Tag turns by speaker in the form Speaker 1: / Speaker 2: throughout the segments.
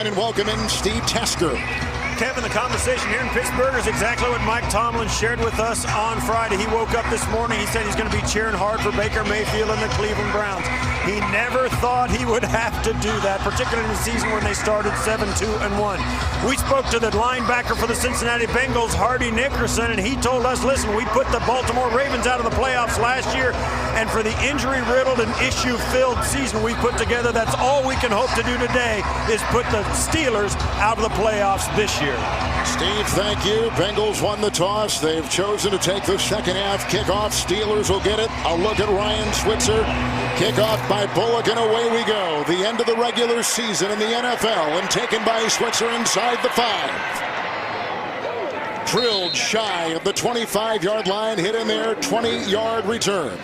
Speaker 1: And welcome in Steve Tasker.
Speaker 2: Kevin, the conversation here in Pittsburgh is exactly what Mike Tomlin shared with us on Friday. He woke up this morning, he said he's going to be cheering hard for Baker Mayfield and the Cleveland Browns. He never thought he would have to do that, particularly in the season when they started 7-2-1. We spoke to the linebacker for the Cincinnati Bengals, Hardy Nickerson, and he told us, listen, we put the Baltimore Ravens out of the playoffs last year, and for the injury-riddled and issue-filled season we put together, that's all we can hope to do today is put the Steelers out of the playoffs this year.
Speaker 1: Steve, thank you. Bengals won the toss. They've chosen to take the second half kickoff. Steelers will get it. A look at Ryan Switzer. Kickoff by Bullock, and away we go. The end of the regular season in the NFL, and taken by Switzer inside the 5. Drilled shy of the 25-yard line, hit in there, 20-yard return.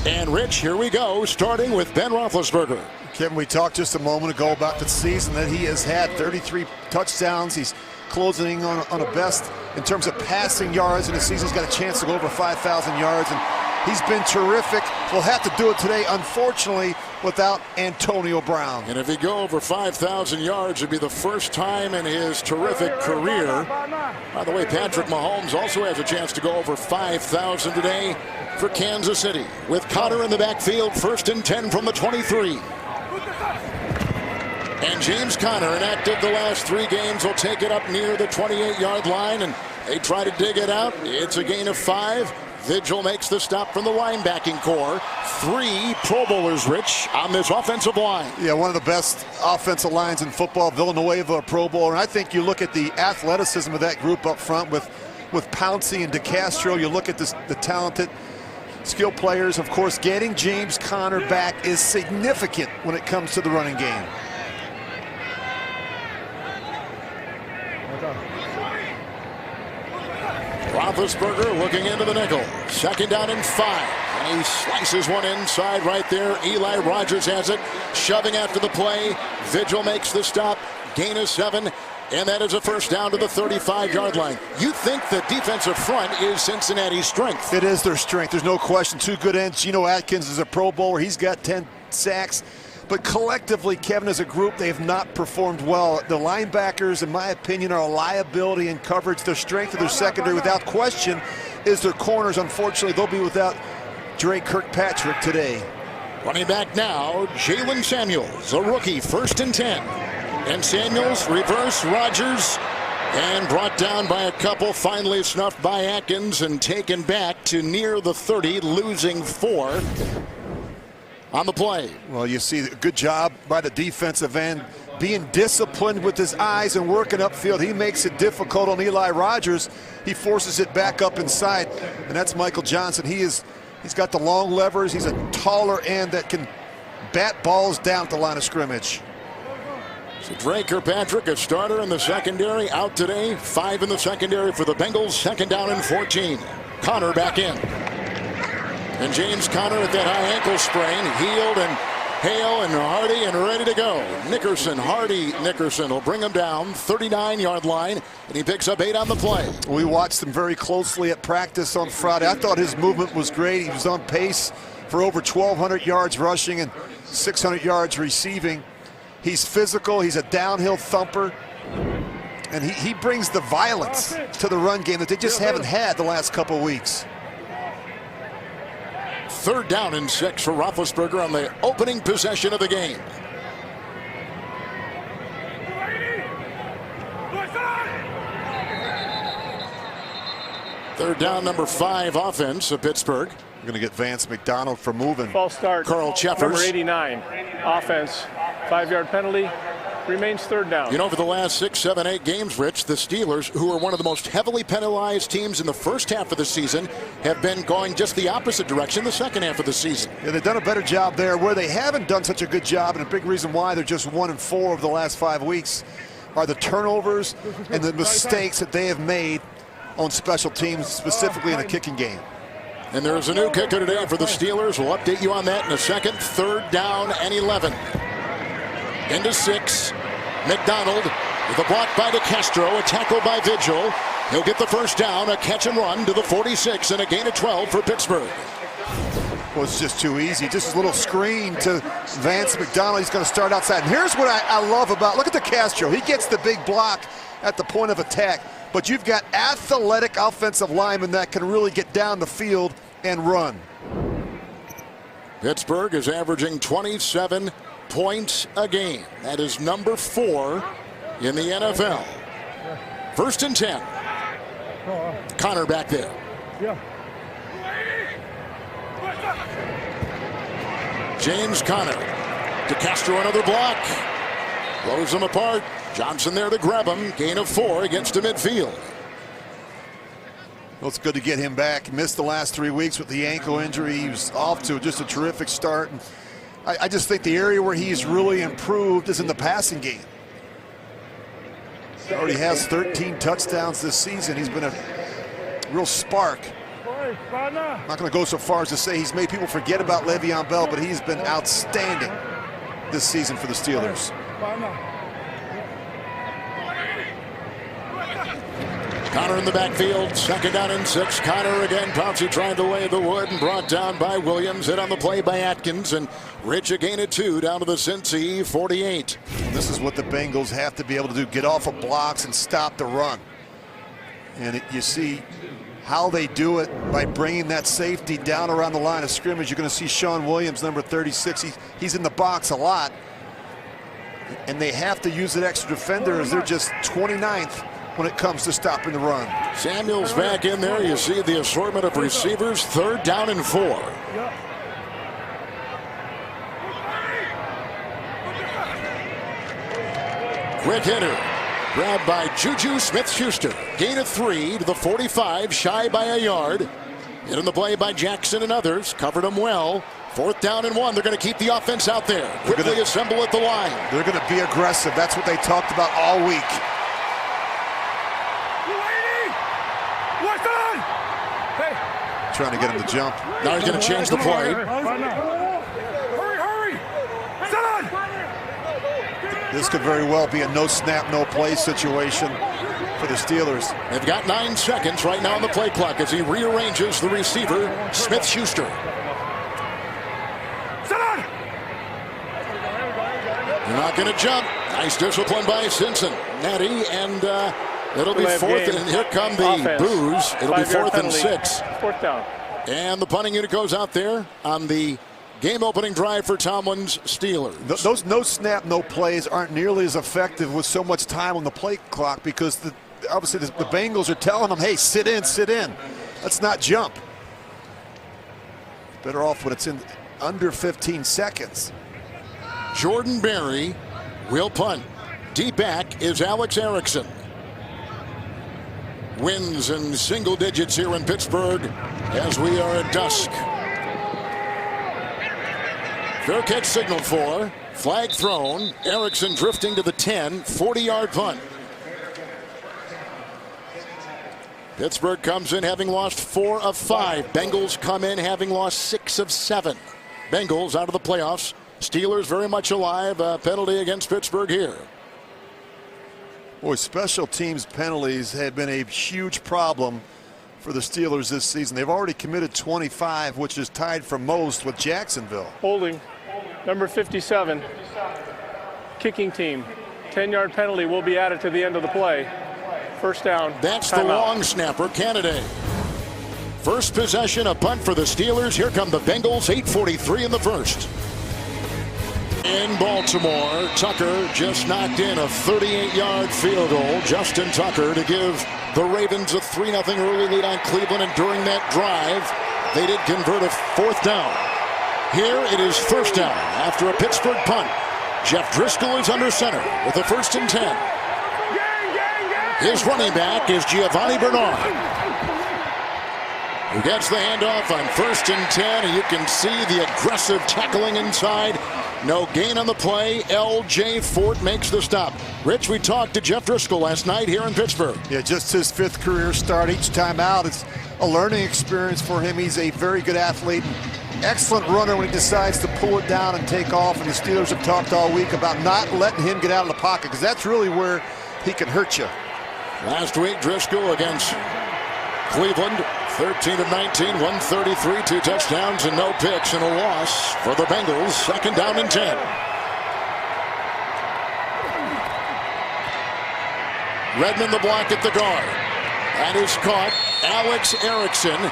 Speaker 1: And Rich, here we go, starting with Ben Roethlisberger.
Speaker 3: Kevin, we talked just a moment ago about the season that he has had, 33 touchdowns. He's closing on a best in terms of passing yards, and the season's got a chance to go over 5,000 yards, and he's been terrific. We'll have to do it today, unfortunately, without Antonio Brown.
Speaker 1: And if he go over 5,000 yards, it'd be the first time in his terrific career. By the way, Patrick Mahomes also has a chance to go over 5,000 today for Kansas City. With Conner in the backfield, 1st and 10 from the 23. And James Conner, inactive the last 3 games, will take it up near the 28-yard line, and they try to dig it out. It's a gain of 5. Vigil makes the stop from the linebacking core. 3 Pro Bowlers, Rich, on this offensive line.
Speaker 3: Yeah, one of the best offensive lines in football. Villanueva, a Pro Bowler. And I think you look at the athleticism of that group up front with Pouncey and DeCastro. You look at the talented skill players. Of course, getting James Conner back is significant when it comes to the running game.
Speaker 1: Roethlisberger looking into the nickel. 2nd down and 5. And he slices one inside right there. Eli Rogers has it, shoving after the play. Vigil makes the stop. Gain of 7. And that is a 1st down to the 35-yard line. You think the defensive front is Cincinnati's strength.
Speaker 3: It is their strength. There's no question. 2 good ends. Geno Atkins is a Pro Bowler. He's got 10 sacks. But collectively, Kevin, as a group, they have not performed well. The linebackers, in my opinion, are a liability in coverage. The strength of their secondary, without question, is their corners. Unfortunately, they'll be without Dre Kirkpatrick today.
Speaker 1: Running back now, Jalen Samuels, a rookie, 1st and 10. And Samuels, reverse, Rogers, and brought down by a couple, finally snuffed by Atkins and taken back to near the 30, losing 4. On the play.
Speaker 3: Well, you see a good job by the defensive end, being disciplined with his eyes and working upfield. He makes it difficult on Eli Rogers. He forces it back up inside, and that's Michael Johnson. He's got the long levers. He's a taller end that can bat balls down at the line of scrimmage.
Speaker 1: So Dre Kirkpatrick, a starter in the secondary, out today. 5 in the secondary for the Bengals. 2nd down and 14. Conner back in. And James Conner at that high ankle sprain, healed, and Hale and Hardy and ready to go. Nickerson, Hardy, Nickerson will bring him down, 39-yard line, and he picks up 8 on the play.
Speaker 3: We watched him very closely at practice on Friday. I thought his movement was great. He was on pace for over 1,200 yards rushing and 600 yards receiving. He's physical. He's a downhill thumper. And he brings the violence to the run game that they just haven't had the last couple of weeks.
Speaker 1: 3rd down and 6 for Roethlisberger on the opening possession of the game. Third down, number 5 offense of Pittsburgh.
Speaker 3: We're going to get Vance McDonald for moving.
Speaker 4: False start.
Speaker 1: Carl Cheffers.
Speaker 4: Number 89. Offense. 5-yard penalty. Remains 3rd down.
Speaker 1: You know, for the last 6, 7, 8 games, Rich, the Steelers, who are one of the most heavily penalized teams in the first half of the season, have been going just the opposite direction the second half of the season.
Speaker 3: Yeah, they've done a better job there. Where they haven't done such a good job, and a big reason why they're just 1-4 of the last 5 weeks, are the turnovers and the mistakes that they have made on special teams, specifically in the kicking game.
Speaker 1: And there's a new kicker today for the Steelers. We'll update you on that in a second. 3rd down and 11. Into 6. McDonald with a block by DeCastro, a tackle by Vigil. He'll get the 1st down, a catch and run to the 46, and a gain of 12 for Pittsburgh.
Speaker 3: was just too easy. Just a little screen to Vance McDonald. He's going to start outside. And here's what I love about, look at the Castro. He gets the big block at the point of attack. But you've got athletic offensive linemen that can really get down the field and run.
Speaker 1: Pittsburgh is averaging 27 points a game. That is number 4 in the NFL. 1st and 10. Connor back there. James Conner to Castro, another block. Blows them apart. Johnson there to grab him. Gain of 4 against the midfield.
Speaker 3: Well, it's good to get him back. He missed the last 3 weeks with the ankle injury. He was off to just a terrific start. And I just think the area where he's really improved is in the passing game. He already has 13 touchdowns this season. He's been a real spark. I'm not going to go so far as to say he's made people forget about Le'Veon Bell, but he's been outstanding this season for the Steelers.
Speaker 1: Connor in the backfield, 2nd down and 6. Connor again, Pouncey trying to lay the wood and brought down by Williams. Hit on the play by Atkins, and Rich a gain of 2 down to the Cincy 48.
Speaker 3: This is what the Bengals have to be able to do, get off of blocks and stop the run. And you see how they do it by bringing that safety down around the line of scrimmage. You're going to see Sean Williams, number 36. He's in the box a lot. And they have to use that extra defender as they're just 29th when it comes to stopping the run.
Speaker 1: Samuels back in there. You see the assortment of receivers. 3rd down and 4. Quick hitter. Grabbed by Juju Smith-Schuster. Gain of 3 to the 45, shy by a yard. Hit in the play by Jackson and others. Covered him well. 4th down and 1. They're going to keep the offense out there. Quickly assemble at the line.
Speaker 3: They're going to be aggressive. That's what they talked about all week. Trying to get him to jump.
Speaker 1: Now he's going to change the play.
Speaker 3: This could very well be a no snap, no play situation for the Steelers.
Speaker 1: They've got 9 seconds right now on the play clock as he rearranges the receiver, Smith-Schuster. They're not going to jump. Nice discipline by Simpson. Natty, and it'll be 4th, and here come the boos. It'll be 4th and 6.
Speaker 4: 4th down.
Speaker 1: And the punting unit goes out there on the game-opening drive for Tomlin's Steelers.
Speaker 3: Those no snap, no plays aren't nearly as effective with so much time on the play clock because obviously the Bengals are telling them, hey, sit in, sit in. Let's not jump. Better off when it's in under 15 seconds.
Speaker 1: Jordan Berry will punt. Deep back is Alex Erickson. Wins in single digits here in Pittsburgh as we are at dusk. Fair catch signaled for. Flag thrown. Erickson drifting to the 10. 40-yard punt. Pittsburgh comes in having lost 4 of 5. Bengals come in having lost 6 of 7. Bengals out of the playoffs. Steelers very much alive. A penalty against Pittsburgh here.
Speaker 3: Boy, special teams penalties have been a huge problem for the Steelers this season. They've already committed 25, which is tied for most with Jacksonville.
Speaker 4: Holding. Number 57. Kicking team. 10-yard penalty will be added to the end of the play. 1st down.
Speaker 1: That's the long snapper, Canada. First possession, a punt for the Steelers. Here come the Bengals, 8:43 in the 1st. In Baltimore, Tucker just knocked in a 38-yard field goal. Justin Tucker to give the Ravens a 3-0 early lead on Cleveland, and during that drive, they did convert a 4th down. Here it is 1st down after a Pittsburgh punt. Jeff Driscoll is under center with a 1st and 10. His running back is Giovanni Bernard, who gets the handoff on 1st and 10, and you can see the aggressive tackling inside. No gain on the play. L.J. Fort makes the stop. Rich, we talked to Jeff Driscoll last night here in Pittsburgh.
Speaker 3: Yeah, just his 5th career start. Each time out, it's a learning experience for him. He's a very good athlete. Excellent runner when he decides to pull it down and take off. And the Steelers have talked all week about not letting him get out of the pocket, because that's really where he can hurt you.
Speaker 1: Last week, Driscoll against Cleveland, 13 of 19, 133, 2 touchdowns and no picks, and a loss for the Bengals. 2nd down and 10. Redmond the block at the guard. That is caught. Alex Erickson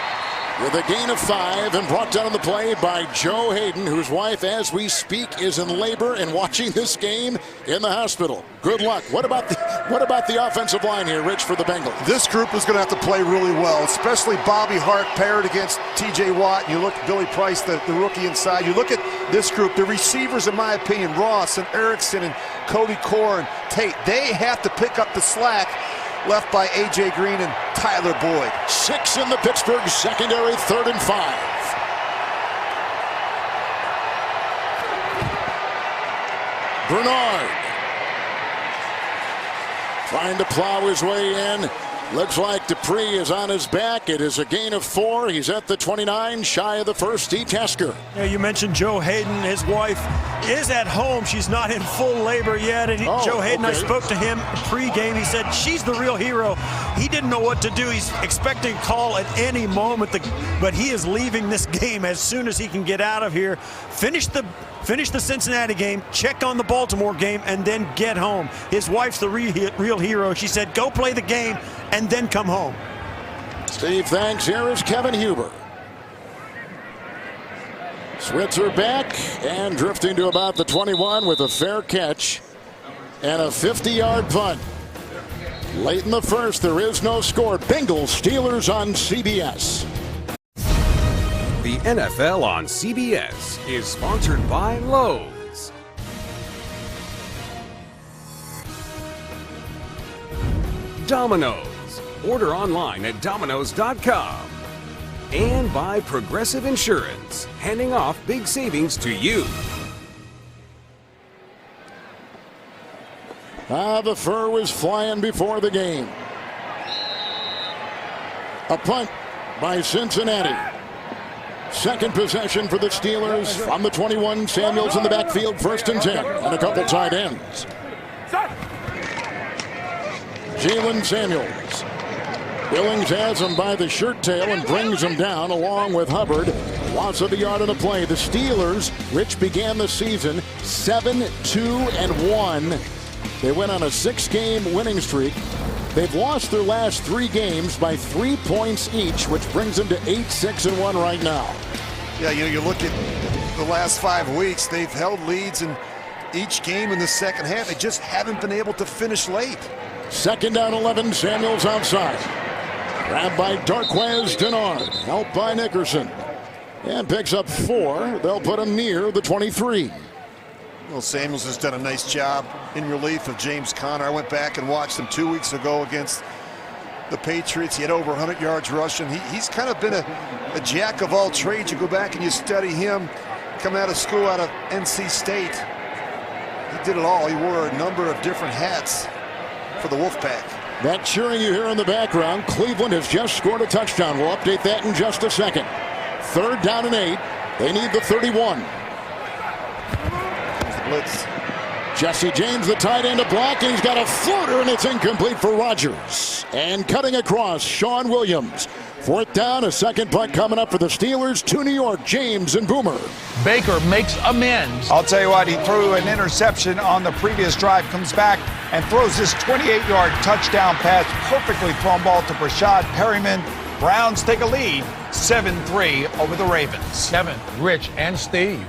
Speaker 1: with a gain of 5 and brought down on the play by Joe Hayden, whose wife, as we speak, is in labor and watching this game in the hospital. Good luck. What about the offensive line here, Rich, for the Bengals?
Speaker 3: This group is going to have to play really well, especially Bobby Hart paired against T.J. Watt. You look at Billy Price, the rookie inside. You look at this group, the receivers, in my opinion, Ross and Erickson and Cody Core and Tate, they have to pick up the slack left by A.J. Green and Tyler Boyd.
Speaker 1: 6 in the Pittsburgh secondary, 3rd and 5. Bernard trying to plow his way in. Looks like Dupree is on his back. It is a gain of 4. He's at the 29, shy of the first. Steve Tasker.
Speaker 2: Yeah, you mentioned Joe Hayden. His wife is at home. She's not in full labor yet. And Joe Hayden, I spoke to him pre-game. He said she's the real hero. He didn't know what to do. He's expecting a call at any moment, but he is leaving this game as soon as he can get out of here. Finish the Cincinnati game, check on the Baltimore game, and then get home. His wife's the real hero. She said, go play the game and then come home.
Speaker 1: Steve, thanks. Here is Kevin Huber. Switzer back and drifting to about the 21 with a fair catch and a 50-yard punt. Late in the first, there is no score. Bengals, Steelers on CBS.
Speaker 5: The NFL on CBS is sponsored by Lowe's. Domino's. Order online at Domino's.com. And by Progressive Insurance, handing off big savings to you.
Speaker 1: The fur was flying before the game. A punt by Cincinnati. Second possession for the Steelers from the 21. Samuels in the backfield, 1st and 10, and a couple tight ends. Jalen Samuels. Billings has him by the shirt tail and brings him down along with Hubbard. Loss of a yard on the play. The Steelers, Rich, began the season 7-2-1. They went on a 6-game winning streak. They've lost their last 3 games by 3 points each, which brings them to 8-6-1 right now.
Speaker 3: Yeah, you look at the last 5 weeks, they've held leads in each game in the second half. They just haven't been able to finish late.
Speaker 1: 2nd down 11, Samuels outside. Grabbed by Darquez Denard, helped by Nickerson. And picks up 4. They'll put him near the 23.
Speaker 3: Well, Samuels has done a nice job in relief of James Conner. I went back and watched him 2 weeks ago against the Patriots. He had over 100 yards rushing. He's kind of been a jack of all trades. You go back and you study him coming out of school out of NC State. He did it all. He wore a number of different hats for the Wolfpack.
Speaker 1: That cheering you hear in the background, Cleveland has just scored a touchdown. We'll update that in just a second. 3rd down and 8. They need the 31.
Speaker 3: There's the blitz.
Speaker 1: Jesse James, the tight end, a block, and he's got a floater, and it's incomplete for Rodgers. And cutting across, Sean Williams. 4th down, a second punt coming up for the Steelers to New York. James and Boomer.
Speaker 6: Baker makes amends.
Speaker 7: I'll tell you what, he threw an interception on the previous drive, comes back and throws this 28-yard touchdown pass, perfectly thrown ball to Brashad Perryman. Browns take a lead, 7-3 over the Ravens.
Speaker 6: Kevin, Rich, and Steve.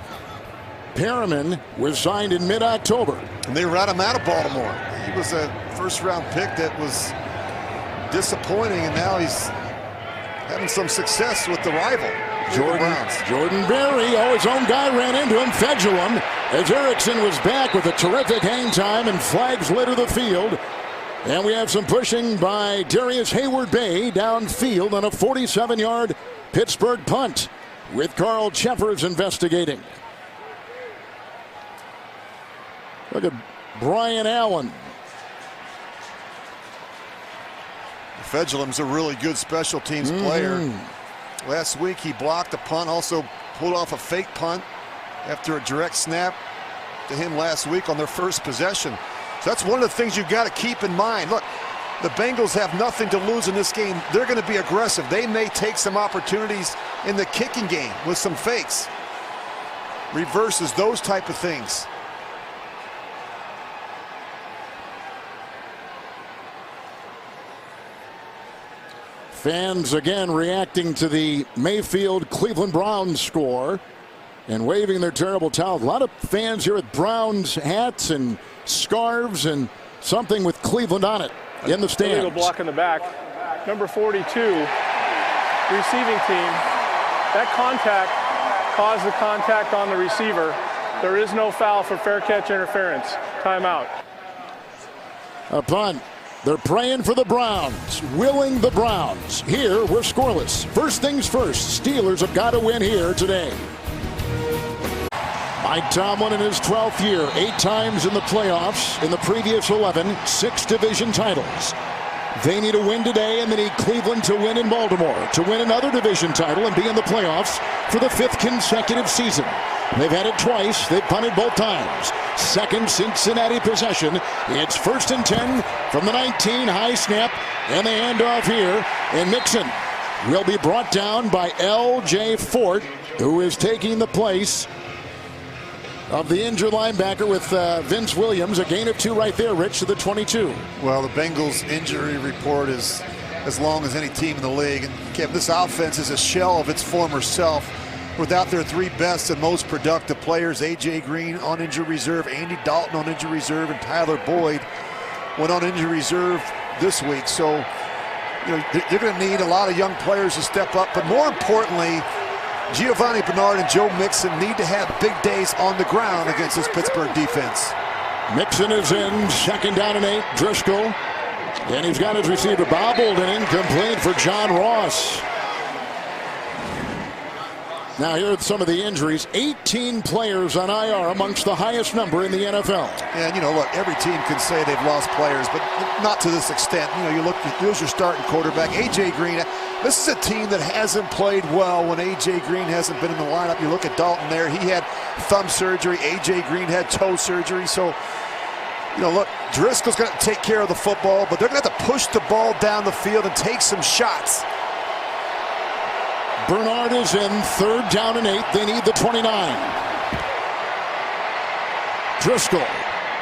Speaker 1: Perriman was signed in mid-October.
Speaker 3: And they ran him out of Baltimore. He was a first-round pick that was disappointing, and now he's having some success with the rival.
Speaker 1: Jordan Berry, his own guy ran into him, Fedulum, as Erickson was back with a terrific hang time and flags litter the field. And we have some pushing by Darius Hayward-Bay downfield on a 47-yard Pittsburgh punt with Carl Cheffers investigating. Look at Brian Allen.
Speaker 3: Fedulum's a really good special teams player. Last week he blocked a punt, also pulled off a fake punt after a direct snap to him last week on their first possession. So that's one of the things you've got to keep in mind. Look, The Bengals have nothing to lose in this game. They're going to be aggressive. They may take some opportunities in the kicking game with some fakes, reverses, those type of things.
Speaker 1: Fans again reacting to the Mayfield Cleveland Browns score and waving their terrible towels. A lot of fans here with Browns hats and scarves and something with Cleveland on it in the stands.
Speaker 4: Illegal block in the back. Number 42, receiving team. That contact caused the contact on the receiver. There is no foul for fair catch interference. Timeout.
Speaker 1: A punt. They're praying for the Browns, willing the Browns. Here, we're scoreless. First things first, Steelers have got to win here today. Mike Tomlin in his 12th year, 8 times in the playoffs. In the previous 11, 6 division titles. They need a win today, and they need Cleveland to win in Baltimore to win another division title and be in the playoffs for the 5th consecutive season. They've had it twice. They've punted both times. Second Cincinnati possession. It's 1st and 10 from the 19. High snap, and the handoff here. And Mixon will be brought down by L.J. Fort, who is taking the place of the injured linebacker with Vince Williams. A gain of 2 right there, Rich, to the 22.
Speaker 3: Well, the Bengals injury report is as long as any team in the league. And Kevin, this offense is a shell of its former self. Without their 3 best and most productive players, A.J. Green on injury reserve, Andy Dalton on injury reserve, and Tyler Boyd went on injury reserve this week. So, you know, they're going to need a lot of young players to step up. But more importantly, Giovanni Bernard and Joe Mixon need to have big days on the ground against this Pittsburgh defense.
Speaker 1: Mixon is in, 2nd down and 8. Driscoll, and he's got his receiver bobbled and incomplete for John Ross. Now here are some of the injuries. 18 players on IR, amongst the highest number in the NFL.
Speaker 3: And, you know, look, every team can say they've lost players, but not to this extent. You know, you lose your starting quarterback, A.J. Green. This is a team that hasn't played well when A.J. Green hasn't been in the lineup. You look at Dalton there. He had thumb surgery. A.J. Green had toe surgery. So, you know, look, Driscoll's going to take care of the football, but they're going to have to push the ball down the field and take some shots.
Speaker 1: Bernard is in, 3rd down and 8. They need the 29. Driscoll,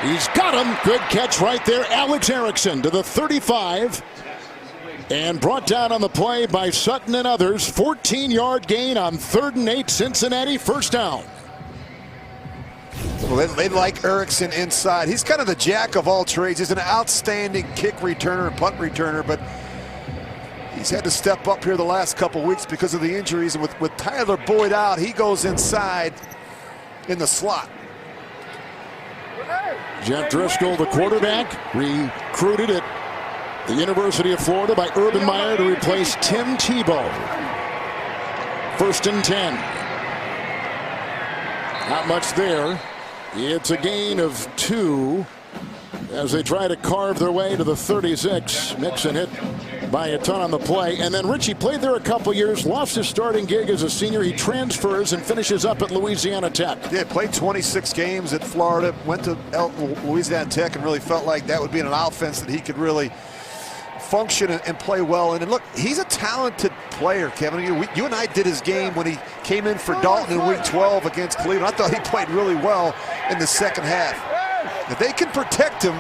Speaker 1: he's got him. Good catch right there. Alex Erickson to the 35. And brought down on the play by Sutton and others. 14-yard gain on 3rd and 8. Cincinnati, 1st down.
Speaker 3: Well, they like Erickson inside. He's kind of the jack of all trades. He's an outstanding kick returner and punt returner, but he's had to step up here the last couple weeks because of the injuries. And with Tyler Boyd out, he goes inside in the slot.
Speaker 1: Jeff Driscoll, the quarterback, recruited at the University of Florida by Urban Meyer to replace Tim Tebow. 1st and 10. Not much there. It's a gain of 2 as they try to carve their way to the 36. Mixon hit by a ton on the play. And then Richie played there a couple years, lost his starting gig as a senior. He transfers and finishes up at Louisiana Tech.
Speaker 3: Yeah, played 26 games at Florida, went to Louisiana Tech, and really felt like that would be an offense that he could really function and play well in. And look, he's a talented player, Kevin. You and I did his game when he came in for Dalton in week 12 against Cleveland. I thought he played really well in the second half. If they can protect him,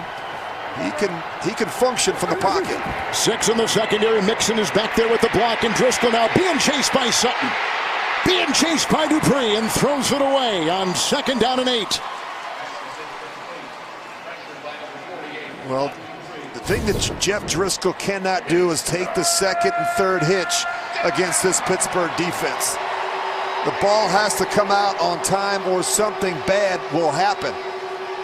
Speaker 3: he can function from the pocket.
Speaker 1: 6 in the secondary. Mixon is back there with the block, and Driscoll now being chased by Sutton. Being chased by Dupree, and throws it away on 2nd down and 8.
Speaker 3: Well, the thing that Jeff Driscoll cannot do is take the 2nd and 3rd hitch against this Pittsburgh defense. The ball has to come out on time or something bad will happen.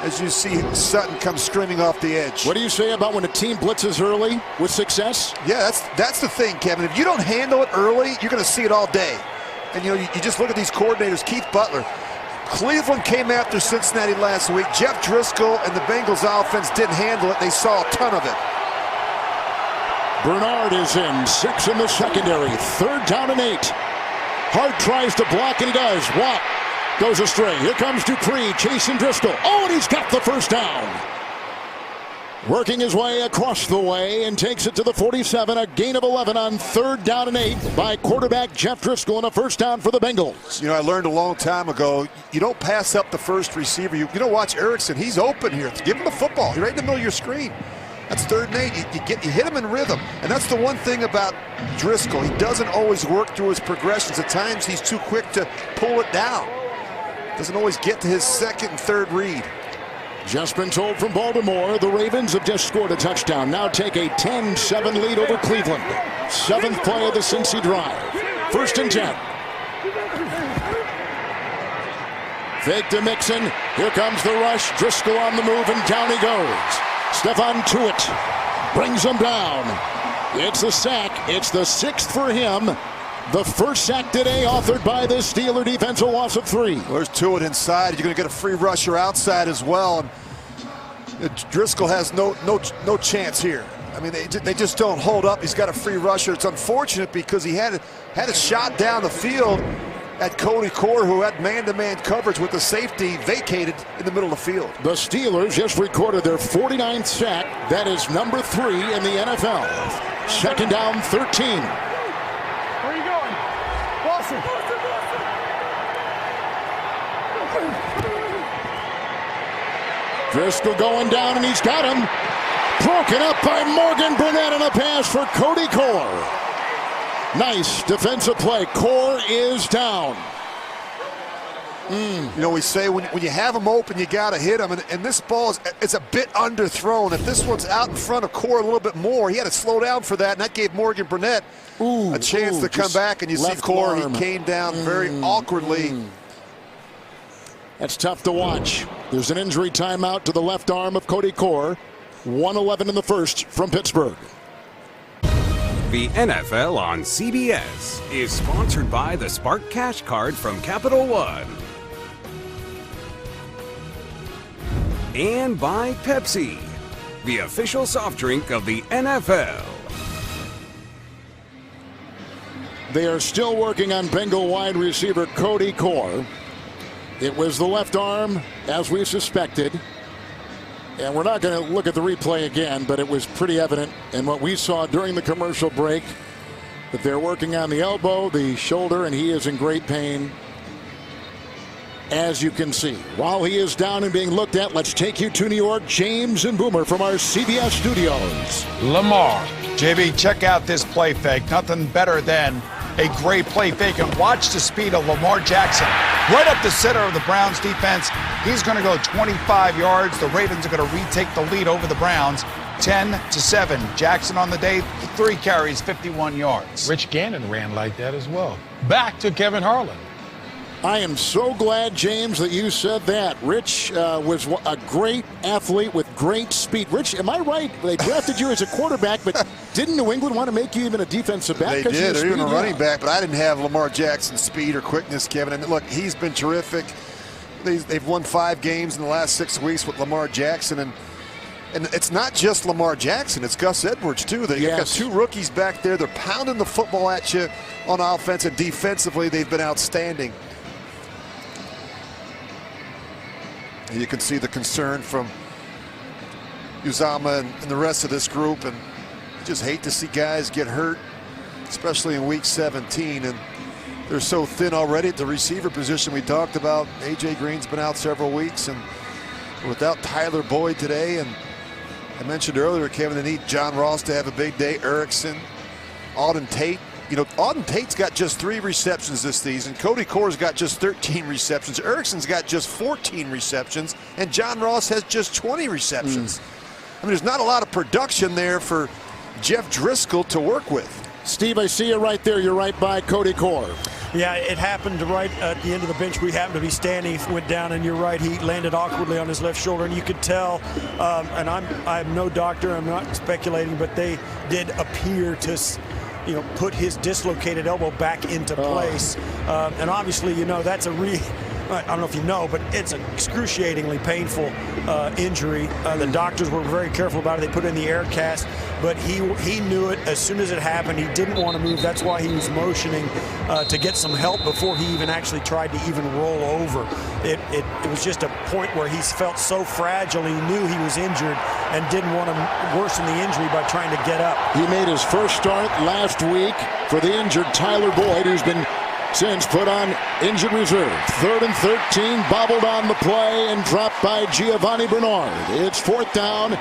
Speaker 3: As you see Sutton come screaming off the edge.
Speaker 1: What do you say about when a team blitzes early with success?
Speaker 3: Yeah, that's the thing, Kevin. If you don't handle it early, you're going to see it all day. And, you know, you just look at these coordinators. Keith Butler. Cleveland came after Cincinnati last week. Jeff Driscoll and the Bengals offense didn't handle it. They saw a ton of it.
Speaker 1: Bernard is in, 6 in the secondary. 3rd down and 8. Hart tries to block, and he does. Watt goes astray. Here comes Dupree chasing Driscoll. Oh, and he's got the 1st down. Working his way across the way and takes it to the 47. A gain of 11 on 3rd down and 8 by quarterback Jeff Driscoll, and a first down for the Bengals.
Speaker 3: You know, I learned a long time ago, you don't pass up the first receiver. You don't watch Erickson. He's open here. Give him the football. He's right in the middle of your screen. That's 3rd and 8. You hit him in rhythm. And that's the one thing about Driscoll. He doesn't always work through his progressions. At times, he's too quick to pull it down. Doesn't always get to his 2nd and 3rd read.
Speaker 1: Just been told from Baltimore, the Ravens have just scored a touchdown. Now take a 10-7 lead over Cleveland. 7th play of the Cincy drive. 1st and 10. Fake to Mixon. Here comes the rush. Driscoll on the move, and down he goes. Stephon Tuitt brings him down. It's a sack. It's the 6th for him. The first sack today authored by the Steeler defense, a loss of 3.
Speaker 3: Well, there's Tuitt inside. You're going to get a free rusher outside as well. And Driscoll has no chance here. I mean, they just don't hold up. He's got a free rusher. It's unfortunate because he had a shot down the field at Cody Core, who had man-to-man coverage with the safety vacated in the middle of the field.
Speaker 1: The Steelers just recorded their 49th sack. That is number 3 in the NFL. 2nd down, 13.
Speaker 4: Where are you going? Boston.
Speaker 1: Driscoll going down, and he's got him. Broken up by Morgan Burnett on a pass for Cody Core. Nice defensive play. Core is down.
Speaker 3: You know, we say when you have them open, you got to hit them. And this ball it's a bit underthrown. If this one's out in front of Core a little bit more, he had to slow down for that, and that gave Morgan Burnett a chance to come back. And you see Core, he came down very awkwardly.
Speaker 1: That's tough to watch. There's an injury timeout to the left arm of Cody Core. 1:11 in the first from Pittsburgh.
Speaker 5: The NFL on CBS is sponsored by the Spark Cash Card from Capital One. And by Pepsi, the official soft drink of the NFL.
Speaker 1: They are still working on Bengal wide receiver Cody Core. It was the left arm, as we suspected. And we're not going to look at the replay again, but it was pretty evident in what we saw during the commercial break that they're working on the elbow, the shoulder, and he is in great pain, as you can see. While he is down and being looked at, let's take you to New York. James and Boomer from our CBS studios.
Speaker 6: Lamar.
Speaker 7: JB, check out this play fake. Nothing better than a great play fake. And watch the speed of Lamar Jackson. Right up the center of the Browns defense. He's going to go 25 yards. The Ravens are going to retake the lead over the Browns. 10-7. Jackson on the day, 3 carries, 51 yards.
Speaker 6: Rich Gannon ran like that as well. Back to Kevin Harlan.
Speaker 1: I am so glad, James, that you said that. Rich was a great athlete with great speed. Rich, am I right? They drafted you as a quarterback, but didn't New England want to make you even a defensive back?
Speaker 3: They did. They're even a running back, but I didn't have Lamar Jackson's speed or quickness, Kevin. And look, he's been terrific. They've won 5 games in the last 6 weeks with Lamar Jackson. And it's not just Lamar Jackson. It's Gus Edwards, too. They've got 2 rookies back there. They're pounding the football at you on offense, and defensively they've been outstanding. And you can see the concern from Uzomah and the rest of this group, and you just hate to see guys get hurt, especially in week 17. And they're so thin already at the receiver position. We talked about A.J. Green's been out several weeks, and without Tyler Boyd today, and I mentioned earlier, Kevin, they need John Ross to have a big day. Erickson, Auden Tate. You know, Auden Tate's got just 3 receptions this season. Cody Core's got just 13 receptions. Erickson's got just 14 receptions. And John Ross has just 20 receptions. I mean, there's not a lot of production there for Jeff Driscoll to work with.
Speaker 1: Steve, I see you right there. You're right by Cody Core.
Speaker 2: Yeah, it happened right at the end of the bench. We happened to be standing, went down, and you're right, he landed awkwardly on his left shoulder, and you could tell, and I'm no doctor, I'm not speculating, but they did appear to, you know, put his dislocated elbow back into place. And obviously, you know, that's I don't know if you know, but it's an excruciatingly painful injury. The doctors were very careful about it. They put in the air cast, but he knew it as soon as it happened. He didn't want to move. That's why he was motioning to get some help before he even actually tried to even roll over. It was just a point where he felt so fragile. He knew he was injured and didn't want to worsen the injury by trying to get up.
Speaker 1: He made his first start last week for the injured Tyler Boyd, who's been since put on injured reserve. 3rd and 13, bobbled on the play and dropped by Giovanni Bernard. It's 4th down,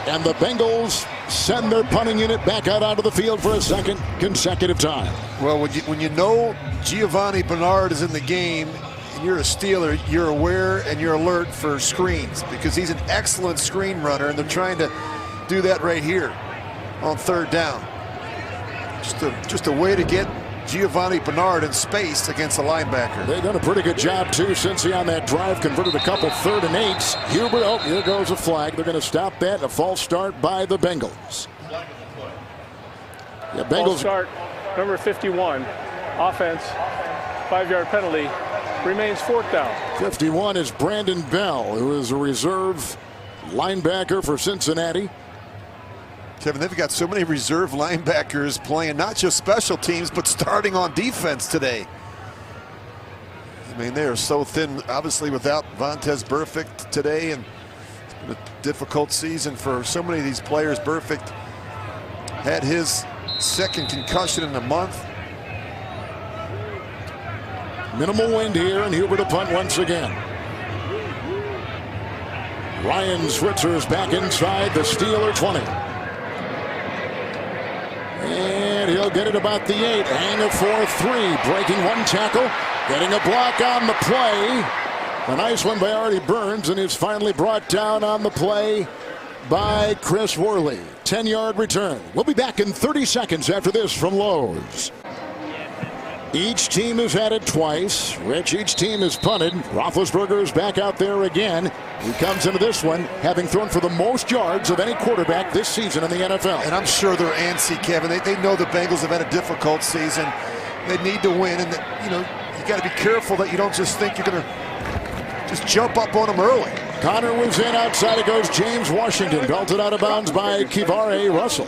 Speaker 1: and the Bengals send their punting unit back out onto the field for a second consecutive time.
Speaker 3: Well, when you know Giovanni Bernard is in the game and you're a Steeler, you're aware and you're alert for screens because he's an excellent screen runner, and they're trying to do that right here on 3rd down. Just a way to get Giovanni Bernard in space against the linebacker.
Speaker 1: They've done a pretty good job, too, Cincy on that drive. Converted a couple 3rd and 8s. Huber, oh, here goes a flag. They're going to stop that. A false start by the Bengals. Yeah, Bengals.
Speaker 4: False start, number 51. Offense, 5-yard penalty. Remains 4th down.
Speaker 1: 51 is Brandon Bell, who is a reserve linebacker for Cincinnati.
Speaker 3: Kevin, they've got so many reserve linebackers playing not just special teams, but starting on defense today. I mean, they are so thin, obviously, without Vontaze Burfict today, and it's been a difficult season for so many of these players. Burfict had his 2nd concussion in a month.
Speaker 1: Minimal wind here, and Huber to punt once again. Ryan Switzer is back inside the Steeler 20. And he'll get it about the 8. Hang of 4-3. Breaking one tackle. Getting a block on the play. A nice one by Artie Burns, and is finally brought down on the play by Chris Worley. 10-yard return. We'll be back in 30 seconds after this from Lowe's. Each team has had it twice. Rich, each team has punted. Roethlisberger is back out there again. He comes into this one having thrown for the most yards of any quarterback this season in the NFL.
Speaker 3: And I'm sure they're antsy, Kevin. They know the Bengals have had a difficult season. They need to win, and you got to be careful that you don't just think you're going to just jump up on them early.
Speaker 1: Connor was in. Outside it goes James Washington. Belted out of bounds by Kivare Russell.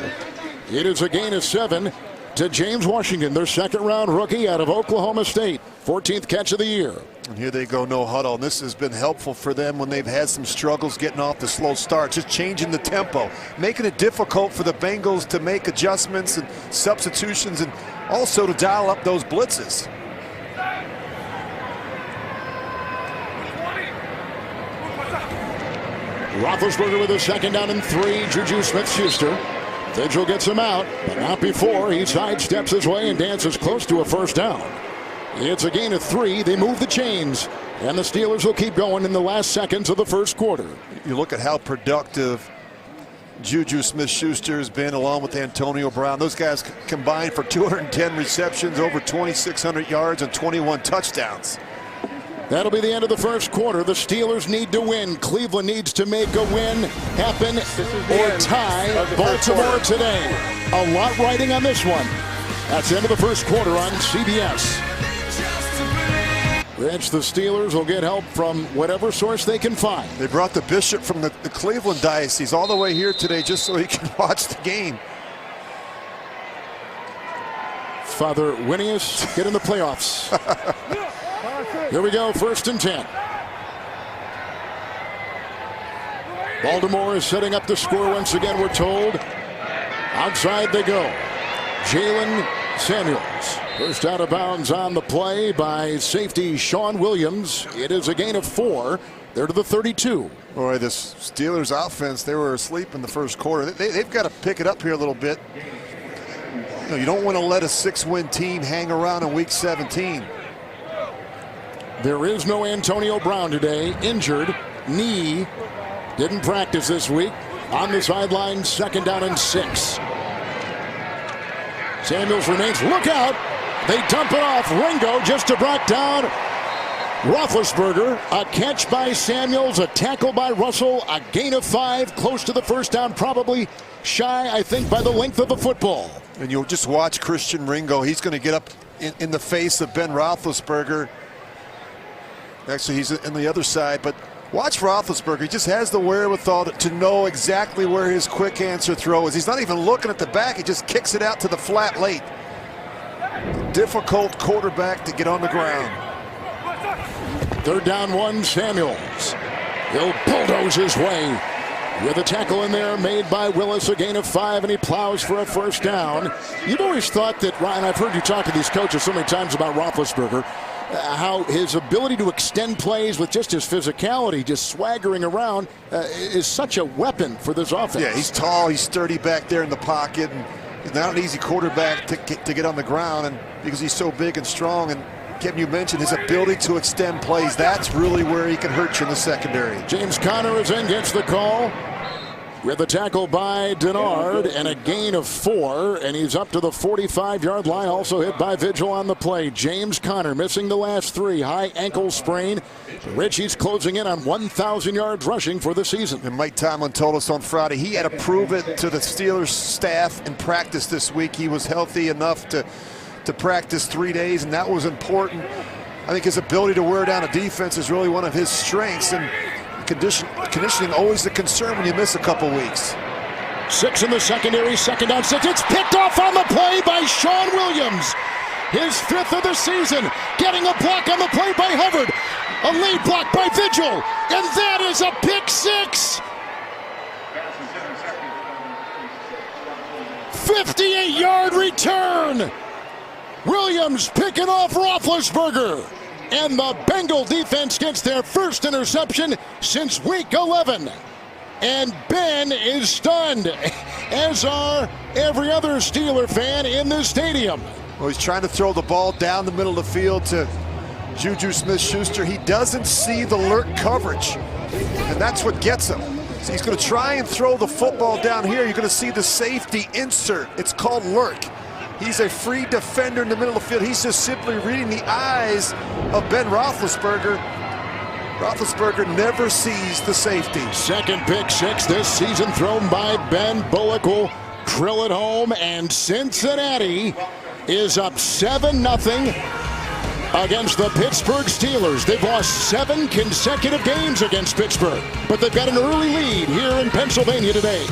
Speaker 1: It is a gain of 7 to James Washington, their 2nd-round rookie out of Oklahoma State. 14th catch of the year.
Speaker 3: And here they go, no huddle. And this has been helpful for them when they've had some struggles getting off the slow start. Just changing the tempo, making it difficult for the Bengals to make adjustments and substitutions, and also to dial up those blitzes.
Speaker 1: Roethlisberger with a 2nd down and 3. Juju Smith-Schuster. Vigil gets him out, but not before he sidesteps his way and dances close to a 1st down. It's a gain of 3. They move the chains, and the Steelers will keep going in the last seconds of the 1st quarter.
Speaker 3: You look at how productive Juju Smith-Schuster has been, along with Antonio Brown. Those guys combined for 210 receptions, over 2,600 yards, and 21 touchdowns.
Speaker 1: That'll be the end of the 1st quarter. The Steelers need to win. Cleveland needs to make a win happen or tie Baltimore today. A lot riding on this one. That's the end of the 1st quarter on CBS. Rich, the Steelers will get help from whatever source they can find.
Speaker 3: They brought the bishop from the Cleveland diocese all the way here today just so he can watch the game.
Speaker 1: Father Winius get in the playoffs. Here we go, 1st and 10. Baltimore is setting up the score once again, we're told. Outside they go. Jalen Samuels. First out of bounds on the play by safety Sean Williams. It is a gain of 4. They're to the 32.
Speaker 3: Boy, this Steelers offense, they were asleep in the 1st quarter. They've got to pick it up here a little bit. You don't want to let a 6-win team hang around in week 17.
Speaker 1: There is no Antonio Brown today. Injured. Knee. Didn't practice this week. On the sideline, 2nd down and 6. Samuels remains. Look out. They dump it off. Ringo just to brought down Roethlisberger. A catch by Samuels. A tackle by Russell. A gain of 5. Close to the 1st down. Probably shy, I think, by the length of the football.
Speaker 3: And you'll just watch Christian Ringo. He's going to get up in the face of Ben Roethlisberger. Actually, he's on the other side, but watch Roethlisberger. He just has the wherewithal to know exactly where his quick answer throw is. He's not even looking at the back. He just kicks it out to the flat late. Difficult quarterback to get on the ground.
Speaker 1: 3rd down 1, Samuels. He'll bulldoze his way with a tackle in there made by Willis, a gain of 5, and he plows for a 1st down. You've always thought that, Ryan, I've heard you talk to these coaches so many times about Roethlisberger, how his ability to extend plays with just his physicality, just swaggering around, is such a weapon for this offense.
Speaker 3: Yeah, he's tall, he's sturdy back there in the pocket, and he's not an easy quarterback to get on the ground, and because he's so big and strong. And Kevin, you mentioned his ability to extend plays. That's really where he can hurt you in the secondary.
Speaker 1: James Conner is in, gets the call with a tackle by Denard and a gain of 4, and he's up to the 45-yard line, also hit by Vigil on the play. James Conner missing the last 3, high ankle sprain. Richie's closing in on 1,000 yards rushing for the season.
Speaker 3: And Mike Tomlin told us on Friday he had to prove it to the Steelers staff in practice this week. He was healthy enough to practice 3 days, and that was important. I think his ability to wear down a defense is really one of his strengths, and conditioning always a concern when you miss a couple weeks.
Speaker 1: 6 in the secondary, 2nd down 6. It's picked off on the play by Sean Williams. His 5th of the season, getting a block on the play by Hubbard. A lead block by Vigil, and that is a pick 6. 58-yard return. Williams picking off Roethlisberger. And the Bengal defense gets their first interception since week 11. And Ben is stunned, as are every other Steeler fan in this stadium.
Speaker 3: Well, he's trying to throw the ball down the middle of the field to Juju Smith-Schuster. He doesn't see the lurk coverage, and that's what gets him. So he's going to try and throw the football down here. You're going to see the safety insert. It's called lurk. He's a free defender in the middle of the field. He's just simply reading the eyes of Ben Roethlisberger. Roethlisberger never sees the safety. 2nd
Speaker 1: pick 6 this season thrown by Ben. Bullock will drill it home, and Cincinnati is up 7-0 against the Pittsburgh Steelers. They've lost 7 consecutive games against Pittsburgh, but they've got an early lead here in Pennsylvania today.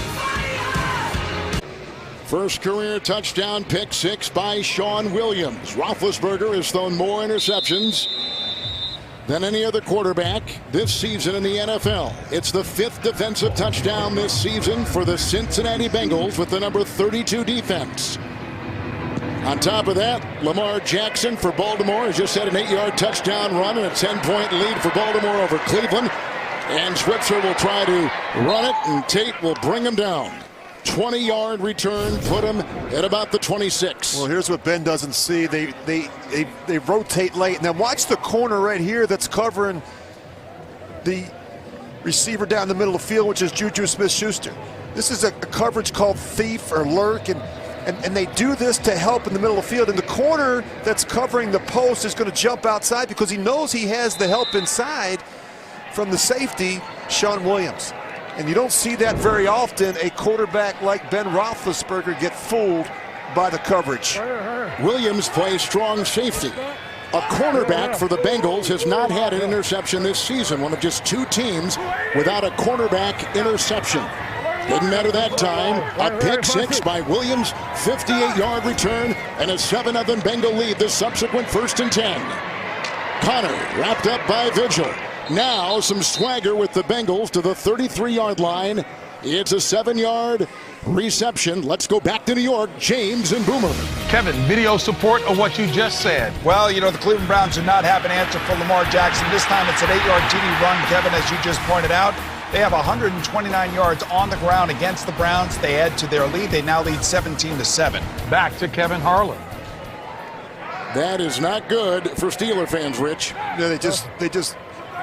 Speaker 1: First career touchdown, pick 6 by Sean Williams. Roethlisberger has thrown more interceptions than any other quarterback this season in the NFL. It's the 5th defensive touchdown this season for the Cincinnati Bengals with the number 32 defense. On top of that, Lamar Jackson for Baltimore has just had an 8-yard touchdown run and a 10-point lead for Baltimore over Cleveland. And Switzer will try to run it, and Tate will bring him down. 20-yard return, put him at about the 26.
Speaker 3: Well, here's what Ben doesn't see. They rotate late, and then watch the corner right here that's covering the receiver down the middle of the field, which is Juju Smith-Schuster. This is a coverage called thief or lurk, and they do this to help in the middle of the field. And the corner that's covering the post is going to jump outside because he knows he has the help inside from the safety, Sean Williams. And you don't see that very often, a quarterback like Ben Roethlisberger get fooled by the coverage.
Speaker 1: Williams plays strong safety. A cornerback for the Bengals has not had an interception this season, one of just 2 teams without a cornerback interception. Didn't matter that time. A pick 6 by Williams, 58-yard return, and a 7-0 Bengal lead the subsequent 1st and 10. Conner wrapped up by Vigil. Now some swagger with the Bengals to the 33-yard line. It's a 7-yard reception. Let's go back to New York. James and Boomer.
Speaker 6: Kevin, video support of what you just said.
Speaker 7: Well, you know, the Cleveland Browns do not have an answer for Lamar Jackson. This time it's an 8-yard TD run, Kevin, as you just pointed out. They have 129 yards on the ground against the Browns. They add to their lead. They now lead 17-7.
Speaker 6: Back to Kevin Harlan.
Speaker 1: That is not good for Steeler fans, Rich.
Speaker 3: Yeah, they just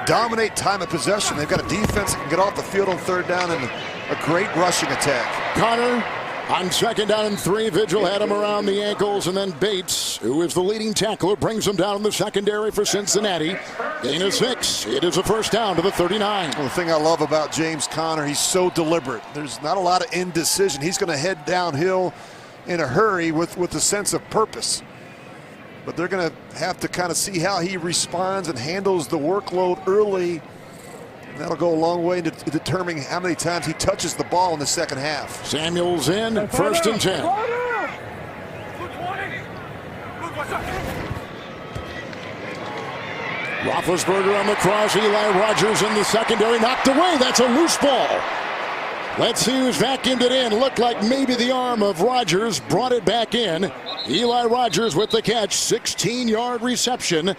Speaker 3: dominate time of possession. They've got a defense that can get off the field on 3rd down and a great rushing attack.
Speaker 1: Conner on 2nd down and 3. Vigil had him around the ankles, and then Bates, who is the leading tackler, brings him down in the secondary for Cincinnati. Gain of 6. It is a 1st down to the 39.
Speaker 3: Well, the thing I love about James Conner, he's so deliberate. There's not a lot of indecision. He's going to head downhill in a hurry with a sense of purpose. But they're going to have to kind of see how he responds and handles the workload early. And that'll go a long way into determining how many times he touches the ball in the second half.
Speaker 1: Samuels in, 1st and 10. Roethlisberger on the cross. Eli Rogers in the secondary. Knocked away. That's a loose ball. Let's see who's vacuumed it in. Looked like maybe the arm of Rogers brought it back in. Eli Rogers with the catch. 16-yard reception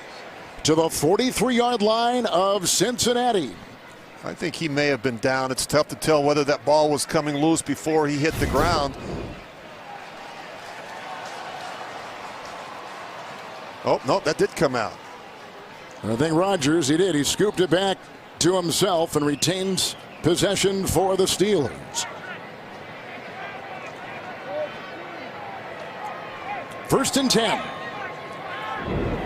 Speaker 1: to the 43-yard line of Cincinnati.
Speaker 3: I think he may have been down. It's tough to tell whether that ball was coming loose before he hit the ground. Oh, no, that did come out.
Speaker 1: I think Rogers, he did. He scooped it back to himself and retains possession for the Steelers. 1st and 10.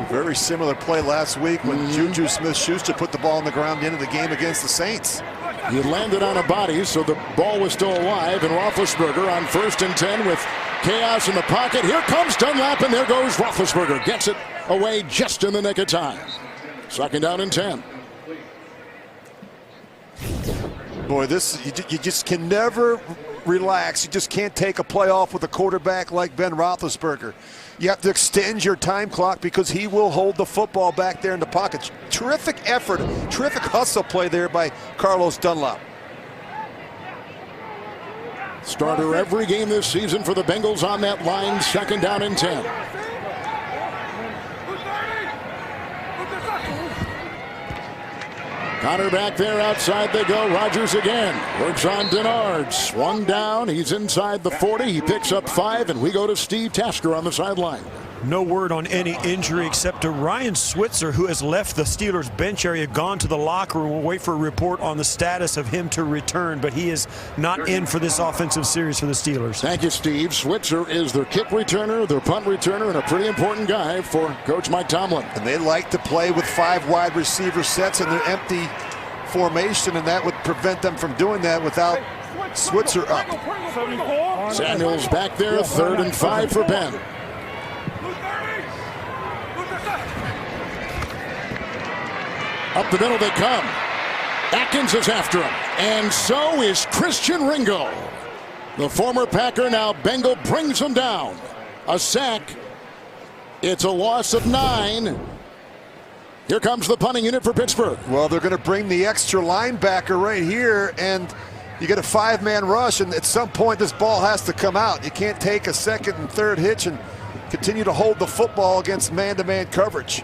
Speaker 3: Very similar play last week when Juju Smith-Schuster put the ball on the ground at the end of the game against the Saints.
Speaker 1: He landed on a body, so the ball was still alive. And Roethlisberger on 1st and 10 with chaos in the pocket. Here comes Dunlap, and there goes Roethlisberger. Gets it away just in the nick of time. 2nd down and 10.
Speaker 3: Boy, you just can never relax. You just can't take a play off with a quarterback like Ben Roethlisberger. You have to extend your time clock because he will hold the football back there in the pocket. Terrific effort, terrific hustle play there by Carlos Dunlap.
Speaker 1: Starter every game this season for the Bengals on that line. 2nd down and 10. Connor back there, outside they go. Rogers again. Works on Denard. Swung down. He's inside the 40. He picks up 5, and we go to Steve Tasker on the sideline.
Speaker 2: No word on any injury except to Ryan Switzer, who has left the Steelers bench area, gone to the locker room. We'll wait for a report on the status of him to return, but he is not in for this offensive series for the Steelers.
Speaker 1: Thank you, Steve. Switzer is their kick returner, their punt returner, and a pretty important guy for Coach Mike Tomlin.
Speaker 3: And they like to play with 5 wide receiver sets in their empty formation, and that would prevent them from doing that without Switzer up.
Speaker 1: Samuels back there, 3rd and 5 for Ben. Up the middle they come. Atkins is after him, and so is Christian Ringo. The former Packer, now Bengal, brings him down. A sack. It's a loss of 9. Here comes the punting unit for Pittsburgh.
Speaker 3: Well, they're going to bring the extra linebacker right here, and you get a 5-man rush, and at some point this ball has to come out. You can't take a 2nd and 3rd hitch and continue to hold the football against man-to-man coverage.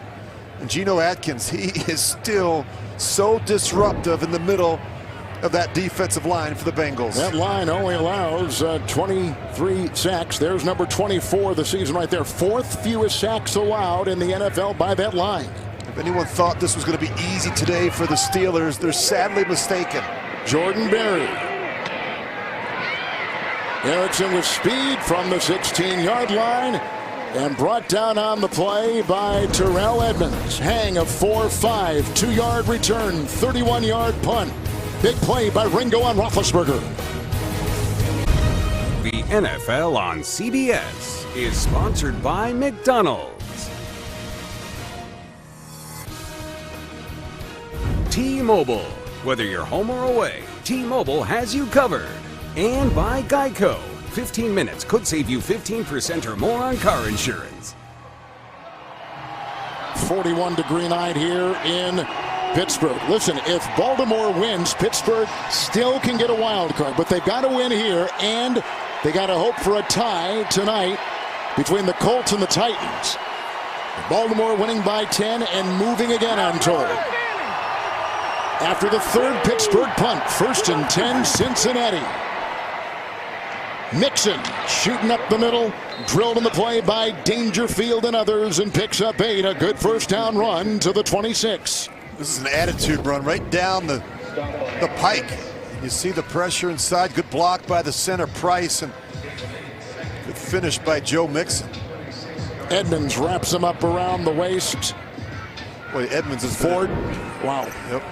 Speaker 3: And Geno Atkins, he is still so disruptive in the middle of that defensive line for the Bengals.
Speaker 1: That line only allows 23 sacks. There's number 24 of the season right there. 4th fewest sacks allowed in the NFL by that line.
Speaker 3: If anyone thought this was going to be easy today for the Steelers, they're sadly mistaken.
Speaker 1: Jordan Berry. Erickson with speed from the 16-yard line. And brought down on the play by Terrell Edmonds. Hang of 4-5, 2-yard return, 31-yard punt. Big play by Ringo on Roethlisberger.
Speaker 5: The NFL on CBS is sponsored by McDonald's. T-Mobile. Whether you're home or away, T-Mobile has you covered. And by Geico. 15 minutes could save you 15% or more on car insurance.
Speaker 1: 41-degree night here in Pittsburgh. Listen, if Baltimore wins, Pittsburgh still can get a wild card, but they've got to win here, and they got to hope for a tie tonight between the Colts and the Titans. Baltimore winning by 10 and moving again, I'm told. After the 3rd Pittsburgh punt, 1st and 10, Cincinnati. Mixon shooting up the middle, drilled in the play by Dangerfield and others, and picks up 8. A good 1st down run to the 26.
Speaker 3: This is an attitude run right down the pike. You see the pressure inside. Good block by the center, Price, and good finish by Joe Mixon.
Speaker 1: Edmonds wraps him up around the waist.
Speaker 3: Boy, Edmonds is
Speaker 1: Ford. Wow.
Speaker 3: Yep.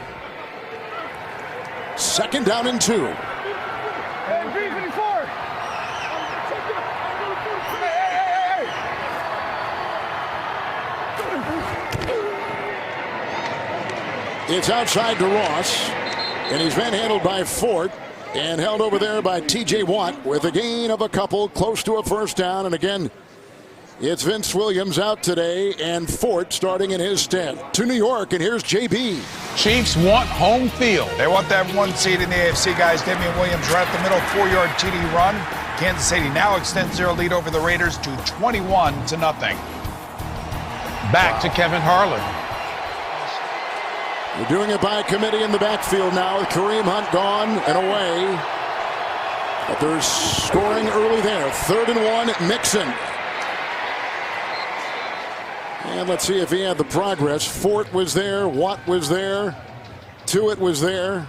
Speaker 1: 2nd down and 2. It's outside to Ross, and he's manhandled by Fort and held over there by T.J. Watt with a gain of a couple, close to a first down. And again, it's Vince Williams out today and Fort starting in his stead. To New York, and here's JB.
Speaker 6: Chiefs want home field.
Speaker 7: They want that 1 seed in the AFC, guys. Damian Williams right up the middle, 4-yard TD run. Kansas City now extends their lead over the Raiders to 21-0.
Speaker 6: Back to Kevin Harlan.
Speaker 1: We're doing it by committee in the backfield now with Kareem Hunt gone and away. But they're scoring early there. 3rd and 1, Mixon. And let's see if he had the progress. Fort was there. Watt was there. Tuitt was there.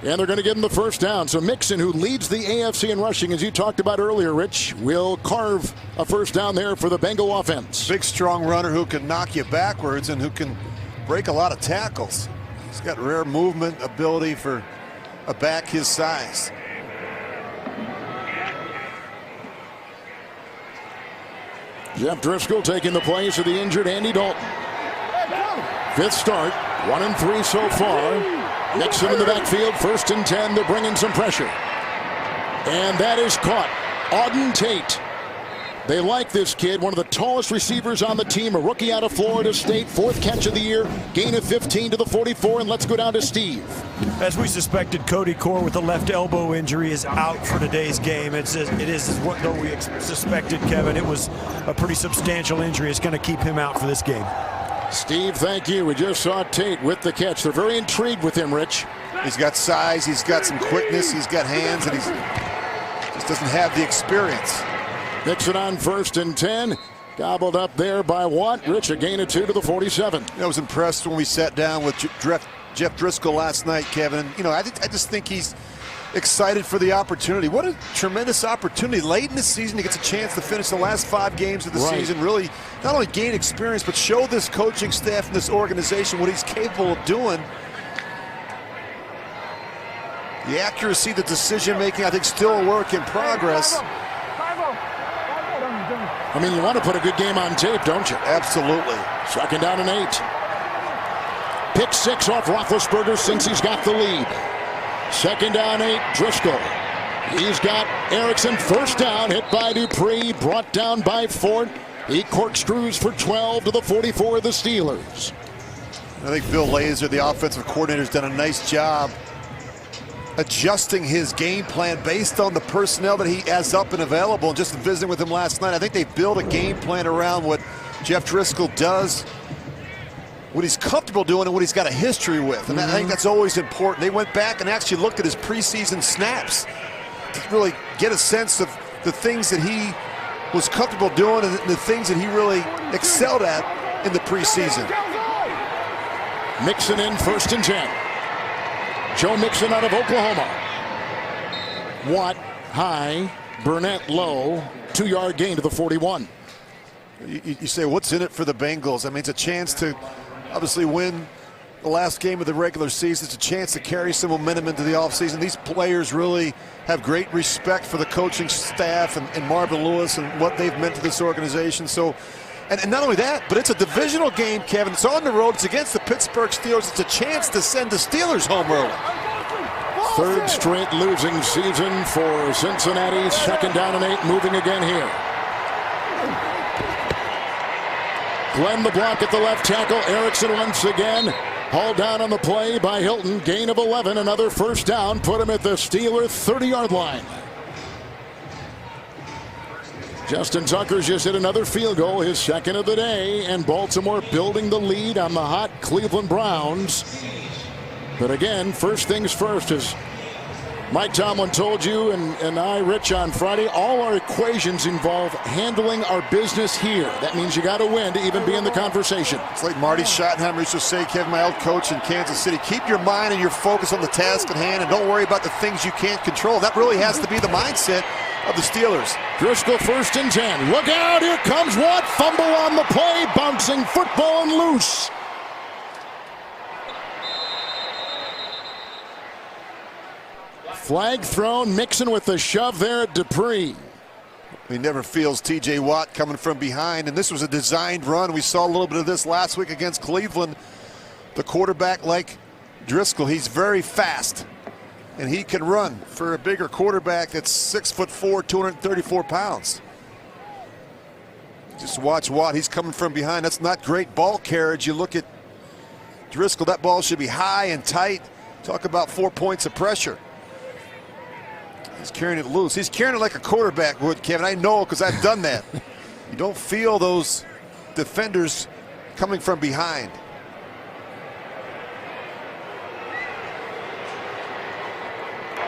Speaker 1: And they're going to give him the first down. So Mixon, who leads the AFC in rushing, as you talked about earlier, Rich, will carve a first down there for the Bengal offense.
Speaker 3: Big, strong runner who can knock you backwards and who can break a lot of tackles. He's got rare movement ability for a back his size.
Speaker 1: Jeff Driscoll taking the place of the injured Andy Dalton. 5th start, 1-3 so far. Mixon in the backfield, 1st and 10. They're bringing some pressure. And that is caught. Auden Tate. They like this kid, one of the tallest receivers on the team, a rookie out of Florida State, 4th catch of the year, gain of 15 to the 44, and let's go down to Steve.
Speaker 2: As we suspected, Cody Core with a left elbow injury is out for today's game. It is what though we suspected, Kevin. It was a pretty substantial injury. It's going to keep him out for this game.
Speaker 1: Steve, thank you. We just saw Tate with the catch. They're very intrigued with him, Rich.
Speaker 3: He's got size, he's got some quickness, he's got hands, and he just doesn't have the experience.
Speaker 1: Mixon on 1st and 10. Gobbled up there by Watt. Rich, a gain of 2 to the 47.
Speaker 3: I was impressed when we sat down with Jeff Driscoll last night, Kevin. You know, I just think he's excited for the opportunity. What a tremendous opportunity. Late in the season, he gets a chance to finish the last 5 games of the season. Really, not only gain experience, but show this coaching staff and this organization what he's capable of doing. The accuracy, the decision-making, I think, still a work in progress.
Speaker 1: I mean, you want to put a good game on tape, don't you?
Speaker 3: Absolutely.
Speaker 1: 2nd down and 8. Pick 6 off Roethlisberger since he's got the lead. 2nd down, 8, Driscoll. He's got Erickson, 1st down, hit by Dupree, brought down by Fort. He corkscrews for 12 to the 44 of the Steelers.
Speaker 3: I think Bill Lazor, the offensive coordinator, has done a nice job adjusting his game plan based on the personnel that he has up and available. And just visiting with him last night, I think they built a game plan around what Jeff Driscoll does, what he's comfortable doing, and what he's got a history with. And I think that's always important. They went back and actually looked at his preseason snaps to really get a sense of the things that he was comfortable doing and the things that he really excelled at in the preseason.
Speaker 1: Mixon in 1st and 10. Joe Mixon out of Oklahoma. Watt high, Burnett low, 2-yard gain to the 41.
Speaker 3: You say, what's in it for the Bengals? I mean, it's a chance to obviously win the last game of the regular season. It's a chance to carry some momentum into the offseason. These players really have great respect for the coaching staff and Marvin Lewis and what they've meant to this organization. So, and not only that, but it's a divisional game, Kevin. It's on the road. It's against the Pittsburgh Steelers. It's a chance to send the Steelers home early.
Speaker 1: 3rd straight losing season for Cincinnati. 2nd down and 8, moving again here. Glenn the block at the left tackle. Erickson once again hauled down on the play by Hilton. Gain of 11. Another 1st down. Put him at the Steeler 30-yard line. Justin Tucker's just hit another field goal, his 2nd of the day, and Baltimore building the lead on the hot Cleveland Browns. But again, first things first, as Mike Tomlin told you and I, Rich, on Friday, all our equations involve handling our business here. That means you got to win to even be in the conversation.
Speaker 3: It's like Marty Schottenheimer used to say, Kevin, my old coach in Kansas City, keep your mind and your focus on the task at hand and don't worry about the things you can't control. That really has to be the mindset of the Steelers.
Speaker 1: Driscoll 1st and 10. Look out, here comes Watt. Fumble on the play, bouncing football and loose. Flag thrown. Mixon with the shove there at Dupree.
Speaker 3: He never feels T.J. Watt coming from behind, and this was a designed run. We saw a little bit of this last week against Cleveland. the quarterback like Driscoll. He's very fast, and he can run for a bigger quarterback that's 6'4", 234 pounds. Just watch Watt. He's coming from behind. That's not great ball carriage. You look at Driscoll, that ball should be high and tight. Talk about 4 points of pressure. He's carrying it loose. He's carrying it like a quarterback would, Kevin. I know because I've done that. You don't feel those defenders coming from behind.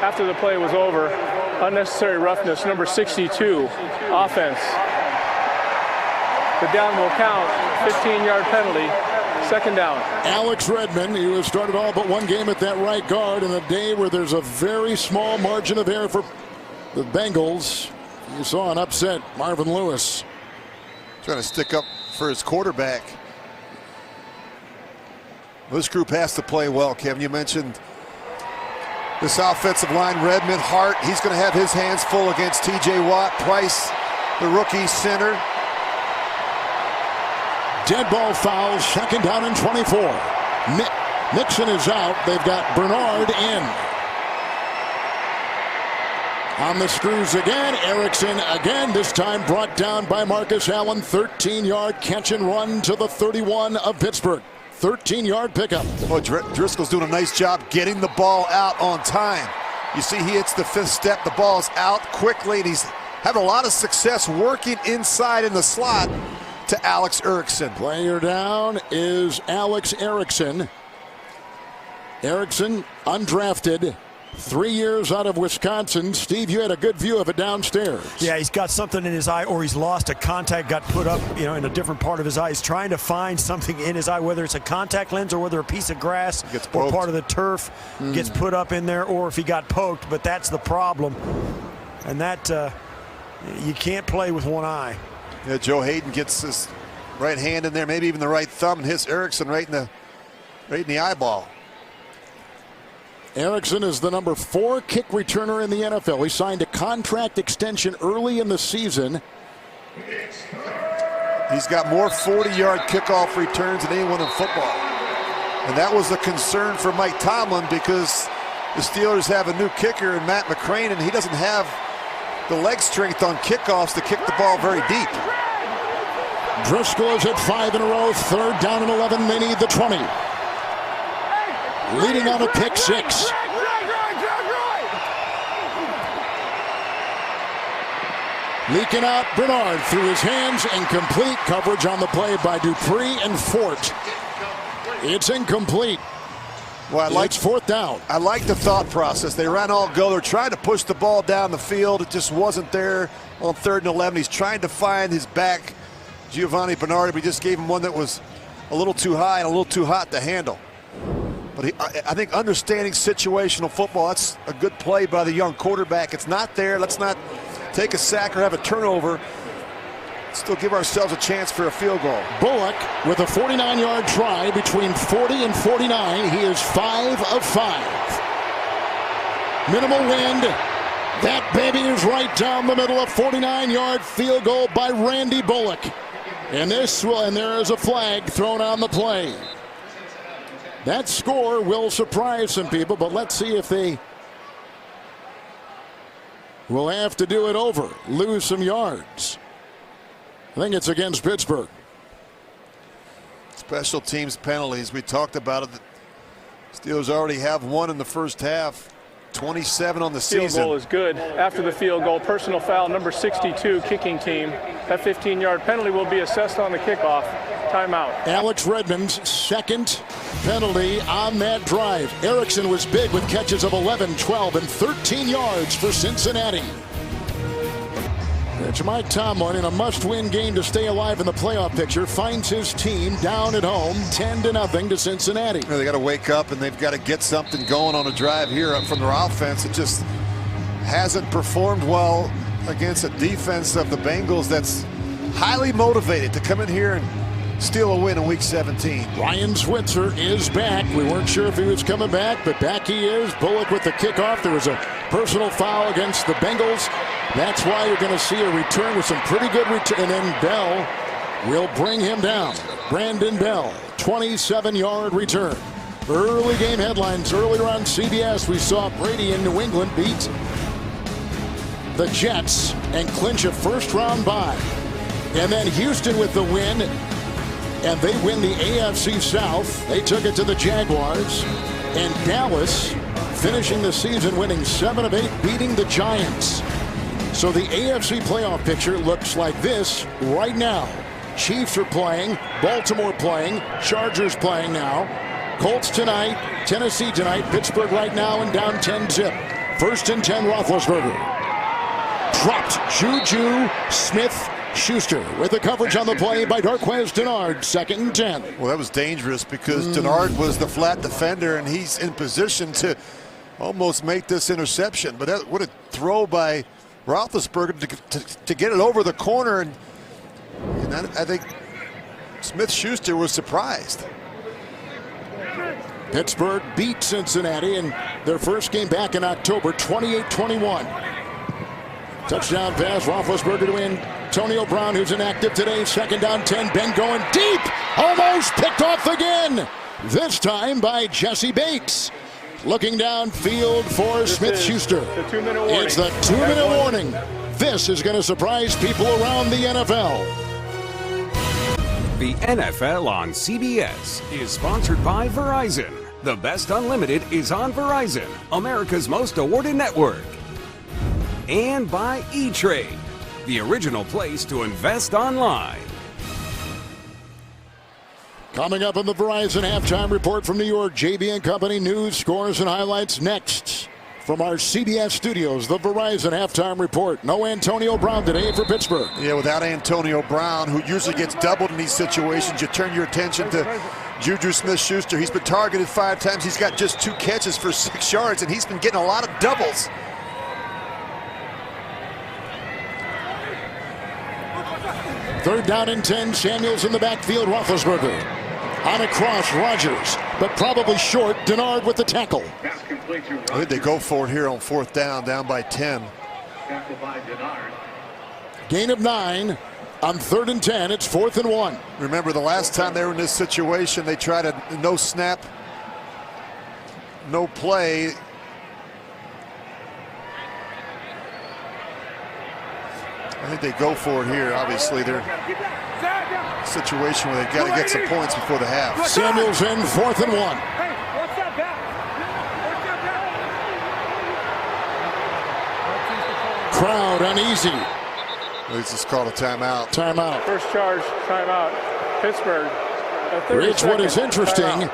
Speaker 4: After the play was over, unnecessary roughness, number 62, offense. The down will count, 15-yard penalty, second down.
Speaker 1: Alex Redmond, who has started all but one game at that right guard in a day where there's a very small margin of error for the Bengals. You saw an upset Marvin Lewis.
Speaker 3: Trying to stick up for his quarterback. This group has to play well, Kevin. You mentioned this offensive line, Redmond, Hart. He's going to have his hands full against T.J. Watt. Price, the rookie center.
Speaker 1: Dead ball foul, second down and 24. Nixon is out. They've got Bernard in. On the screws again. Erickson again, this time brought down by Marcus Allen. 13-yard catch and run to the 31 of Pittsburgh. 13-yard pickup.
Speaker 3: Well, Driscoll's doing a nice job getting the ball out on time. You see he hits the fifth step. The ball's out quickly, and he's having a lot of success working inside in the slot to Alex Erickson.
Speaker 1: Player down is Alex Erickson. Erickson, undrafted, 3 years out of Wisconsin. Steve, you had a good view of it downstairs.
Speaker 2: Yeah, he's got something in his eye, or he's lost a contact, got put up, in a different part of his eye. He's trying to find something in his eye, whether it's a contact lens or whether a piece of grass or part of the turf gets put up in there, or if he got poked. But that's the problem, and that you can't play with one eye.
Speaker 3: Yeah, Joe Hayden gets his right hand in there, maybe even the right thumb, and hits Erickson right in the eyeball.
Speaker 1: Erickson is the number 4 kick returner in the NFL. He signed a contract extension early in the season.
Speaker 3: He's got more 40-yard kickoff returns than anyone in football. And that was a concern for Mike Tomlin because the Steelers have a new kicker in Matt McCrane, and he doesn't have the leg strength on kickoffs to kick the ball very deep.
Speaker 1: Driscoll is at 5 in a row. Third down and 11. They need the 20. Leading on a pick 6. Leaking out Bernard through his hands. Incomplete coverage on the play by Dupree and Fort. It's incomplete.
Speaker 3: Well,
Speaker 1: it's fourth down.
Speaker 3: I like the thought process. They ran all go. They're trying to push the ball down the field. It just wasn't there on 3rd and 11. He's trying to find his back, Giovanni Bernard, but he just gave him one that was a little too high and a little too hot to handle. But I think understanding situational football, that's a good play by the young quarterback. It's not there. Let's not take a sack or have a turnover. Still give ourselves a chance for a field goal.
Speaker 1: Bullock with a 49-yard try between 40 and 49. He is 5 of 5. Minimal wind. That baby is right down the middle. A 49-yard field goal by Randy Bullock. And there is a flag thrown on the play. That score will surprise some people, but let's see if they will have to do it over, lose some yards. I think it's against Pittsburgh.
Speaker 3: Special teams penalties. We talked about it. The Steelers already have one in the first half. 27 on the season.
Speaker 4: Field goal is good. After the field goal, personal foul, number 62, kicking team. That 15-yard penalty will be assessed on the kickoff. Timeout.
Speaker 1: Alex Redmond's second penalty on that drive. Erickson was big with catches of 11, 12, and 13 yards for Cincinnati. It's Mike Tomlin in a must-win game to stay alive in the playoff picture. Finds his team down at home, 10-0 to Cincinnati.
Speaker 3: They got to wake up and they've got to get something going on a drive here from their offense. It just hasn't performed well against a defense of the Bengals that's highly motivated to come in here and steal a win in Week 17.
Speaker 1: Ryan Switzer is back. We weren't sure if he was coming back, but back he is. Bullock with the kickoff. There was a personal foul against the Bengals. That's why you're going to see a return with some pretty good return. And then Bell will bring him down. Brandon Bell, 27-yard return. Early game headlines earlier on CBS. We saw Brady in New England beat the Jets and clinch a first-round bye. And then Houston with the win, and they win the AFC South. They took it to the Jaguars. And Dallas finishing the season winning 7 of 8, beating the Giants. So the AFC playoff picture looks like this right now. Chiefs are playing, Baltimore playing, Chargers playing now, Colts tonight, Tennessee tonight, Pittsburgh right now, and down 10-zip. 1st and 10, Roethlisberger. Dropped. Juju Smith-Schuster with the coverage on the play by Darqueze Dennard. 2nd and 10.
Speaker 3: Well, that was dangerous because Dennard was the flat defender, and he's in position to almost make this interception. But that, what a throw by Roethlisberger to get it over the corner. And I think Smith-Schuster was surprised.
Speaker 1: Pittsburgh beat Cincinnati in their first game back in October, 28-21. Touchdown pass, Roethlisberger to Antonio Brown, who's inactive today. 2nd down, 10. Ben going deep. Almost picked off again. This time by Jesse Bates. Looking downfield for Smith-Schuster. It's the 2-minute warning. This is going to surprise people around the NFL.
Speaker 5: The NFL on CBS is sponsored by Verizon. The best unlimited is on Verizon, America's most awarded network. And by E-Trade, the original place to invest online.
Speaker 1: Coming up on the Verizon halftime report from New York, JB and Company news, scores, and highlights next. From our CBS studios, the Verizon halftime report. No Antonio Brown today for Pittsburgh.
Speaker 3: Yeah, without Antonio Brown, who usually gets doubled in these situations, you turn your attention to Juju Smith-Schuster. He's been targeted 5 times. He's got just 2 catches for 6 yards, and he's been getting a lot of doubles.
Speaker 1: Third down and 10. Samuels in the backfield. Roethlisberger. On a cross, Rodgers, but probably short. Dennard with the tackle.
Speaker 3: I think they go for it here on 4th down, down by 10.
Speaker 1: Gain of 9 on 3rd and 10. It's 4th and 1.
Speaker 3: Remember, the last time they were in this situation, they tried a no snap, no play. I think they go for it here. Obviously, they're in a situation where they've got to get some points before the half.
Speaker 1: Samuels in 4th and 1. Crowd uneasy.
Speaker 3: He's just called a timeout.
Speaker 1: Timeout.
Speaker 4: First charge, timeout. Pittsburgh.
Speaker 1: Rich, what is interesting,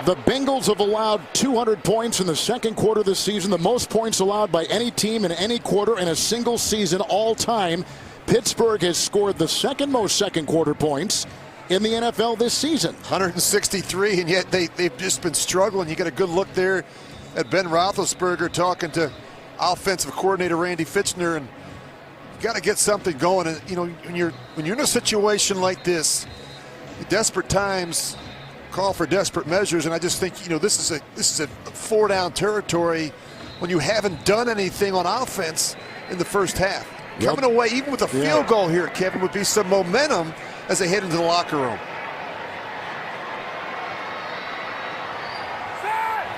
Speaker 1: the Bengals have allowed 200 points in the second quarter of the season, the most points allowed by any team in any quarter in a single season all time. Pittsburgh has scored the 2nd most second quarter points in the NFL this season.
Speaker 3: 163, and yet they've just been struggling. You get a good look there at Ben Roethlisberger talking to offensive coordinator Randy Fichtner, and you got to get something going. And you know, when you're in a situation like this, desperate times call for desperate measures. And I just think, you know, this is a 4-down territory when you haven't done anything on offense in the first half.
Speaker 1: Yep.
Speaker 3: Coming away even with a field goal here, Kevin, would be some momentum as they head into the locker room.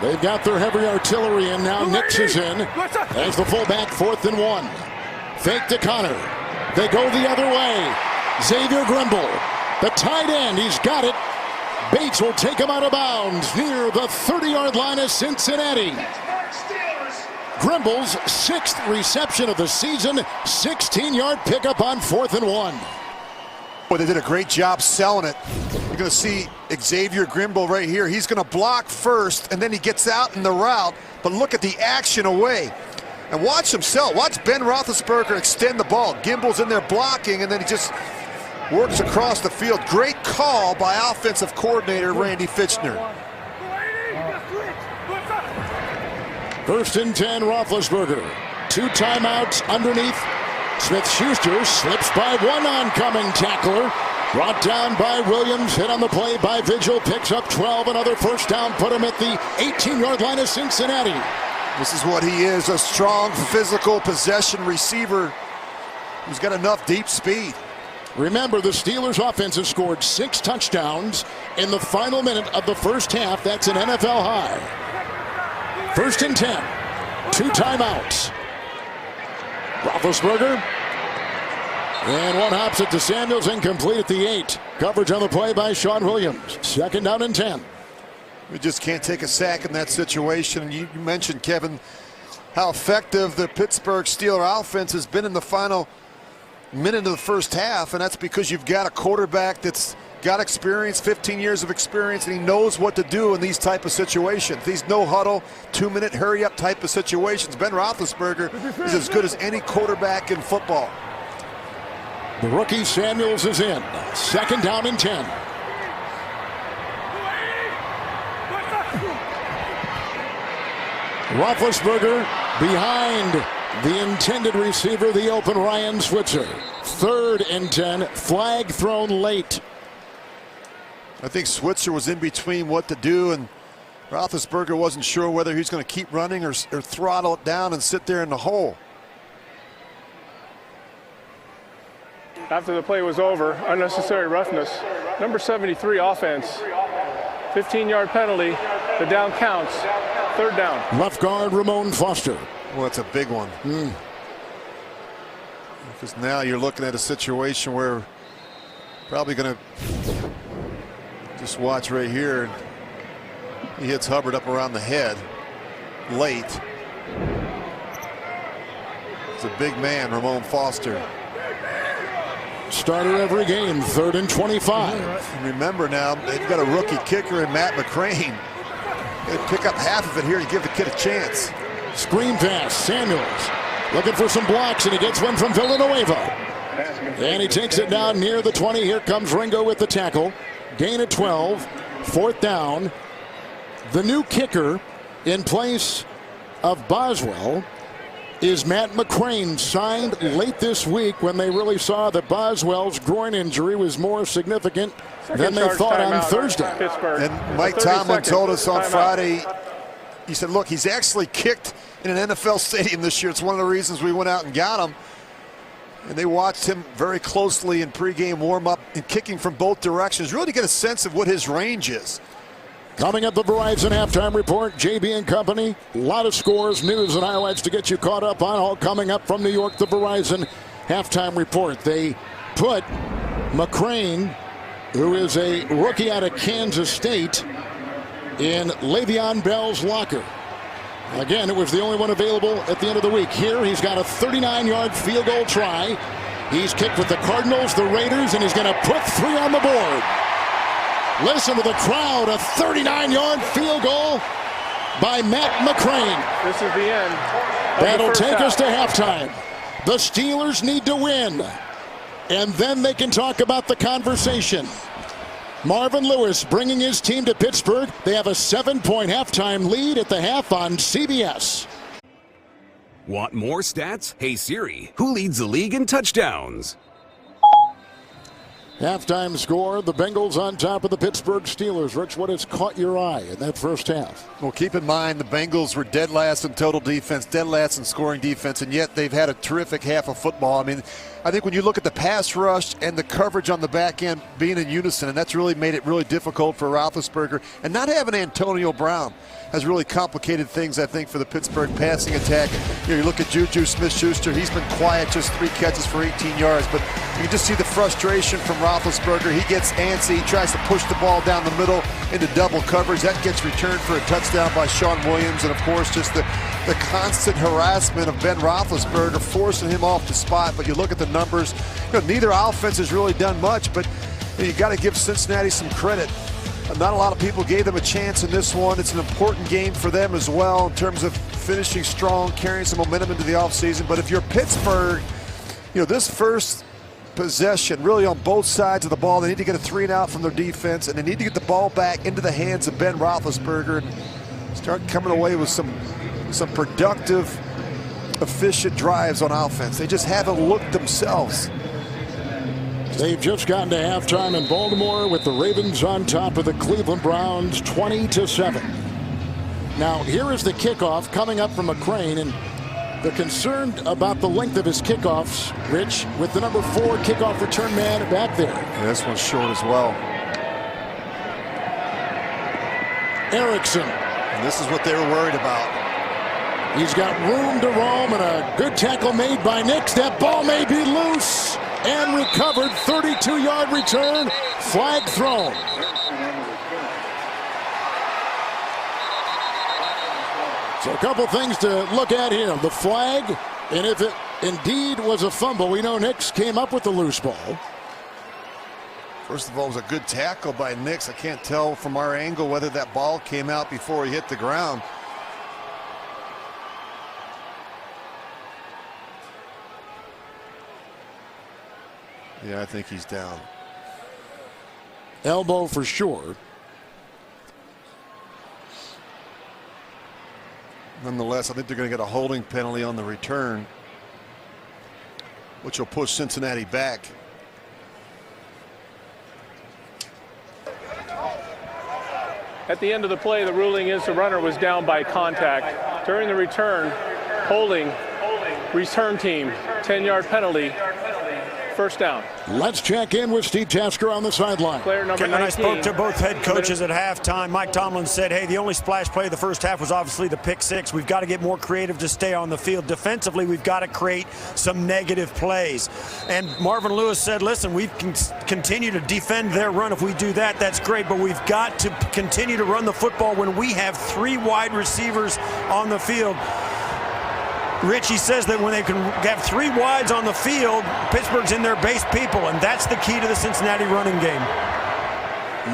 Speaker 1: They've got their heavy artillery in now. Nix is in as the fullback. 4th and 1. Fake to Connor. They go the other way. Xavier Grimble, the tight end, he's got it. Bates will take him out of bounds near the 30-yard line of Cincinnati. Grimble's 6th reception of the season, 16-yard pickup on 4th and 1.
Speaker 3: Boy, they did a great job selling it. You're going to see Xavier Grimble right here. He's going to block first, and then he gets out in the route. But look at the action away. And watch him sell. Watch Ben Roethlisberger extend the ball. Gimble's in there blocking, and then he just works across the field. Great call by offensive coordinator Randy Fichtner.
Speaker 1: 1st and 10, Roethlisberger. 2 timeouts underneath. Smith-Schuster slips by one oncoming tackler. Brought down by Williams, hit on the play by Vigil, picks up 12, another first down, put him at the 18-yard line of Cincinnati.
Speaker 3: This is what he is, a strong physical possession receiver who's got enough deep speed.
Speaker 1: Remember, the Steelers offense has scored 6 touchdowns in the final minute of the first half. That's an NFL high. 1st and 10. 2 timeouts. Roethlisberger. And one hops it to Samuels, incomplete at the 8. Coverage on the play by Sean Williams. 2nd down and 10.
Speaker 3: We just can't take a sack in that situation. And you mentioned, Kevin, how effective the Pittsburgh Steelers offense has been in the final minute of the first half, and that's because you've got a quarterback that's got experience, 15 years of experience, and he knows what to do in these type of situations. These no huddle, 2-minute hurry up type of situations. Ben Roethlisberger is as good as any quarterback in football.
Speaker 1: The rookie Samuels is in. 2nd down and 10. Roethlisberger behind the intended receiver, the open Ryan Switzer. 3rd and 10. Flag thrown late.
Speaker 3: I think Switzer was in between what to do, and Roethlisberger wasn't sure whether he's going to keep running or throttle it down and sit there in the hole.
Speaker 4: After the play was over, unnecessary roughness. Number 73 offense. 15-yard penalty. The down counts. 3rd down.
Speaker 1: Left guard Ramon Foster.
Speaker 3: Well, it's a big one. Because now you're looking at a situation where probably going to just watch right here. He hits Hubbard up around the head late. It's a big man, Ramon Foster.
Speaker 1: Starter every game. 3rd and 25.
Speaker 3: And remember now, they've got a rookie kicker in Matt McCrane. They pick up half of it here and give the kid a chance.
Speaker 1: Screen pass. Samuels looking for some blocks, and he gets one from Villanueva. And he takes it down near the 20. Here comes Ringo with the tackle. Gain of 12. 4th down. The new kicker in place of Boswell is Matt McCrane, signed late this week when they really saw that Boswell's groin injury was more significant than they thought on Thursday.
Speaker 3: And Mike Tomlin told us on Friday, he said, look, he's actually kicked in an NFL stadium this year. It's one of the reasons we went out and got him. And they watched him very closely in pregame warm-up and kicking from both directions, really to get a sense of what his range is.
Speaker 1: Coming up, the Verizon Halftime Report, JB and Company. A lot of scores, news, and highlights to get you caught up on. All coming up from New York, the Verizon Halftime Report. They put McCrane, who is a rookie out of Kansas State, in Le'Veon Bell's locker. Again, it was the only one available at the end of the week. Here, he's got a 39-yard field goal try. He's kicked with the Cardinals, the Raiders, and he's going to put 3 on the board. Listen to the crowd. A 39-yard field goal by Matt McCrane.
Speaker 4: This is the end.
Speaker 1: That'll take us to halftime. The Steelers need to win, and then they can talk about the conversation. Marvin Lewis bringing his team to Pittsburgh. They have a 7-point halftime lead at the half on CBS.
Speaker 5: Want more stats? Hey Siri, who leads the league in touchdowns?
Speaker 1: Halftime score, the Bengals on top of the Pittsburgh Steelers. Rich, what has caught your eye in that first half?
Speaker 3: Well, keep in mind the Bengals were dead last in total defense, dead last in scoring defense, and yet they've had a terrific half of football. I mean, I think when you look at the pass rush and the coverage on the back end being in unison, and that's really made it really difficult for Roethlisberger. And not having Antonio Brown has really complicated things, I think, for the Pittsburgh passing attack. You look at Juju Smith-Schuster. He's been quiet, just 3 catches for 18 yards. But you can just see the frustration from Roethlisberger. He gets antsy. He tries to push the ball down the middle into double coverage. That gets returned for a touchdown by Sean Williams. And, of course, just the constant harassment of Ben Roethlisberger, forcing him off the spot. But you look at the numbers. Neither offense has really done much, but you got to give Cincinnati some credit. Not a lot of people gave them a chance in this one. It's an important game for them as well in terms of finishing strong, carrying some momentum into the offseason. But if you're Pittsburgh, this first possession really on both sides of the ball, they need to get a 3-and-out from their defense, and they need to get the ball back into the hands of Ben Roethlisberger and start coming away with some productive, efficient drives on offense. They just haven't looked themselves.
Speaker 1: They've just gotten to halftime in Baltimore with the Ravens on top of the Cleveland Browns 20-7. Now, here is the kickoff coming up from McCrane, and They're concerned about the length of his kickoffs, Rich, with the number 4 kickoff return man back there.
Speaker 3: Yeah, this one's short as well.
Speaker 1: Erickson.
Speaker 3: And this is what they were worried about.
Speaker 1: He's got room to roam, and a good tackle made by Nix. That ball may be loose and recovered. 32-yard return. Flag thrown. So a couple things to look at here. The flag, and if it indeed was a fumble, we know Nix came up with the loose ball.
Speaker 3: First of all, it was a good tackle by Nix. I can't tell from our angle whether that ball came out before he hit the ground. Yeah, I think he's down.
Speaker 1: Elbow for sure.
Speaker 3: Nonetheless, I think they're going to get a holding penalty on the return, which will push Cincinnati back.
Speaker 4: At the end of the play, the ruling is the runner was down by contact. During the return, holding, return team, 10-yard penalty, first down.
Speaker 1: Let's check in with Steve Tasker on the sideline.
Speaker 4: Player number 19.
Speaker 2: When I spoke to both head coaches at halftime, Mike Tomlin said, hey, the only splash play of the first half was obviously the pick 6. We've got to get more creative to stay on the field. Defensively, we've got to create some negative plays. And Marvin Lewis said, listen, we can continue to defend their run. If we do that, that's great. But we've got to continue to run the football when we have 3 wide receivers on the field. Richie says that when they can have 3 wides on the field, Pittsburgh's in their base people, and that's the key to the Cincinnati running game.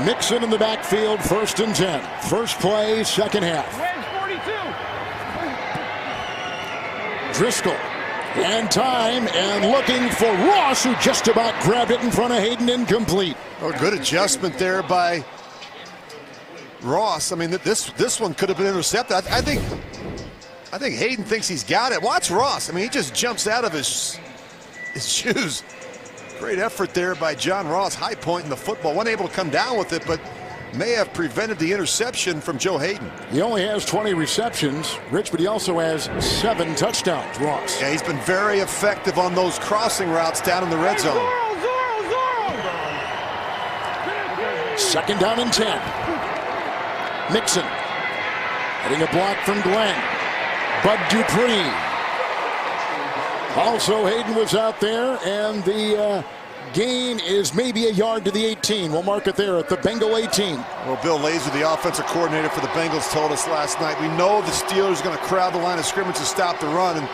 Speaker 1: Mixon in the backfield, 1st and 10. First play, second half. Driscoll, and time, and looking for Ross, who just about grabbed it in front of Hayden, incomplete.
Speaker 3: Oh, good adjustment there by Ross. I mean, this one could have been intercepted. I think Hayden thinks he's got it. Watch Ross. I mean, he just jumps out of his shoes. Great effort there by John Ross, high point in the football. Wasn't able to come down with it, but may have prevented the interception from Joe Hayden.
Speaker 1: He only has 20 receptions, Rich, but he also has 7 touchdowns, Ross.
Speaker 3: Yeah, he's been very effective on those crossing routes down in the red zone.
Speaker 1: 2nd down and 10. Mixon getting a block from Glenn. Bud Dupree. Also, Hayden was out there, and the gain is maybe a yard to the 18. We'll mark it there at the Bengal 18.
Speaker 3: Well, Bill Lazor, the offensive coordinator for the Bengals, told us last night, we know the Steelers are going to crowd the line of scrimmage to stop the run, and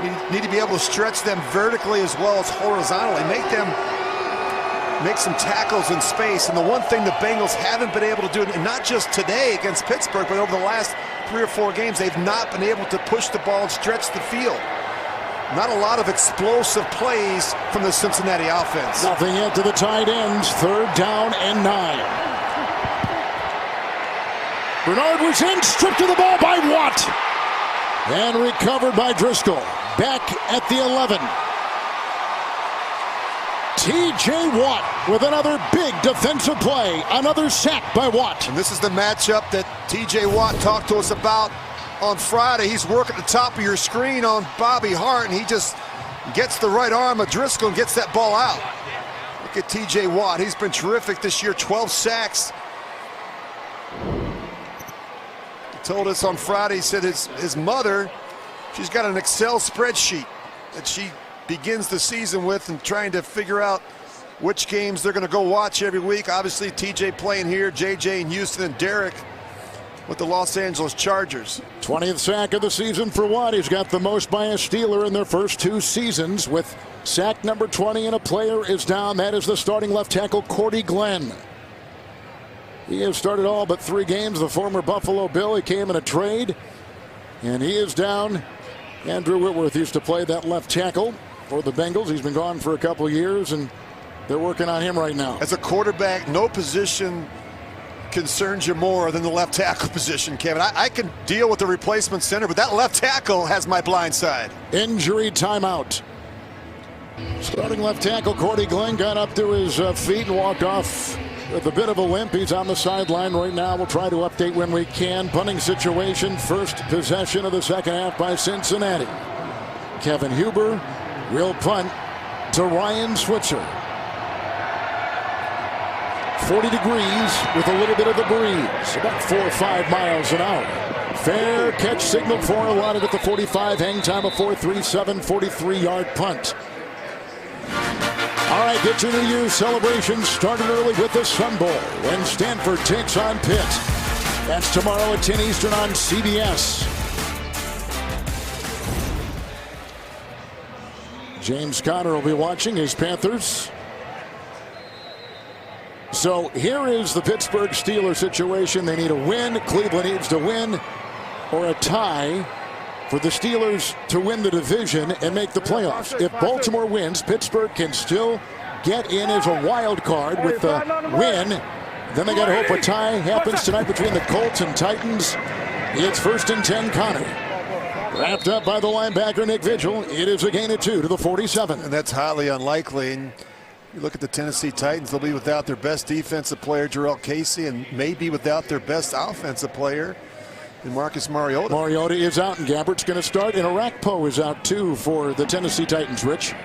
Speaker 3: you need to be able to stretch them vertically as well as horizontally. Make some tackles in space. And the one thing the Bengals haven't been able to do, and not just today against Pittsburgh, but over the last 3 or 4 games, they've not been able to push the ball and stretch the field. Not a lot of explosive plays from the Cincinnati offense.
Speaker 1: Nothing yet to the tight ends. 3rd down and 9. Bernard was in, stripped of the ball by Watt. And recovered by Driscoll. Back at the 11. T.J. Watt with another big defensive play. Another sack by Watt.
Speaker 3: And this is the matchup that T.J. Watt talked to us about on Friday. He's working at the top of your screen on Bobby Hart, and he just gets the right arm of Driscoll and gets that ball out. Look at T.J. Watt. He's been terrific this year, 12 sacks. He told us on Friday, he said his mother, she's got an Excel spreadsheet that she begins the season with and trying to figure out which games they're going to go watch every week. Obviously, TJ playing here, JJ in Houston, and Derek with the Los Angeles Chargers.
Speaker 1: 20th sack of the season for Watt. He's got the most by a Steeler in their first 2 seasons with sack number 20, and a player is down. That is the starting left tackle, Cordy Glenn. He has started all but 3 games. The former Buffalo Bill, he came in a trade, and he is down. Andrew Whitworth used to play that left tackle for the Bengals. He's been gone for a couple of years, and they're working on him right now.
Speaker 3: As a quarterback, no position concerns you more than the left tackle position, Kevin. I can deal with the replacement center, but that left tackle has my blind side.
Speaker 1: Injury timeout. Starting left tackle Cordy Glenn got up to his feet and walked off with a bit of a limp. He's on the sideline right now. We'll try to update when we can. Punting situation, first possession of the second half by Cincinnati. Kevin Huber will punt to Ryan Switzer. 40 degrees with a little bit of the breeze, about 4 or 5 miles an hour. Fair catch signal for allotted at the 45. Hang time of 4.37, 43-yard punt. All right, get your New Year's celebration started early with the Sun Bowl when Stanford takes on Pitt. That's tomorrow at 10 Eastern on CBS. James Conner will be watching his Panthers. So here is the Pittsburgh Steelers situation. They need a win. Cleveland needs to win or a tie for the Steelers to win the division and make the playoffs. If Baltimore wins, Pittsburgh can still get in as a wild card with the win. Then they got to hope a tie happens tonight between the Colts and Titans. It's 1st and 10, Conner. Wrapped up by the linebacker, Nick Vigil. It is a gain of 2 to the 47.
Speaker 3: And that's highly unlikely. And you look at the Tennessee Titans, they'll be without their best defensive player, Jarrell Casey, and maybe without their best offensive player, and Marcus Mariota.
Speaker 1: Mariota is out, and Gabbert's going to start, and Arakpo is out too for the Tennessee Titans, Rich.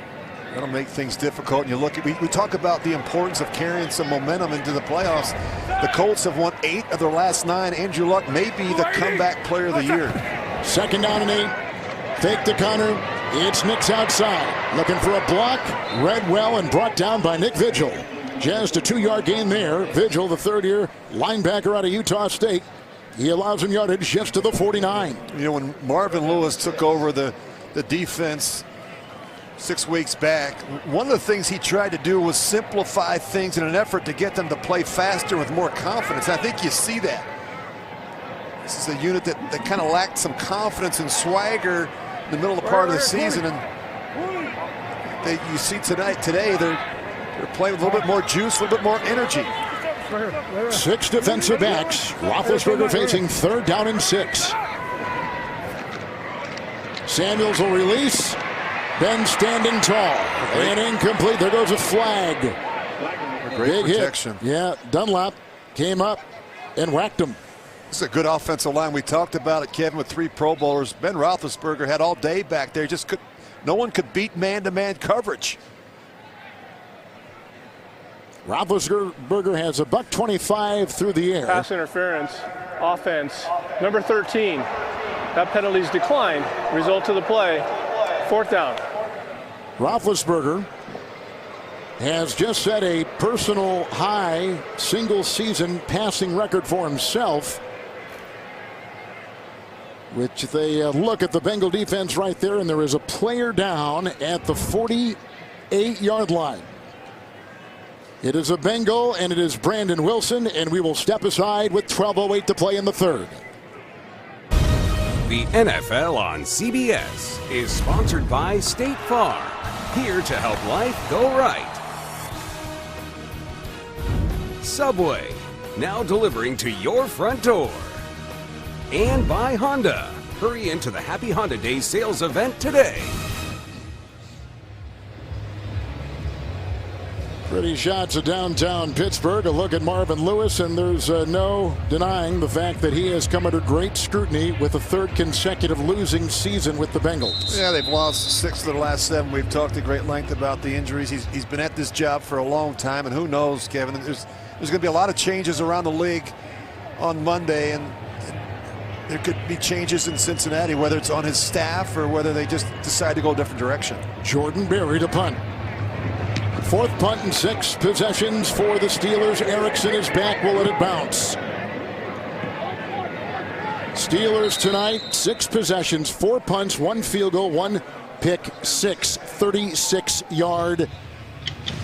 Speaker 3: That'll make things difficult. And you look at, we talk about the importance of carrying some momentum into the playoffs. The Colts have won 8 of their last 9. Andrew Luck may be the comeback player of the year.
Speaker 1: 2nd down and 8. Fake to Conner. It's Nick's outside. Looking for a block. Read well and brought down by Nick Vigil. Just a 2-yard gain there. Vigil, the third-year linebacker out of Utah State. He allows him yardage just to the 49.
Speaker 3: You know, when Marvin Lewis took over the defense 6 weeks back, one of the things he tried to do was simplify things in an effort to get them to play faster with more confidence. I think you see that. This is a unit that kind of lacked some confidence and swagger in the middle of the part of the season, and you see today they're playing with a little bit more juice, a little bit more energy.
Speaker 1: 6 defensive backs. Roethlisberger facing 3rd down and 6. Samuels will release. Ben standing tall and incomplete. There goes a flag.
Speaker 3: Great protection.
Speaker 1: Hit. Yeah, Dunlap came up and whacked him.
Speaker 3: This is a good offensive line. We talked about it, Kevin, with 3 Pro Bowlers. Ben Roethlisberger had all day back there. No one could beat man-to-man coverage.
Speaker 1: Roethlisberger has a $125 through the air.
Speaker 4: Pass interference, offense, number 13. That penalty's declined. Result of the play, 4th down.
Speaker 1: Roethlisberger has just set a personal high single-season passing record for himself, which they look at the Bengal defense right there, and there is a player down at the 48-yard line. It is a Bengal, and it is Brandon Wilson, and we will step aside with 12:08 to play in the 3rd.
Speaker 5: The NFL on CBS is sponsored by State Farm, here to help life go right. Subway, now delivering to your front door. And by Honda. Hurry into the Happy Honda Days sales event today.
Speaker 1: Pretty shots of downtown Pittsburgh. A look at Marvin Lewis, and there's no denying the fact that he has come under great scrutiny with a 3rd consecutive losing season with the Bengals.
Speaker 3: Yeah, they've lost 6 of their last 7. We've talked at great length about the injuries. He's been at this job for a long time, and who knows, Kevin, there's going to be a lot of changes around the league on Monday, and there could be changes in Cincinnati, whether it's on his staff or whether they just decide to go a different direction.
Speaker 1: Jordan Berry to punt. 4th punt and 6 possessions for the Steelers. Erickson is back. Will let it bounce. Steelers tonight, 6 possessions, 4 punts, 1 field goal, 1 pick, 6 36-yard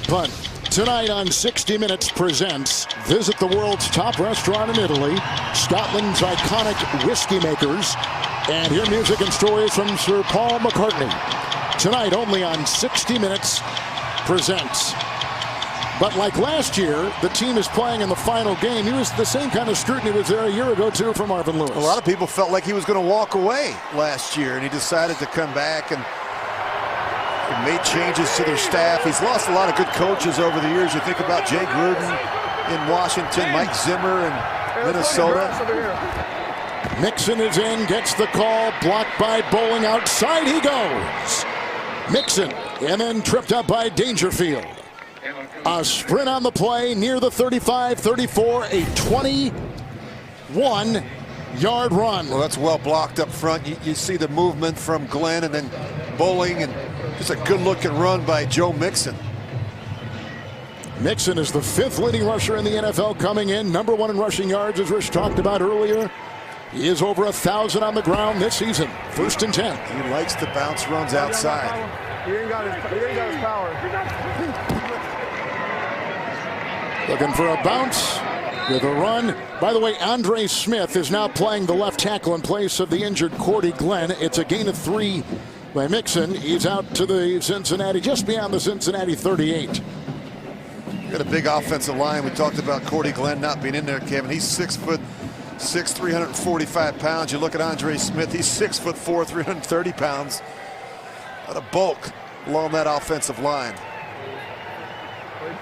Speaker 1: punt. Tonight on 60 Minutes presents visit the world's top restaurant in Italy, Scotland's iconic whiskey makers, and hear music and stories from Sir Paul McCartney. Tonight only on 60 Minutes presents. But like last year, the team is playing in the final game. He was the same kind of scrutiny was there a year ago too for Marvin Lewis.
Speaker 3: A lot of people felt like he was going to walk away last year, and he decided to come back and made changes to their staff. He's lost a lot of good coaches over the years. You think about Jay Gruden, in Washington, Mike Zimmer in Minnesota.
Speaker 1: Mixon is in, gets the call, blocked by Bowling. Outside he goes. Mixon, and then tripped up by Dangerfield. A sprint on the play near the 35, 34, a 21-yard run.
Speaker 3: Well, that's well blocked up front. You see the movement from Glenn and then Bowling, and just a good-looking run by Joe Mixon.
Speaker 1: Mixon is the 5th leading rusher in the NFL coming in. Number 1 in rushing yards, as Rich talked about earlier. He is over 1,000 on the ground this season. 1st and 10.
Speaker 3: He likes to bounce runs outside.
Speaker 4: He ain't got his power.
Speaker 1: Looking for a bounce with a run. By the way, Andre Smith is now playing the left tackle in place of the injured Cordy Glenn. It's a gain of 3 by Mixon. He's out to the Cincinnati, just beyond the Cincinnati 38.
Speaker 3: Got a big offensive line. We talked about Cordy Glenn not being in there, Kevin. He's 6'6", 345 pounds. You look at Andre Smith, he's 6'4", 330 pounds. A lot of bulk along that offensive line.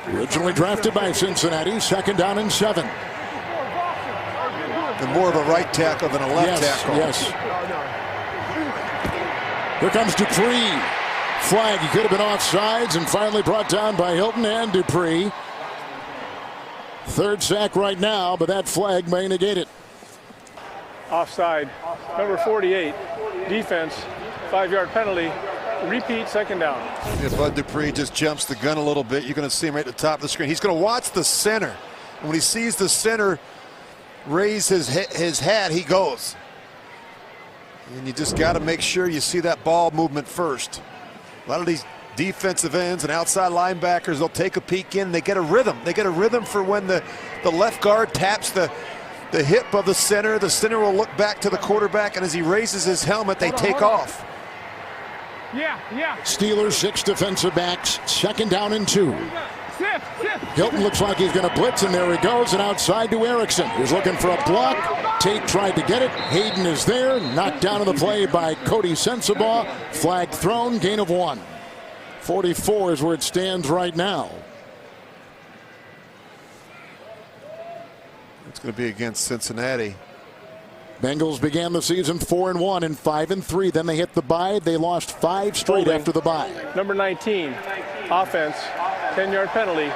Speaker 1: Originally drafted by Cincinnati, 2nd down and 7.
Speaker 3: And more of a right tackle than a left tackle.
Speaker 1: Yes. Here comes Dupree. Flag. He could have been offsides and finally brought down by Hilton and Dupree. 3rd sack right now, but that flag may negate it.
Speaker 4: Offside. Number 48. Defense. 5-yard penalty. Repeat, 2nd down.
Speaker 3: If Bud Dupree just jumps the gun a little bit, you're going to see him right at the top of the screen. He's going to watch the center. And when he sees the center raise his hat, he goes. And you just got to make sure you see that ball movement first. A lot of these defensive ends and outside linebackers, they'll take a peek in. They get a rhythm. They get a rhythm for when the left guard taps the hip of the center. The center will look back to the quarterback, and as he raises his helmet, they take off.
Speaker 1: Steelers 6 defensive backs, 2nd down and 2. Hilton looks like he's going to blitz, and there he goes, and outside to Erickson. He's looking for a block. Tate tried to get it. Hayden is there, knocked down on the play by Cody Sensabaugh. Flag thrown, gain of 1. 44 is where it stands right now.
Speaker 3: It's going to be against Cincinnati.
Speaker 1: Bengals began the season 4-1 and 5-3. Then they hit the bye. They lost 5 straight after the bye.
Speaker 4: Number 19. Offense. 10-yard penalty.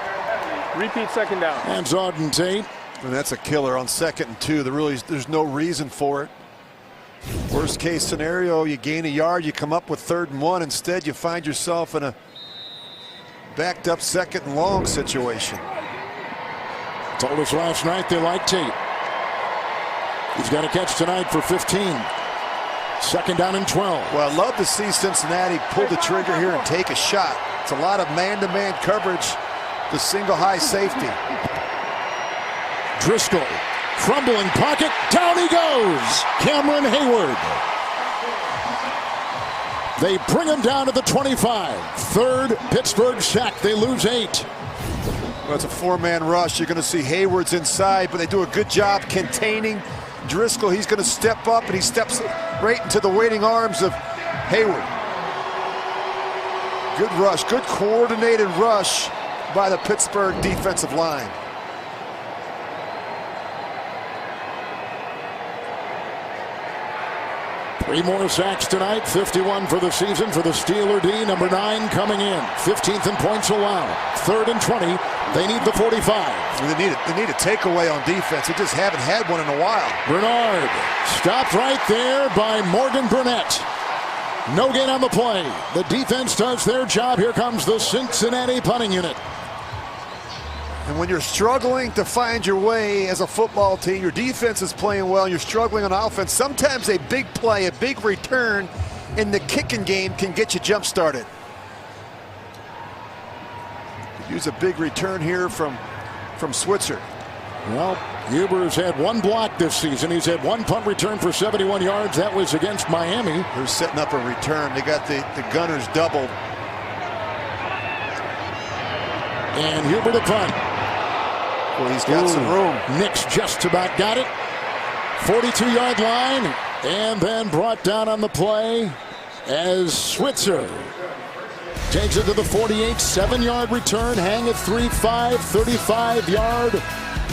Speaker 4: Repeat, 2nd down.
Speaker 1: And Auden Tate.
Speaker 3: And that's a killer on 2nd and 2. There's no reason for it. Worst case scenario, you gain a yard, you come up with 3rd and 1. Instead, you find yourself in a backed up 2nd and long situation.
Speaker 1: Told us last night they like Tate. He's got a catch tonight for 15. 2nd down and 12.
Speaker 3: Well, I'd love to see Cincinnati pull the trigger here and take a shot. It's a lot of man-to-man coverage, the single high safety.
Speaker 1: Driscoll, crumbling pocket, down he goes. Cameron Hayward. They bring him down to the 25. 3rd Pittsburgh sack. They lose 8.
Speaker 3: Well, it's a 4-man rush. You're going to see Hayward's inside, but they do a good job containing Driscoll. He's going to step up, and he steps right into the waiting arms of Hayward. Good rush, good coordinated rush by the Pittsburgh defensive line.
Speaker 1: Three more sacks tonight, 51 for the season for the Steeler D. Number 9 coming in, 15th in points allowed. 3rd and 20. They need the 45.
Speaker 3: They need a takeaway on defense. They just haven't had one in a while.
Speaker 1: Bernard stopped right there by Morgan Burnett. No gain on the play. The defense does their job. Here comes the Cincinnati punting unit.
Speaker 3: And when you're struggling to find your way as a football team, your defense is playing well, and you're struggling on offense, sometimes a big play, a big return in the kicking game can get you jump-started. Use a big return here from Switzer.
Speaker 1: Well, Huber's had 1 block this season. He's had 1 punt return for 71 yards. That was against Miami.
Speaker 3: They're setting up a return. They got the Gunners doubled.
Speaker 1: And Huber to punt.
Speaker 3: Well, he's got some room.
Speaker 1: Nix just about got it. 42-yard line, and then brought down on the play as Switzer takes it to the 48, 7-yard return, hang at 3-5, 35-yard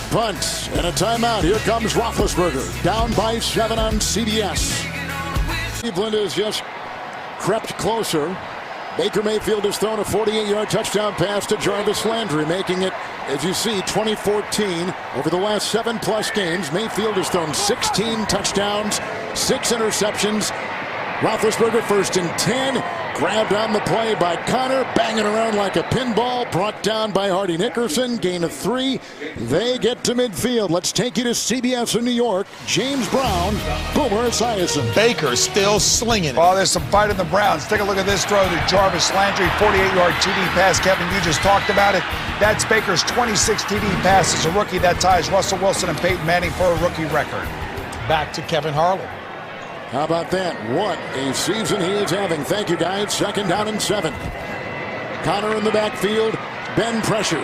Speaker 1: punt, and a timeout. Here comes Roethlisberger, down by 7 on CBS. Cleveland has just crept closer. Baker Mayfield has thrown a 48-yard touchdown pass to Jarvis Landry, making it, as you see, 2014. Over the last 7+ games, Mayfield has thrown 16 touchdowns, 6 interceptions. Roethlisberger 1st and 10. Grabbed on the play by Connor, banging around like a pinball, brought down by Hardy Nickerson, gain of 3. They get to midfield. Let's take you to CBS in New York. James Brown, Boomer Esiason.
Speaker 6: Baker still slinging it.
Speaker 7: Oh, there's some fight in the Browns. Take a look at this throw to Jarvis Landry, 48-yard TD pass. Kevin, you just talked about it. That's Baker's 26th TD pass as a rookie. That ties Russell Wilson and Peyton Manning for a rookie record.
Speaker 6: Back to Kevin Harlan.
Speaker 1: How about that? What a season he is having. Thank you, guys. 2nd down and 7. Connor in the backfield. Ben pressured.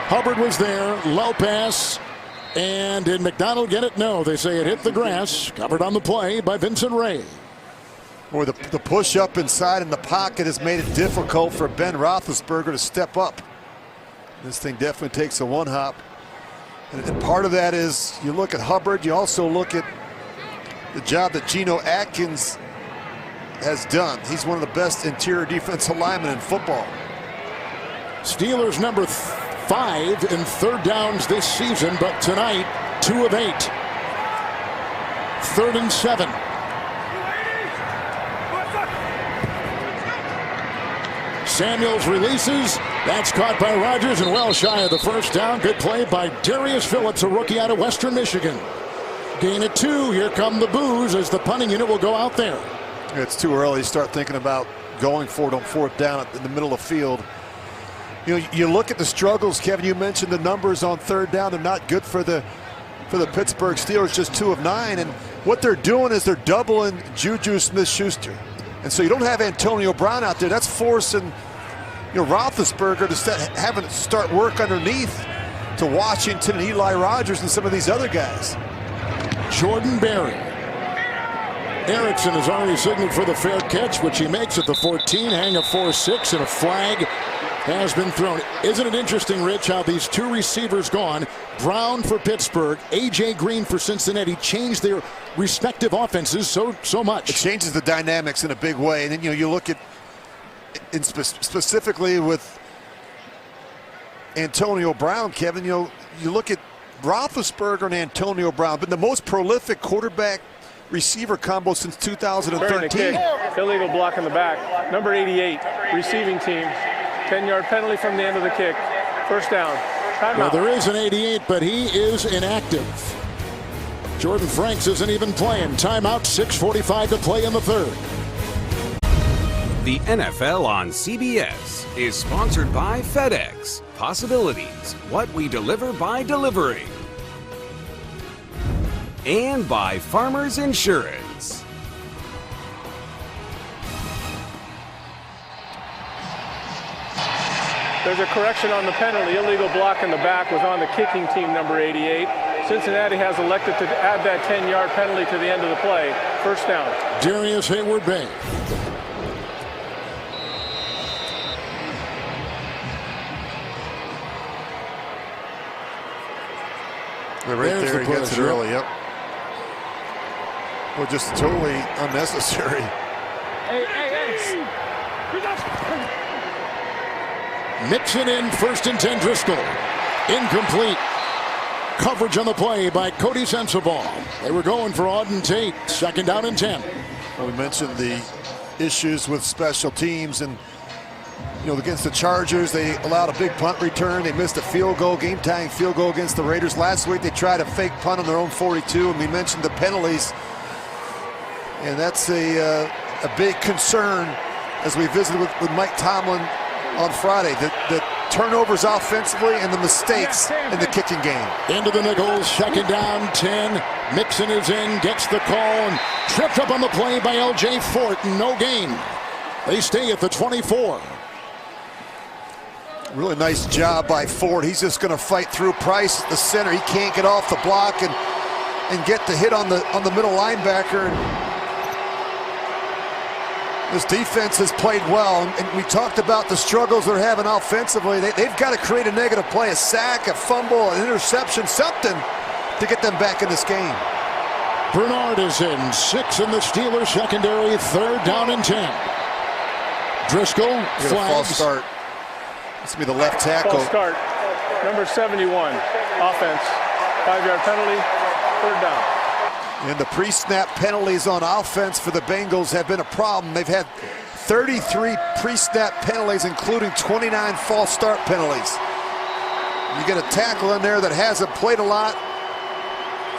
Speaker 1: Hubbard was there. Low pass. And did McDonald get it? No. They say it hit the grass. Covered on the play by Vincent Ray.
Speaker 3: Boy, the push up inside in the pocket has made it difficult for Ben Roethlisberger to step up. This thing definitely takes a one hop. And part of that is you look at Hubbard. You also look at the job that Geno Atkins has done. He's one of the best interior defensive linemen in football.
Speaker 1: Steelers number 5 in 3rd downs this season, but tonight 2 of 8. 3rd and 7. Samuels releases. That's caught by Rodgers and well shy of the 1st down. Good play by Darius Phillips, a rookie out of Western Michigan. Gain of 2. Here come the boos as the punting unit will go out there.
Speaker 3: It's too early to start thinking about going for it on 4th down in the middle of the field. You know, you look at the struggles, Kevin. You mentioned the numbers on 3rd down. They're not good for the Pittsburgh Steelers, just 2 of 9. And what they're doing is they're doubling Juju Smith-Schuster. And so you don't have Antonio Brown out there. That's forcing Roethlisberger to having to start work underneath to Washington and Eli Rogers and some of these other guys.
Speaker 1: Jordan Berry. Erickson has already signaled for the fair catch, which he makes at the 14. Hang of 4-6, and a flag has been thrown. Isn't it interesting, Rich, how these 2 receivers gone? Brown for Pittsburgh, A.J. Green for Cincinnati, changed their respective offenses so much.
Speaker 3: It changes the dynamics in a big way. And then you look at, specifically with Antonio Brown, Kevin, you look at Roethlisberger and Antonio Brown, been the most prolific quarterback receiver combo since 2013.
Speaker 4: Illegal block in the back. Number 88, receiving team. 10-yard penalty from the end of the kick. 1st down.
Speaker 1: Well, there is an 88, but he is inactive. Jordan Franks isn't even playing. Timeout, 6:45 to play in the 3rd.
Speaker 5: The NFL on CBS is sponsored by FedEx. Possibilities, what we deliver by delivery. And by Farmers Insurance.
Speaker 4: There's a correction on the penalty. Illegal block in the back was on the kicking team, number 88. Cincinnati has elected to add that 10-yard penalty to the end of the play. 1st down.
Speaker 1: Darius Hayward-Bay.
Speaker 3: Right there, he gets it early, yep. Well, just totally unnecessary.
Speaker 1: Mixon in, 1st and 10, Driscoll. Incomplete. Coverage on the play by Cody Sensabaugh. They were going for Auden Tate. 2nd down and 10.
Speaker 3: Well, we mentioned the issues with special teams, and against the Chargers, they allowed a big punt return. They missed a field goal, game-tying field goal against the Raiders. Last week, they tried a fake punt on their own 42, and we mentioned the penalties. And that's a big concern as we visited with Mike Tomlin on Friday. The turnovers offensively and the mistakes in the kicking game.
Speaker 1: Into the nickels, 2nd down, 10. Mixon is in, gets the call, and tripped up on the play by L.J. Fort. No gain. They stay at the 24.
Speaker 3: Really nice job by Ford. He's just going to fight through Price at the center. He can't get off the block and get the hit on the middle linebacker. This defense has played well, and we talked about the struggles they're having offensively. They've got to create a negative play, a sack, a fumble, an interception, something to get them back in this game.
Speaker 1: Bernard is in, 6 in the Steelers secondary, 3rd down and 10. Driscoll
Speaker 3: False
Speaker 1: flags.
Speaker 3: start. This will be the left tackle.
Speaker 4: False start. Number 71, offense. 5-yard penalty, 3rd down.
Speaker 3: And the pre-snap penalties on offense for the Bengals have been a problem. They've had 33 pre-snap penalties, including 29 false start penalties. You get a tackle in there that hasn't played a lot,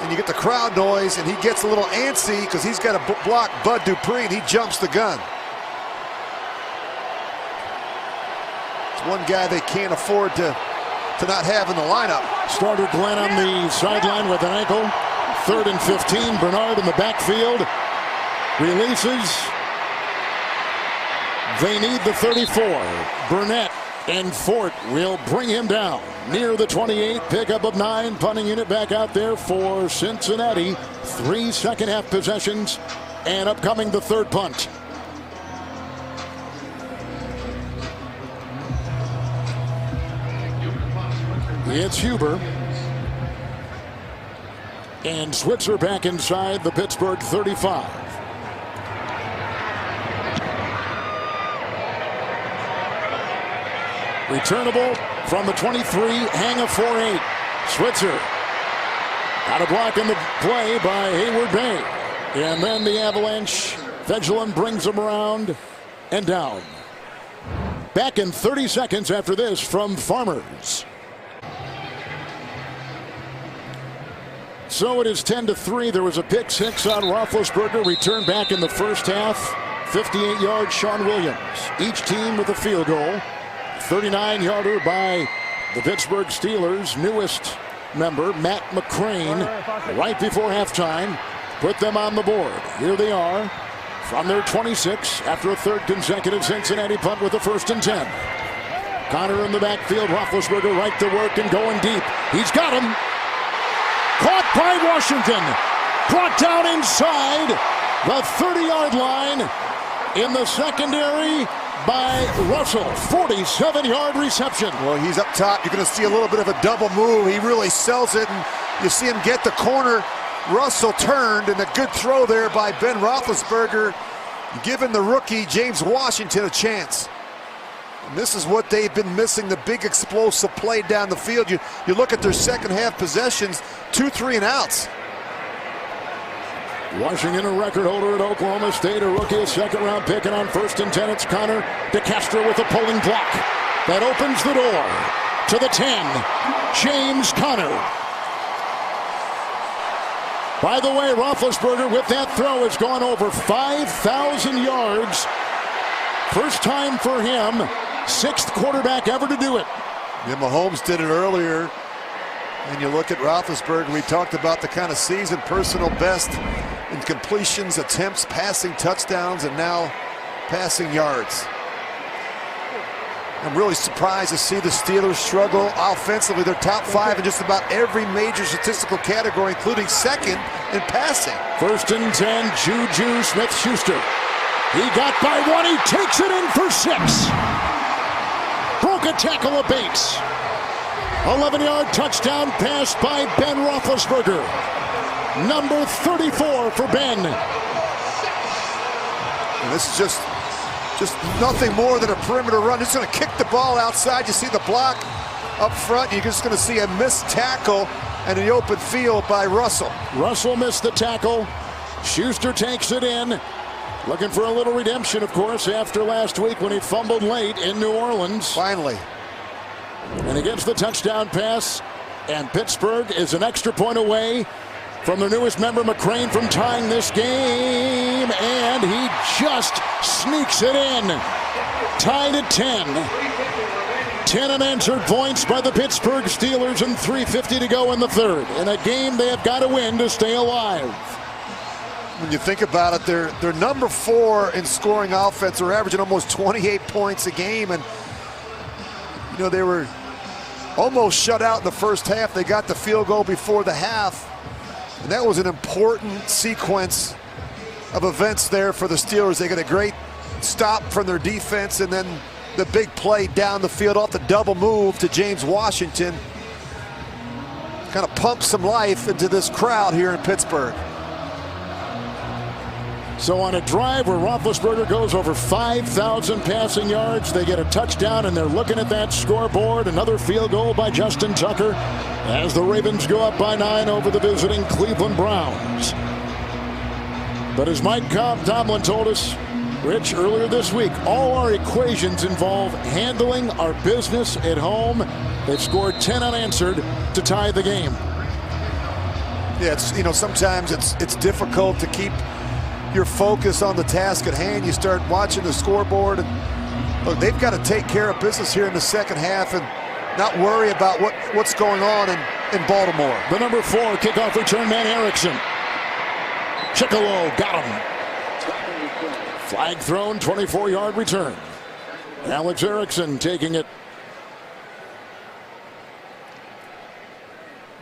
Speaker 3: and you get the crowd noise, and he gets a little antsy because he's got to block Bud Dupree, and he jumps the gun. It's one guy they can't afford to not have in the lineup.
Speaker 1: Starter Glenn on the sideline with an ankle. 3rd and 15. Bernard in the backfield. Releases. They need the 34. Burnett and Fort will bring him down near the 28. Pickup of 9. Punting unit back out there for Cincinnati. 3 second-half possessions, and upcoming the 3rd punt. It's Huber. And Switzer back inside the Pittsburgh 35. Returnable from the 23, hang of 4-8. Switzer out of block in the play by Hayward Bay. And then the Avalanche, Fedgelin brings him around and down. Back in 30 seconds after this from Farmers. So it is 10-3. There was a pick 6 on Roethlisberger. Returned back in the first half. 58-yard Sean Williams. Each team with a field goal. 39-yarder by the Pittsburgh Steelers' newest member, Matt McCrane, right before halftime. Put them on the board. Here they are from their 26 after a 3rd consecutive Cincinnati punt with a 1st and 10. Connor in the backfield. Roethlisberger right to work and going deep. He's got him. Caught by Washington. Brought down inside the 30-yard line in the secondary by Russell. 47-yard reception.
Speaker 3: Well, he's up top. You're going to see a little bit of a double move. He really sells it, and you see him get the corner. Russell turned, and a good throw there by Ben Roethlisberger, giving the rookie James Washington a chance. And this is what they've been missing, the big explosive play down the field. You look at their second half possessions, 2 3-and-outs.
Speaker 1: Washington, a record holder at Oklahoma State, a rookie, a 2nd-round pick, and on 1st and 10, it's Connor DeCastro with a pulling block. That opens the door to the 10. James Conner. By the way, Roethlisberger with that throw has gone over 5,000 yards. First time for him. 6th quarterback ever to do it.
Speaker 3: Yeah, Mahomes did it earlier. And you look at Roethlisberger, we talked about the kind of season personal best in completions, attempts, passing touchdowns, and now passing yards. I'm really surprised to see the Steelers struggle offensively. They're top 5 in just about every major statistical category, including 2nd in passing.
Speaker 1: 1st and 10, Juju Smith-Schuster. He got by 1, he takes it in for 6. Broke a tackle of Bates. 11-yard touchdown pass by Ben Roethlisberger. Number 34 for Ben.
Speaker 3: And this is just nothing more than a perimeter run. Just going to kick the ball outside. You see the block up front. You're just going to see a missed tackle and an open field by Russell.
Speaker 1: Russell missed the tackle. Schuster takes it in. Looking for a little redemption, of course, after last week when he fumbled late in New Orleans.
Speaker 3: Finally.
Speaker 1: And he gets the touchdown pass. And Pittsburgh is an extra point away from their newest member, McCrane, from tying this game. And he just sneaks it in. Tied at 10. 10 unanswered points by the Pittsburgh Steelers and 3:50 to go in the 3rd. In a game they have got to win to stay alive.
Speaker 3: When you think about it, they're number 4 in scoring offense. They're averaging almost 28 points a game. And, you know, they were almost shut out in the first half. They got the field goal before the half. And that was an important sequence of events there for the Steelers. They got a great stop from their defense, and then the big play down the field off the double move to James Washington kind of pumps some life into this crowd here in Pittsburgh.
Speaker 1: So on a drive where Roethlisberger goes over 5,000 passing yards, they get a touchdown, and they're looking at that scoreboard. Another field goal by Justin Tucker as the Ravens go up by 9 over the visiting Cleveland Browns. But as Mike Tomlin told us, Rich, earlier this week, all our equations involve handling our business at home. They've scored 10 unanswered to tie the game.
Speaker 3: Yeah, sometimes it's difficult to keep your focus on the task at hand. You start watching the scoreboard, and look, they've got to take care of business here in the second half and not worry about what's going on in Baltimore.
Speaker 1: The number 4 kickoff return man, Erickson. Chicolo got him. Flag thrown, 24-yard return. Alex Erickson taking it.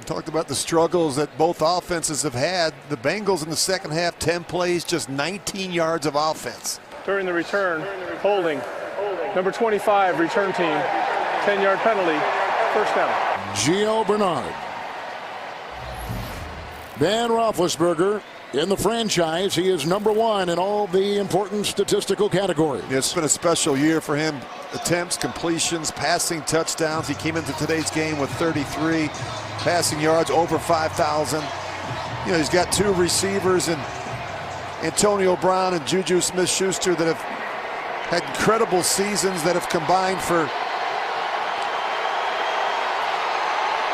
Speaker 3: Talked about the struggles that both offenses have had. The Bengals in the second half, 10 plays, just 19 yards of offense.
Speaker 4: During the return, holding. Number 25, return team. 10-yard penalty, first down.
Speaker 1: Gio Bernard. Ben Roethlisberger in the franchise. He is number 1 in all the important statistical categories.
Speaker 3: It's been a special year for him. Attempts, completions, passing touchdowns. He came into today's game with 33 passing yards, over 5,000. He's got 2 receivers, and Antonio Brown and Juju Smith-Schuster that have had incredible seasons that have combined for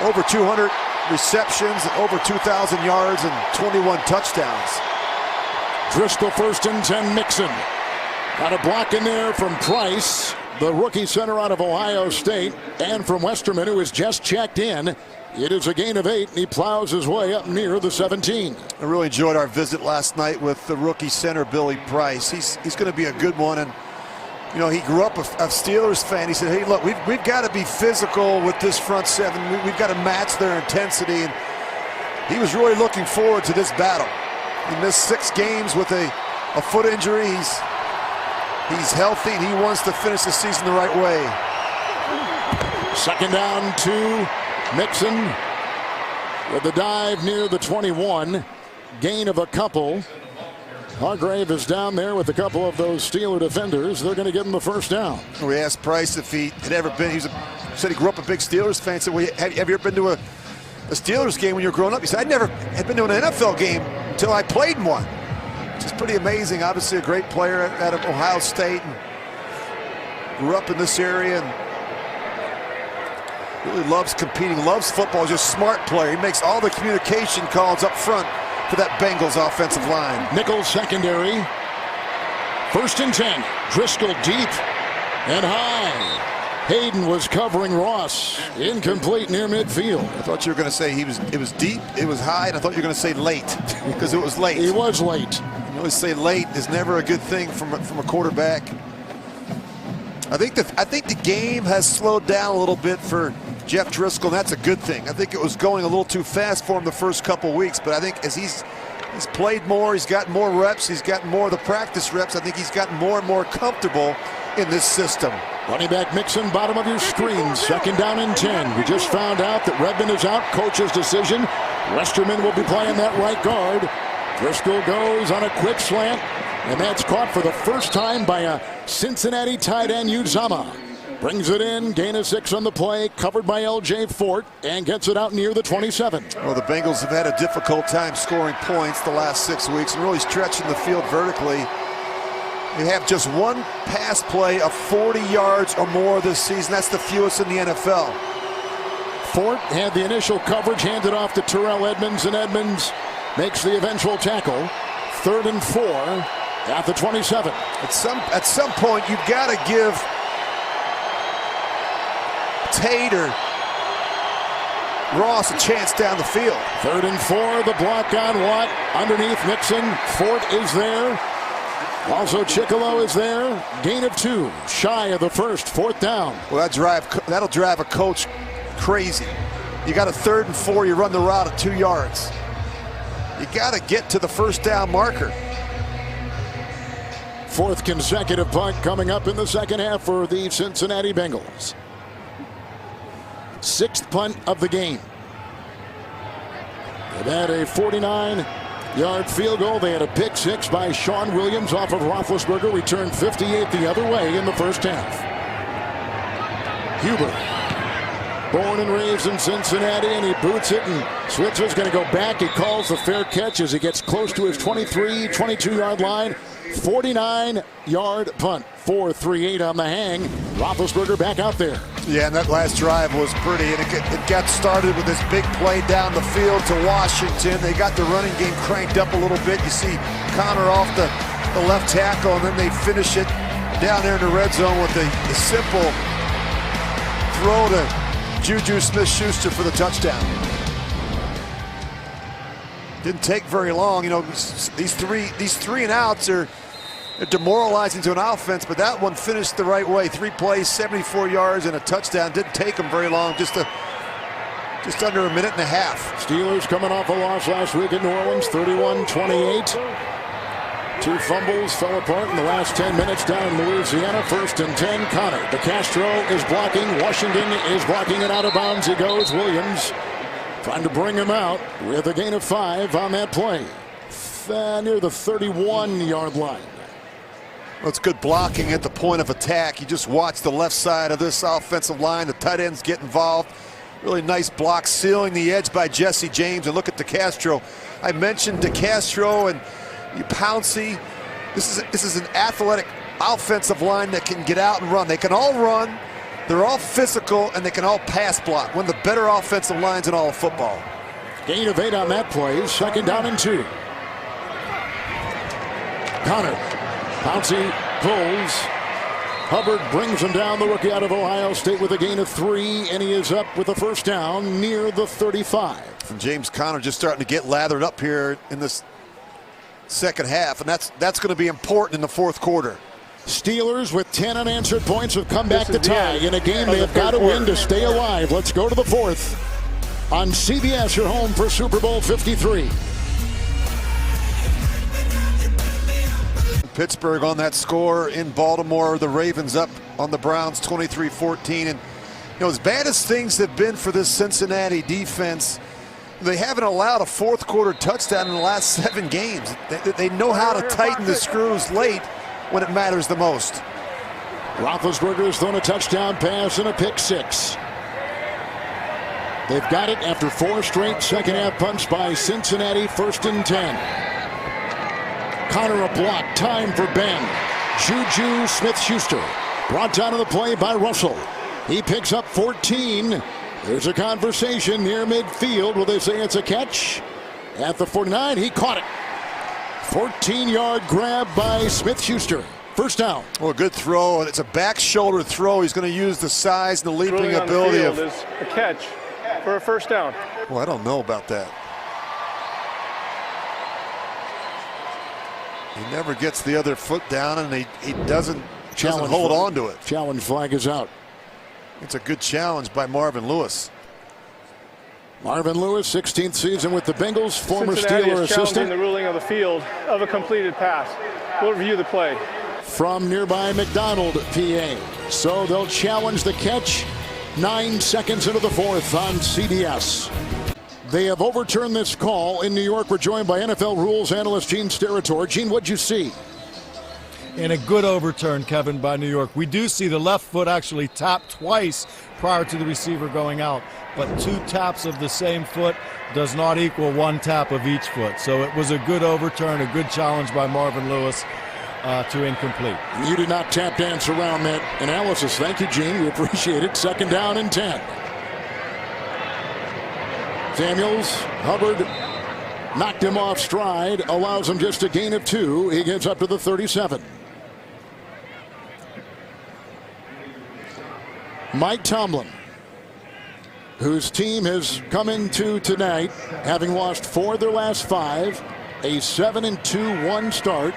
Speaker 3: over 200 receptions, over 2,000 yards, and 21 touchdowns.
Speaker 1: Driscoll first and 10, Mixon. Got a block in there from Price, the rookie center out of Ohio State, and from Westerman, who has just checked in. It is a gain of 8, and he plows his way up near the 17.
Speaker 3: I really enjoyed our visit last night with the rookie center, Billy Price. He's going to be a good one, and he grew up a Steelers fan. He said, hey, look, we've got to be physical with this front seven. We've got to match their intensity, and he was really looking forward to this battle. He missed 6 games with a foot injury. He's healthy, and he wants to finish the season the right way.
Speaker 1: Second down to Mixon with the dive near the 21. Gain of a couple. Hargrave is down there with a couple of those Steeler defenders. They're going to give him the first down.
Speaker 3: We asked Price if he had ever been. He said he grew up a big Steelers fan. Said, well, have you ever been to a Steelers game when you were growing up? He said, I never had been to an NFL game until I played in one. Which is pretty amazing. Obviously a great player out of Ohio State, and grew up in this area and really loves competing, loves football. He's a smart player. He makes all the communication calls up front for that Bengals offensive line.
Speaker 1: Nickel secondary. First and 10. Driscoll deep and high. Hayden was covering Ross. Incomplete near midfield.
Speaker 3: I thought you were going to say it was deep, it was high, and I thought you were going to say late because it was late.
Speaker 1: He was late.
Speaker 3: You always say late is never a good thing from a quarterback. I think the game has slowed down a little bit for Jeff Driscoll, and that's a good thing. I think it was going a little too fast for him the first couple weeks, but I think as he's played more, he's gotten more reps, he's gotten more of the practice reps. I think he's gotten more and more comfortable in this system.
Speaker 1: Running back Mixon, bottom of your screen. Second down and 10. We just found out that Redmond is out. Coach's decision. Westerman will be playing that right guard. Driscoll goes on a quick slant, and that's caught for the first time by a Cincinnati tight end, Uzama. Brings it in, gain of 6 on the play, covered by L.J. Fort, and gets it out near the 27.
Speaker 3: Well, the Bengals have had a difficult time scoring points the last 6 weeks and really stretching the field vertically. They have just one pass play of 40 yards or more this season. That's the fewest in the NFL.
Speaker 1: Fort had the initial coverage, handed off to Terrell Edmonds, and Edmonds makes the eventual tackle. 3rd and 4 at the 27.
Speaker 3: At some point, you've got to give Tate or Ross a chance down the field.
Speaker 1: 3rd and 4, the block on Watt. Underneath Mixon, Fort is there. Also Chicolo is there. Gain of 2, shy of the first. 4th down.
Speaker 3: Well, that'll drive a coach crazy. You got a 3rd and 4, you run the route at 2 yards. You got to get to the first down marker.
Speaker 1: Fourth consecutive punt coming up in the second half for the Cincinnati Bengals. Sixth punt of the game. They've had a 49-yard field goal. They had a pick six by Sean Williams off of Roethlisberger. Returned 58 the other way in the first half. Huber, born and raised in Cincinnati, and he boots it, and Switzer's going to go back. He calls the fair catch as he gets close to his 23, 22-yard line. 49-yard punt. 4-3-8 on the hang. Roethlisberger back out there.
Speaker 3: Yeah, and that last drive was pretty, and it got started with this big play down the field to Washington. They got the running game cranked up a little bit. You see Conner off the left tackle, and then they finish it down there in the red zone with the simple throw to Juju Smith-Schuster for the touchdown. Didn't take very long. You know, these three and outs are demoralizing to an offense, but that one finished the right way. 3 plays, 74 yards, and a touchdown. Didn't take them very long, just under a minute and a half.
Speaker 1: Steelers coming off a loss last week in New Orleans, 31-28. 2 fumbles fell apart in the last 10 minutes down in Louisiana. 1st and 10. Conner. DeCastro is blocking. Washington is blocking it out of bounds. He goes. Williams trying to bring him out with a gain of 5 on that play. Near the 31-yard line.
Speaker 3: Well, it's good blocking at the point of attack. You just watch the left side of this offensive line. The tight ends get involved. Really nice block, sealing the edge by Jesse James. And look at DeCastro. I mentioned DeCastro and Pouncey. This is an athletic offensive line that can get out and run. They can all run. They're all physical, and they can all pass block. One of the better offensive lines in all of football.
Speaker 1: Gain of 8 on that play. 2nd down and 2. Conner. Pouncey pulls. Hubbard brings him down, the rookie out of Ohio State, with a gain of 3, and he is up with a first down near the 35.
Speaker 3: And James Conner just starting to get lathered up here in this second half, and that's going to be important in the fourth quarter.
Speaker 1: Steelers with 10 unanswered points have come back to tie in a game they have got to win to stay alive. Let's go to the fourth on CBS, your home for Super Bowl 53.
Speaker 3: Pittsburgh on that score in Baltimore. The Ravens up on the Browns 23-14. And you know, as bad as things have been for this Cincinnati defense, they haven't allowed a fourth quarter touchdown in the last 7 games. They know how to tighten the screws late when it matters the most.
Speaker 1: Roethlisberger has thrown a touchdown pass and a pick 6. They've got it after 4 straight second half punts by Cincinnati. 1st and 10. Conner a block, time for Ben. Juju Smith-Schuster brought down to the play by Russell. He picks up 14. There's a conversation near midfield. Will they say it's a catch? At the 49, he caught it. 14-yard grab by Smith-Schuster. First down.
Speaker 3: Well, a good throw, and it's a back shoulder throw. He's going to use the size and the leaping ability of
Speaker 4: is a catch for a first down.
Speaker 3: Well, I don't know about that. He never gets the other foot down, and he doesn't hold on to it.
Speaker 1: Challenge flag is out.
Speaker 3: It's a good challenge by Marvin Lewis.
Speaker 1: Marvin Lewis, 16th season with the Bengals, former
Speaker 4: Cincinnati
Speaker 1: Steeler
Speaker 4: is
Speaker 1: assistant.
Speaker 4: challenging the ruling of the field of a completed pass. We'll review the play.
Speaker 1: From nearby McDonald, PA. So they'll challenge the catch. 9 seconds into the fourth on CBS. They have overturned this call in New York. We're joined by NFL rules analyst Gene Steratore. Gene, what'd you see?
Speaker 8: And a good overturn, Kevin, by New York. We do see the left foot actually tap twice prior to the receiver going out, but 2 taps of the same foot does not equal 1 tap of each foot. So it was a good overturn, a good challenge by Marvin Lewis to incomplete.
Speaker 1: You did not tap dance around that analysis. Thank you, Gene. We appreciate it. 2nd down and 10. Samuels, Hubbard knocked him off stride, allows him just a gain of 2. He gets up to the 37. Mike Tomlin, whose team has come into tonight having lost 4 of their last 5, a 7-2-1 start,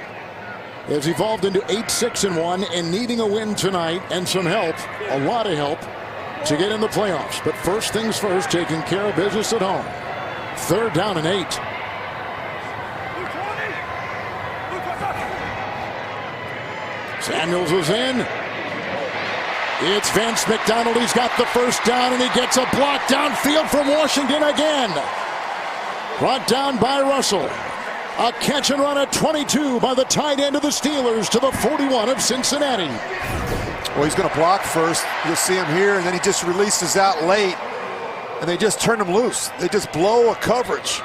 Speaker 1: has evolved into 8-6-1 and needing a win tonight and some help, a lot of help, to get in the playoffs. But first things first, taking care of business at home. 3rd down and 8. Samuels is in. It's Vance McDonald. He's got the first down, and he gets a block downfield from Washington again. Brought down by Russell. A catch and run at 22 by the tight end of the Steelers to the 41 of Cincinnati.
Speaker 3: Well, he's going to block first. You'll see him here, and then he just releases out late, and they just turn him loose. They just blow a coverage.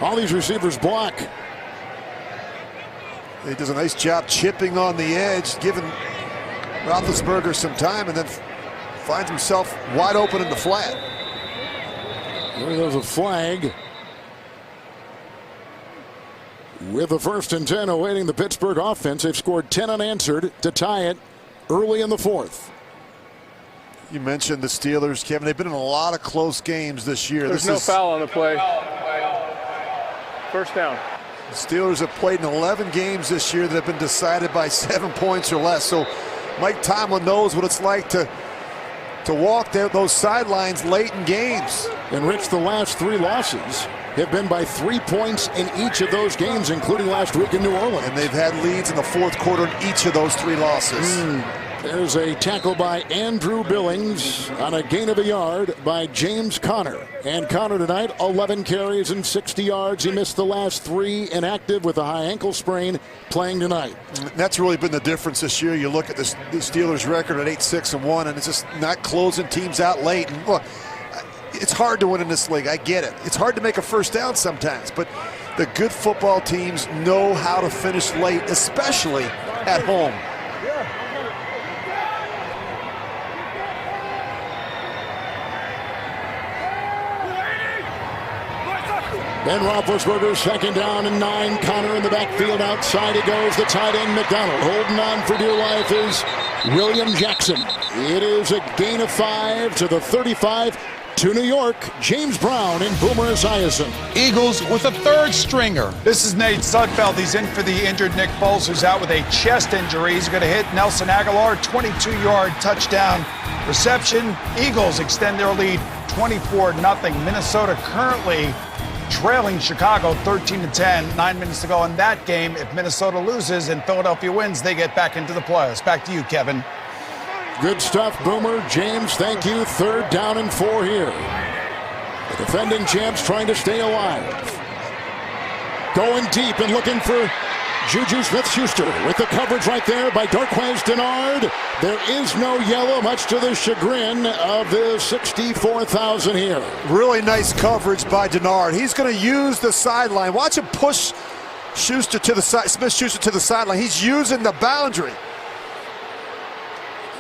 Speaker 1: All these receivers block.
Speaker 3: He does a nice job chipping on the edge, giving Roethlisberger some time, and then finds himself wide open in the flat.
Speaker 1: There goes a flag. With the 1st and 10 awaiting the Pittsburgh offense, they've scored 10 unanswered to tie it early in the 4th.
Speaker 3: You mentioned the Steelers, Kevin. They've been in a lot of close games this year.
Speaker 4: There's no foul on the play. First down.
Speaker 3: The Steelers have played in 11 games this year that have been decided by 7 points or less. So Mike Tomlin knows what it's like to walk those sidelines late in games.
Speaker 1: And Rich, the last 3 losses have been by 3 points in each of those games, including last week in New Orleans.
Speaker 3: And they've had leads in the 4th quarter in each of those 3 losses.
Speaker 1: There's a tackle by Andrew Billings on a gain of a yard by James Conner. And Conner tonight, 11 carries and 60 yards. He missed the last 3, inactive with a high ankle sprain, playing tonight.
Speaker 3: That's really been the difference this year. You look at the Steelers' record at 8-6-1, and it's just not closing teams out late. And look, it's hard to win in this league. I get it. It's hard to make a first down sometimes, but the good football teams know how to finish late, especially at home.
Speaker 1: Ben Roethlisberger, 2nd down and 9. Conner in the backfield. Outside he goes. The tight end McDonald. Holding on for dear life is William Jackson. It is a gain of 5 to the 35 to New York. James Brown and Boomer Esiason.
Speaker 7: Eagles with a 3rd stringer. This is Nate Sudfeld. He's in for the injured Nick Foles, who's out with a chest injury. He's going to hit Nelson Aguilar, 22-yard touchdown reception. Eagles extend their lead 24-0. Minnesota currently trailing Chicago 13-10. 9 minutes to go in that game. If Minnesota loses and Philadelphia wins, they get back into the playoffs. Back to you, Kevin.
Speaker 1: Good stuff, Boomer. James, thank you. 3rd down and 4 here. The defending champs trying to stay alive. Going deep and looking for Juju Smith-Schuster with the coverage right there by Darqueze Dennard. There is no yellow, much to the chagrin of the 64,000 here.
Speaker 3: Really nice coverage by Dennard. He's going to use the sideline. Watch him push Schuster to the side, Smith-Schuster to the sideline. He's using the boundary.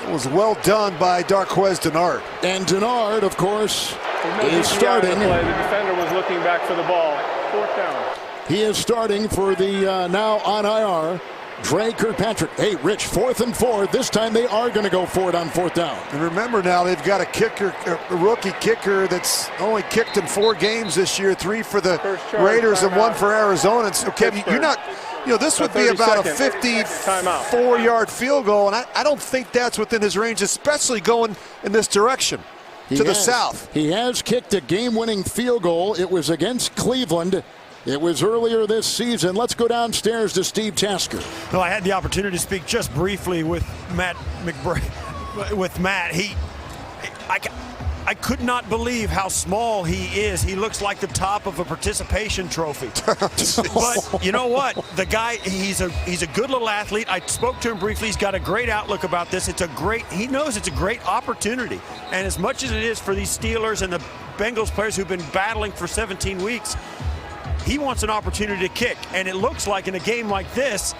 Speaker 3: It was well done by Darqueze Dennard.
Speaker 1: And Dennard, of course,
Speaker 4: No
Speaker 1: is starting.
Speaker 4: The defender was looking back for the ball. 4th down.
Speaker 1: He is starting for the now on IR, Dre Kirkpatrick. Hey, Rich, 4th and 4. This time they are going to go for it on 4th down.
Speaker 3: And remember now, they've got a kicker, a rookie kicker that's only kicked in 4 games this year, 3 for the Raiders and 1 for Arizona. And so, Kevin, you're not, this would be about a 54-yard field goal, and I don't think that's within his range, especially going in this direction to the south.
Speaker 1: He has kicked a game-winning field goal. It was against Cleveland. It was earlier this season. Let's go downstairs to Steve Tasker.
Speaker 2: Well, I had the opportunity to speak just briefly with Matt McBride. With Matt, I could not believe how small he is. He looks like the top of a participation trophy. But you know what? The guy, he's a good little athlete. I spoke to him briefly. He's got a great outlook about this. He knows it's a great opportunity. And as much as it is for these Steelers and the Bengals players who've been battling for 17 weeks, he wants an opportunity to kick. And it looks like in a game like this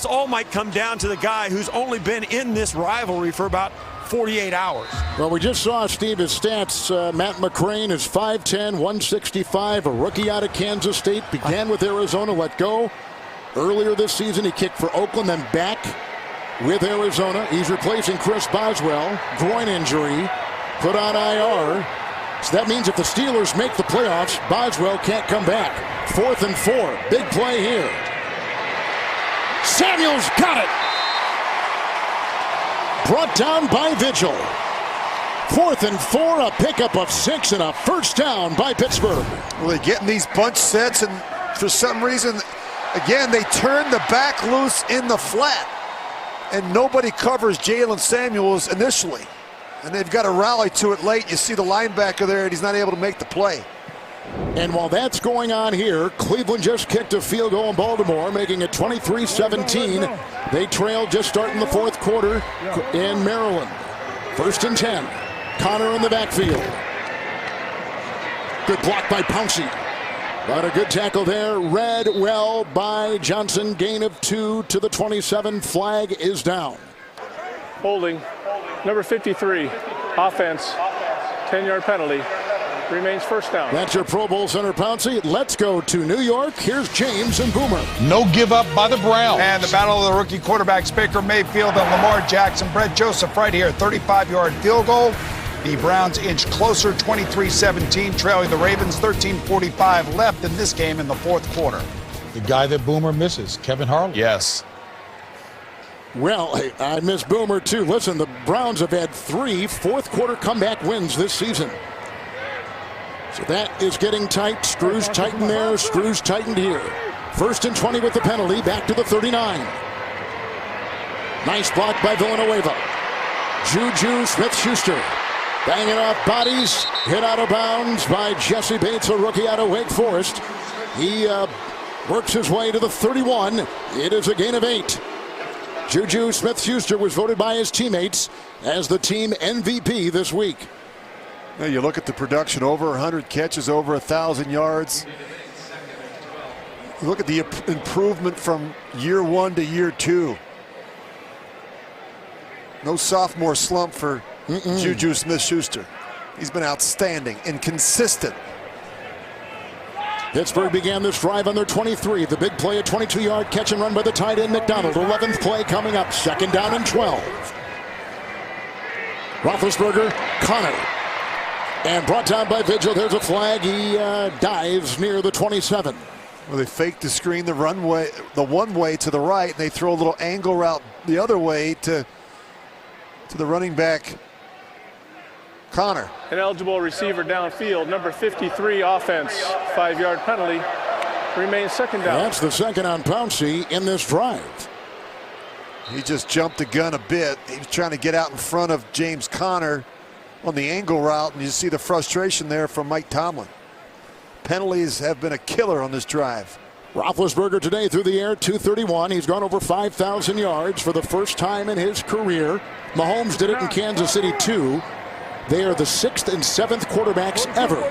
Speaker 2: all might come down to the guy who's only been in this rivalry for about 48 hours.
Speaker 1: Well, we just saw, Steve, his stats. Matt McCrane is 5'10", 165, a rookie out of Kansas State. Began with Arizona, let go. Earlier this season, he kicked for Oakland, then back with Arizona. He's replacing Chris Boswell, groin injury, put on IR. So that means if the Steelers make the playoffs, Boswell can't come back. 4th and 4. Big play here. Samuels got it. Brought down by Vigil. 4th and 4, a pickup of 6 and a first down by Pittsburgh.
Speaker 3: Well, they're getting these bunch sets, and for some reason, Again, they turn the back loose in the flat, and nobody covers Jaylen Samuels initially. And they've got to rally to it late. You see the linebacker there, and he's not able to make the play.
Speaker 1: And while that's going on here, Cleveland just kicked a field goal in Baltimore, making it 23-17. They trailed just starting the fourth quarter in Maryland. 1st and 10. Connor in the backfield. Good block by Pouncey. But a good tackle there. Read well by Johnson. Gain of 2 to the 27. Flag is down.
Speaker 4: Holding. Number 53, offense, 10-yard penalty. Remains first down.
Speaker 1: That's your Pro Bowl center, Pouncey. Let's go to New York. Here's James and Boomer.
Speaker 6: No give up by the Browns.
Speaker 7: And the battle of the rookie quarterbacks, Baker Mayfield and Lamar Jackson. Brett Joseph right here, 35-yard field goal. The Browns inch closer, 23-17, trailing the Ravens, 13:45 left in this game in the fourth quarter.
Speaker 6: The guy that Boomer misses, Kevin Harlan.
Speaker 7: Yes.
Speaker 1: Well, I miss Boomer too. Listen, the Browns have had 3 fourth-quarter comeback wins this season. So that is getting tight. Screws tightened there, screws tightened here. 1st and 20 with the penalty, back to the 39. Nice block by Villanueva. Juju Smith-Schuster banging off bodies, hit out of bounds by Jesse Bates, a rookie out of Wake Forest. He works his way to the 31. It is a gain of 8. Juju Smith-Schuster was voted by his teammates as the team MVP this week.
Speaker 3: Now you look at the production, over 100 catches, over 1,000 yards. You look at the improvement from year 1 to year 2. No sophomore slump for Juju Smith-Schuster. He's been outstanding and consistent.
Speaker 1: Pittsburgh began this drive on their 23. The big play, a 22-yard catch and run by the tight end McDonald. 11th play coming up, 2nd down and 12. Roethlisberger, Connor. And brought down by Vigil. There's a flag. He dives near the 27.
Speaker 3: Well, they fake the screen the one way to the right, and they throw a little angle route the other way to the running back, Connor.
Speaker 4: An eligible receiver downfield, number 53, offense, 5-yard penalty. Remains 2nd down.
Speaker 1: That's the second on Pouncey in this drive.
Speaker 3: He just jumped the gun a bit. He was trying to get out in front of James Conner on the angle route, and you see the frustration there from Mike Tomlin. Penalties have been a killer on this drive.
Speaker 1: Roethlisberger today through the air, 231. He's gone over 5,000 yards for the first time in his career. Mahomes did it in Kansas City too. They are the 6th and 7th quarterbacks ever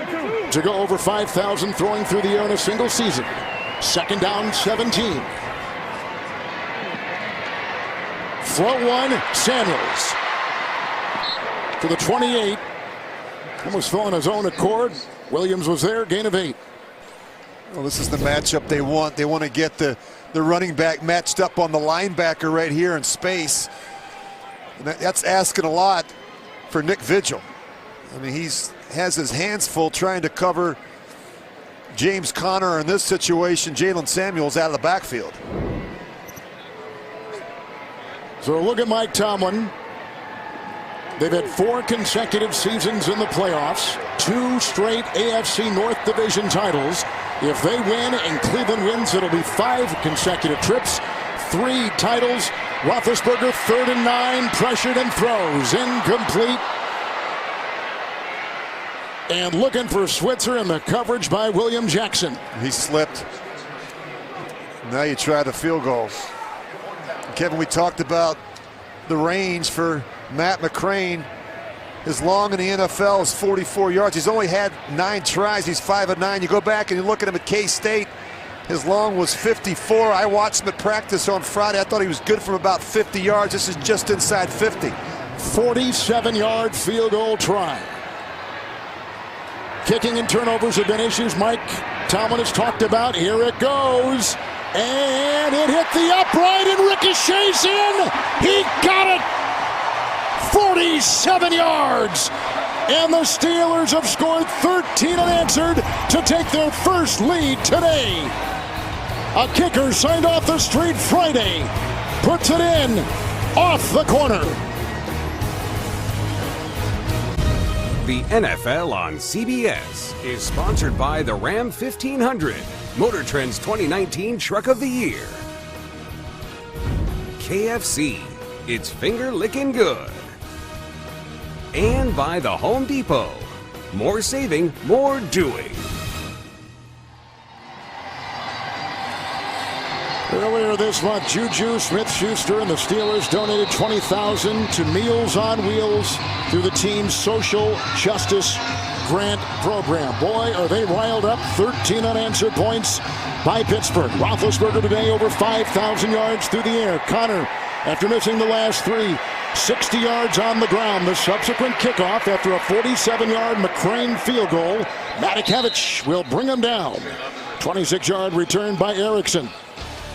Speaker 1: to go over 5,000 throwing through the air in a single season. 2nd down, 17. Float one, Samuels. To the 28. Almost fell on his own accord. Williams was there, gain of 8.
Speaker 3: Well, this is the matchup they want. They want to get the running back matched up on the linebacker right here in space. And that's asking a lot for Nick Vigil. I mean, has his hands full trying to cover James Conner, or in this situation, Jaylen Samuels out of the backfield.
Speaker 1: So look at Mike Tomlin. They've had 4 consecutive seasons in the playoffs, 2 straight AFC North Division titles. If they win and Cleveland wins, it'll be 5 consecutive trips, 3 titles. Roethlisberger, 3rd and 9, pressured and throws. Incomplete. And looking for Switzer in the coverage by William Jackson.
Speaker 3: He slipped. Now you try the field goal. Kevin, we talked about the range for Matt McCrane. His long in the NFL is 44 yards. He's only had 9 tries. He's 5-9. You go back and you look at him at K-State. His long was 54. I watched him at practice on Friday. I thought he was good from about 50 yards. This is just inside 50.
Speaker 1: 47-yard field goal try. Kicking and turnovers have been issues Mike Tomlin has talked about. Here it goes. And it hit the upright and ricochets in. He got it. 47 yards. And the Steelers have scored 13 unanswered to take their first lead today. A kicker signed off the street Friday. Puts it in off the corner.
Speaker 5: The NFL on CBS is sponsored by the Ram 1500, Motor Trend's 2019 Truck of the Year. KFC, it's finger licking good. And by the Home Depot, more saving, more doing.
Speaker 1: Earlier this month, Juju Smith-Schuster and the Steelers donated $20,000 to Meals on Wheels through the team's social justice grant program. Boy, are they riled up. 13 unanswered points by Pittsburgh. Roethlisberger today over 5,000 yards through the air. Connor, after missing the last 3, 60 yards on the ground. The subsequent kickoff after a 47-yard McCrane field goal. Matakevich will bring him down. 26-yard return by Erickson.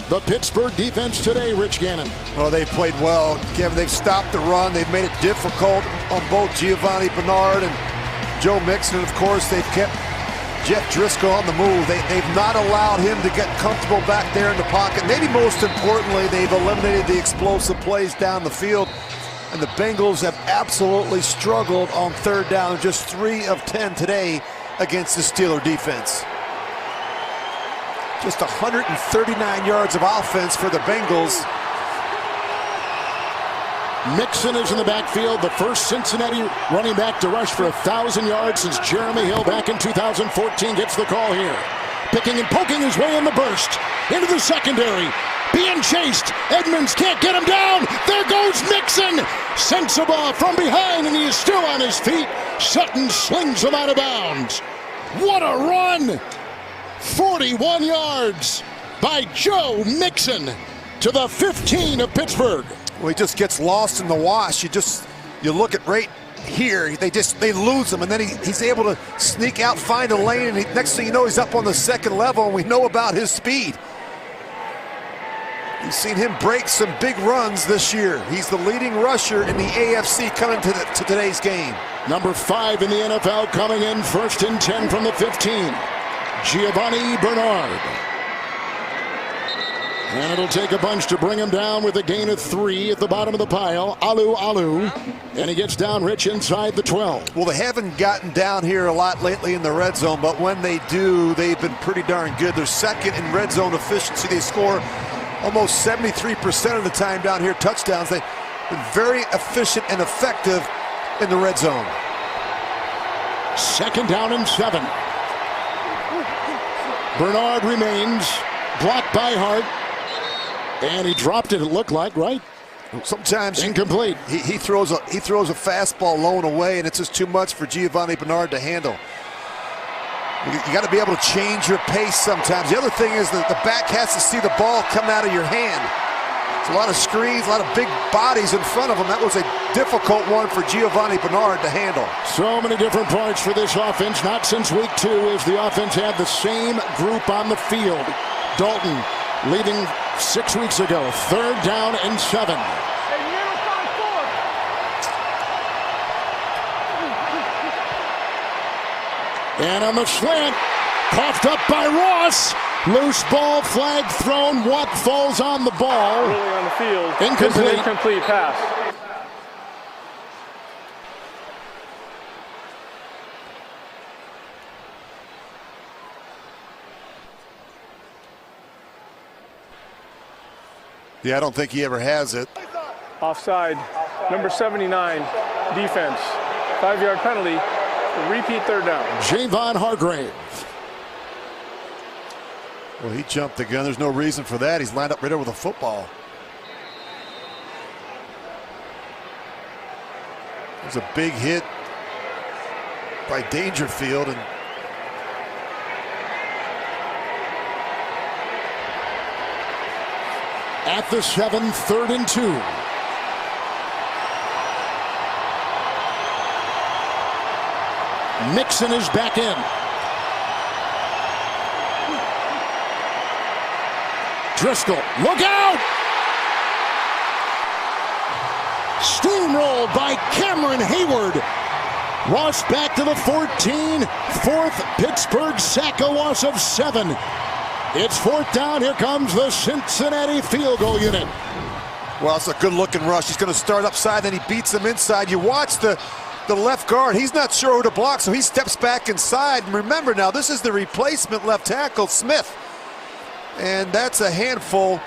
Speaker 1: The Pittsburgh defense today, Rich Gannon.
Speaker 3: Well, they've played well, Kevin. They've stopped the run. They've made it difficult on both Giovanni Bernard and Joe Mixon. And, of course, they've kept Jeff Driscoll on the move. They've not allowed him to get comfortable back there in the pocket. Maybe most importantly, they've eliminated the explosive plays down the field. And the Bengals have absolutely struggled on third down. Just 3 of 10 today against the Steeler defense. Just 139 yards of offense for the Bengals.
Speaker 1: Mixon is in the backfield, the first Cincinnati running back to rush for 1,000 yards since Jeremy Hill back in 2014 gets the call here. Picking and poking his way in the burst. Into the secondary. Being chased. Edmonds can't get him down. There goes Mixon. Sensabaugh from behind, and he is still on his feet. Sutton slings him out of bounds. What a run! 41 yards by Joe Mixon to the 15 of Pittsburgh.
Speaker 3: Well, he just gets lost in the wash. You look at right here, they lose him, and then he's able to sneak out, find a lane, and next thing you know, he's up on the second level, and we know about his speed. You've seen him break some big runs this year. He's the leading rusher in the AFC coming to today's game.
Speaker 1: Number 5 in the NFL coming in, 1st and 10 from the 15. Giovanni Bernard. And it'll take a bunch to bring him down with a gain of 3 at the bottom of the pile. Alu. And he gets down, Rich, inside the 12.
Speaker 3: Well, they haven't gotten down here a lot lately in the red zone, but when they do, they've been pretty darn good. They're second in red zone efficiency. They score almost 73% of the time down here, touchdowns. They've been very efficient and effective in the red zone.
Speaker 1: 2nd down and 7. Bernard remains, blocked by Hart, and he dropped it looked like, right?
Speaker 3: Sometimes
Speaker 1: incomplete.
Speaker 3: He throws a fastball low and away, and it's just too much for Giovanni Bernard to handle. You got to be able to change your pace sometimes. The other thing is that the back has to see the ball come out of your hand. It's a lot of screens, a lot of big bodies in front of him. That was a difficult one for Giovanni Bernard to handle.
Speaker 1: So many different parts for this offense. Not since week 2 as the offense had the same group on the field. Dalton leaving 6 weeks ago. 3rd down and 7. And on the slant, coughed up by Ross. Loose ball, flag thrown. Watt falls on the ball.
Speaker 4: Really on the field.
Speaker 1: Incomplete.
Speaker 4: It's an incomplete pass.
Speaker 3: Yeah, I don't think he ever has it.
Speaker 4: Offside. Number 79, defense. 5-yard penalty. Repeat 3rd down.
Speaker 1: Javon Hargrave.
Speaker 3: Well, he jumped the gun. There's no reason for that. He's lined up right there with a football. There's a big hit by Dangerfield, and
Speaker 1: at the 7, 3rd and 2. Mixon is back in. Driscoll, look out! Steamrolled by Cameron Hayward. Ross back to the 14. 4th Pittsburgh sack, a loss of 7. It's 4th down. Here comes the Cincinnati field goal unit.
Speaker 3: well, it's a good-looking rush. He's going to start upside, then he beats him inside. You watch the left guard. He's not sure who to block, so he steps back inside. And remember now, this is the replacement left tackle, Smith. and that's a handful.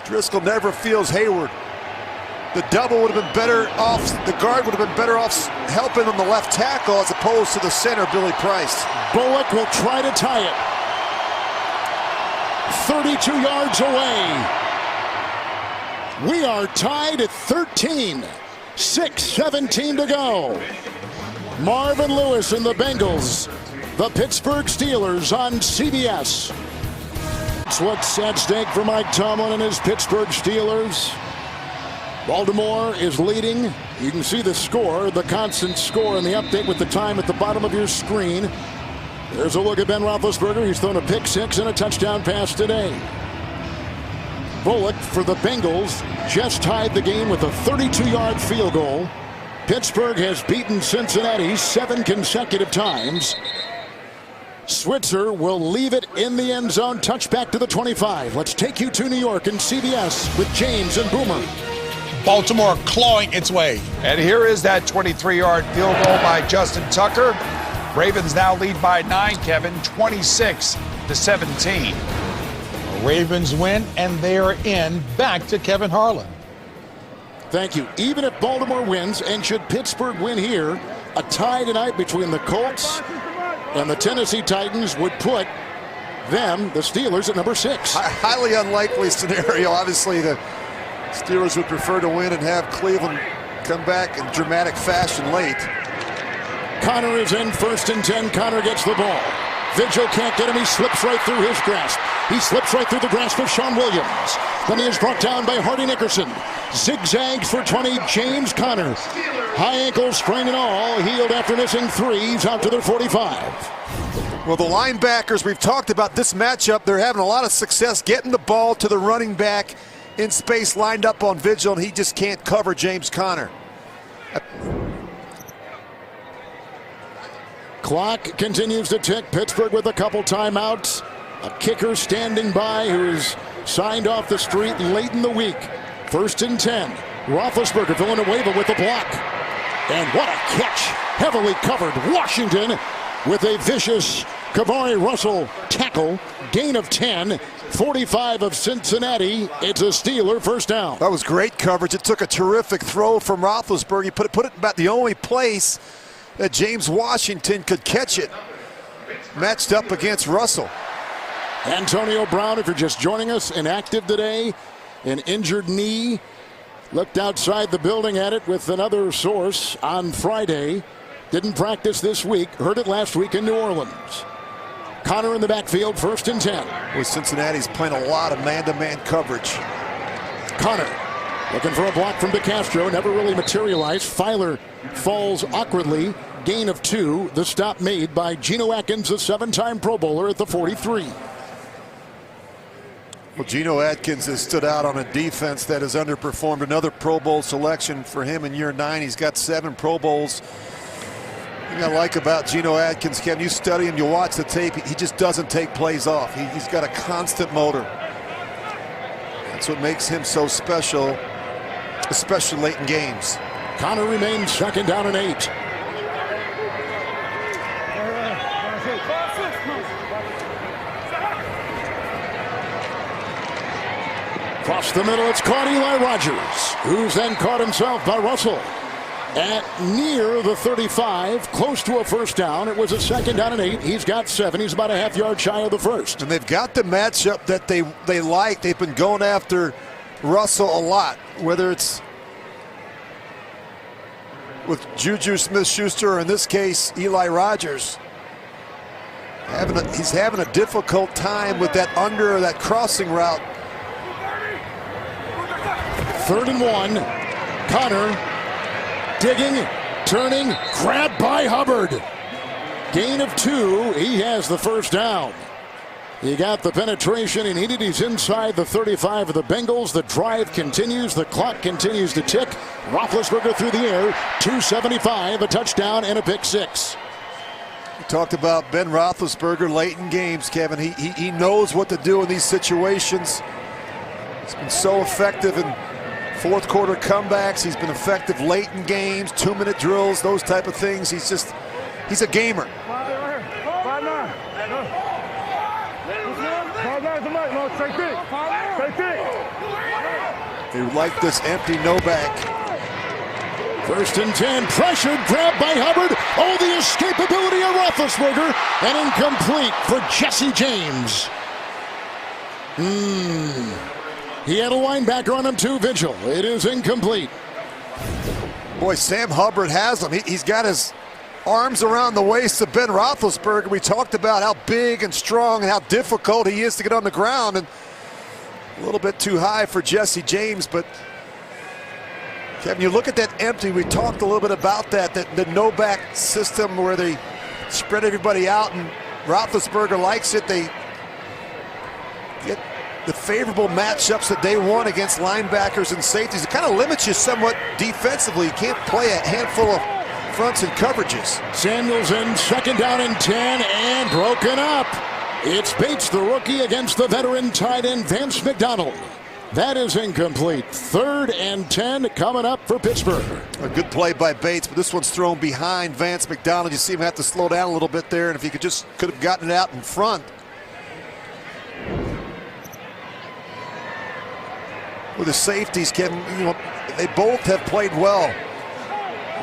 Speaker 3: Driscoll never feels Hayward. The double would have been better off, the guard would have been better off helping on the left tackle as opposed to the center, Billy Price.
Speaker 1: Bullock will try to tie it. 32 yards away. We are tied at 13. 6:17 to go. Marvin Lewis and the Bengals. The Pittsburgh Steelers on CBS. That's what's at stake for Mike Tomlin and his Pittsburgh Steelers. Baltimore is leading. You can see the score, the constant score, and the update with the time at the bottom of your screen. There's a look at Ben Roethlisberger. He's thrown a pick six and a touchdown pass today. Bullock for the Bengals just tied the game with a 32-yard field goal. Pittsburgh has beaten Cincinnati 7 consecutive times. Switzer will leave it in the end zone. Touchback to the 25. Let's take you to New York and CBS with James and Boomer.
Speaker 7: Baltimore clawing its way. And here is that 23-yard field goal by Justin Tucker. Ravens now lead by 9, Kevin, 26-17.
Speaker 6: Ravens win, and they are in. Back to Kevin Harlan.
Speaker 1: Thank you. Even if Baltimore wins, and should Pittsburgh win here, a tie tonight between the Colts and the Tennessee Titans would put them, the Steelers, at number 6.
Speaker 3: Highly unlikely scenario. Obviously, the Steelers would prefer to win and have Cleveland come back in dramatic fashion late.
Speaker 1: Connor is in 1st and 10. Connor gets the ball. Vigil can't get him. He slips right through his grasp. He slips right through the grasp of Sean Williams. Then he is brought down by Hardy Nickerson. Zigzags for 20, James Conner. High ankle sprain and all. Healed after missing 3. He's out to their 45.
Speaker 3: Well, the linebackers, we've talked about this matchup. They're having a lot of success getting the ball to the running back in space, lined up on Vigil, and he just can't cover James Conner.
Speaker 1: Clock continues to tick. Pittsburgh with a couple timeouts. A kicker standing by who's signed off the street late in the week. 1st and 10. Roethlisberger, Villanueva with the block. And what a catch. Heavily covered. Washington with a vicious Kavari Russell tackle. Gain of 10. 45 of Cincinnati. It's a Steeler first down.
Speaker 3: That was great coverage. It took a terrific throw from Roethlisberger. He put it about the only place that James Washington could catch it. Matched up against Russell.
Speaker 1: Antonio Brown, if you're just joining us, inactive today, an injured knee. Looked outside the building at it with another source on Friday. Didn't practice this week. Heard it last week in New Orleans. Connor in the backfield, 1st and 10.
Speaker 3: Well, Cincinnati's playing a lot of man-to-man coverage.
Speaker 1: Connor looking for a block from DeCastro. Never really materialized. Filer falls awkwardly. Gain of 2. The stop made by Geno Atkins, a 7-time Pro Bowler at the 43.
Speaker 3: Well, Geno Atkins has stood out on a defense that has underperformed. Another Pro Bowl selection for him in year 9. He's got 7 Pro Bowls. The thing I like about Geno Atkins, Kevin, you study him, you watch the tape, he just doesn't take plays off. He's got a constant motor. That's what makes him so special, especially late in games.
Speaker 1: Connor remains 2nd down and 8. Across the middle, it's caught Eli Rogers, who's then caught himself by Russell at near the 35, close to a first down. It was a 2nd down and 8. He's got 7. He's about a half yard shy of the first.
Speaker 3: And they've got the matchup that they like. They've been going after Russell a lot, whether it's with Juju Smith-Schuster or in this case Eli Rogers. He's having a difficult time with that that crossing route.
Speaker 1: 3rd and 1. Connor digging, turning, grabbed by Hubbard. Gain of 2. He has the first down. He got the penetration he needed. He's inside the 35 of the Bengals. The drive continues. The clock continues to tick. Roethlisberger through the air. 275, a touchdown and a pick 6.
Speaker 3: We talked about Ben Roethlisberger late in games, Kevin. He knows what to do in these situations. He's been so effective in fourth quarter comebacks. He's been effective late in games, 2-minute drills, those type of things. He's a gamer. They like this empty Novak.
Speaker 1: 1st and 10, pressured, grabbed by Hubbard. Oh, the escapability of Roethlisberger, and incomplete for Jesse James. He had a linebacker on him too, Vigil. It is incomplete.
Speaker 3: Boy, Sam Hubbard has him. He's got his arms around the waist of Ben Roethlisberger. We talked about how big and strong and how difficult he is to get on the ground, and a little bit too high for Jesse James. But Kevin, you look at that empty. We talked a little bit about that the Novak system where they spread everybody out, and Roethlisberger likes it. They get the favorable matchups that they want against linebackers and safeties. It kind of limits you somewhat defensively. You can't play a handful of fronts and coverages.
Speaker 1: Samuels in 2nd down and 10 and broken up. It's Bates, the rookie, against the veteran tight end Vance McDonald. That is incomplete. 3rd and 10 coming up for Pittsburgh.
Speaker 3: A good play by Bates, but this one's thrown behind Vance McDonald. You see him have to slow down a little bit there, and if he could have gotten it out in front. With the safeties, Kevin, they both have played well.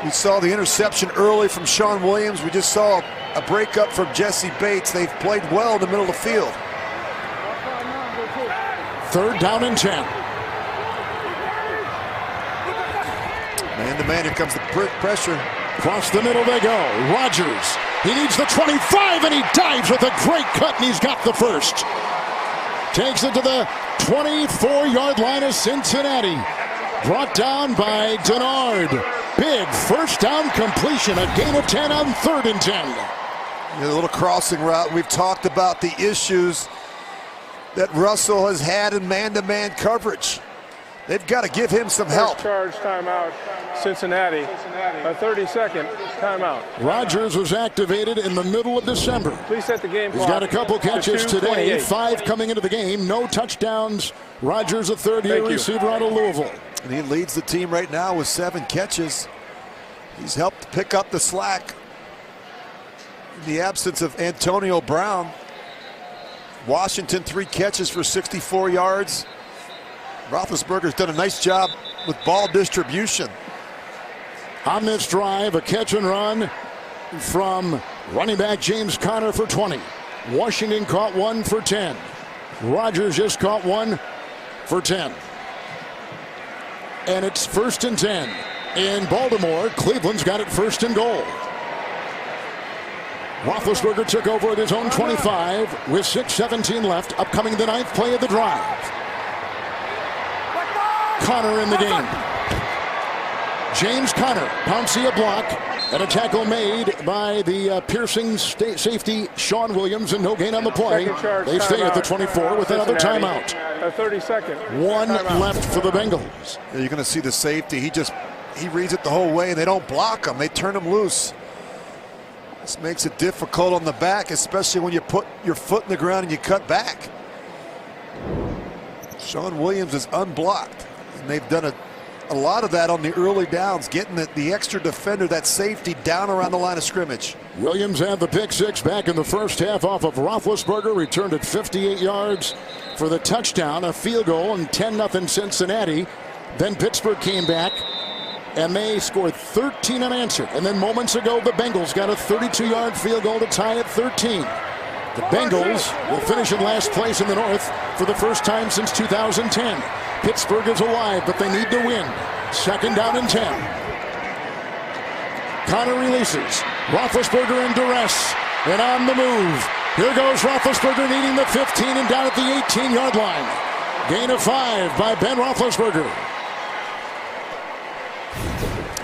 Speaker 3: We saw the interception early from Sean Williams. We just saw a breakup from Jesse Bates. They've played well in the middle of the field.
Speaker 1: 3rd down and 10.
Speaker 3: Man-to-man, here comes the pressure.
Speaker 1: Across the middle they go. Rodgers, he needs the 25, and he dives with a great cut, and he's got the first. Takes it to the 24-yard line of Cincinnati. Brought down by Denard. Big 1st down completion, a gain of 10 on 3rd and 10.
Speaker 3: A little crossing route. We've talked about the issues that Russell has had in man-to-man coverage. They've got to give him some help.
Speaker 4: Charge timeout, Cincinnati. A 30-second timeout.
Speaker 1: Rodgers was activated in the middle of December.
Speaker 4: Please set the game clock.
Speaker 1: He's got a couple catches today.
Speaker 4: 2:28.
Speaker 1: 5 coming into the game. No touchdowns. Rodgers, a 3rd-year receiver out of Louisville.
Speaker 3: And he leads the team right now with 7 catches. He's helped pick up the slack in the absence of Antonio Brown. Washington, 3 catches for 64 yards. Roethlisberger's done a nice job with ball distribution.
Speaker 1: On this drive, a catch and run from running back James Conner for 20. Washington caught 1 for 10. Rodgers just caught 1 for 10. And it's 1st and 10 in Baltimore. Cleveland's got it 1st and goal. Roethlisberger took over at his own 25 with 6:17 left. Upcoming the 9th play of the drive. Conner in the game. James Conner, Pouncey a block, and a tackle made by the piercing safety Sean Williams, and no gain on the play. They stay at the 24 with another timeout.
Speaker 4: A 30-second.
Speaker 1: 1 left for the Bengals.
Speaker 3: You're going to see the safety. He reads it the whole way, and they don't block him. They turn him loose. This makes it difficult on the back, especially when you put your foot in the ground and you cut back. Sean Williams is unblocked, and they've done a lot of that on the early downs, getting the extra defender, that safety, down around the line of scrimmage.
Speaker 1: Williams had the pick 6 back in the first half off of Roethlisberger, returned at 58 yards for the touchdown, a field goal, and 10-0 Cincinnati. Then Pittsburgh came back, and they scored 13 unanswered. And then moments ago, the Bengals got a 32-yard field goal to tie at 13. The Bengals will finish in last place in the North for the first time since 2010. Pittsburgh is alive, but they need to win. 2nd down and 10. Conner releases. Roethlisberger in duress and on the move. Here goes Roethlisberger needing the 15 and down at the 18-yard line. Gain of 5 by Ben Roethlisberger.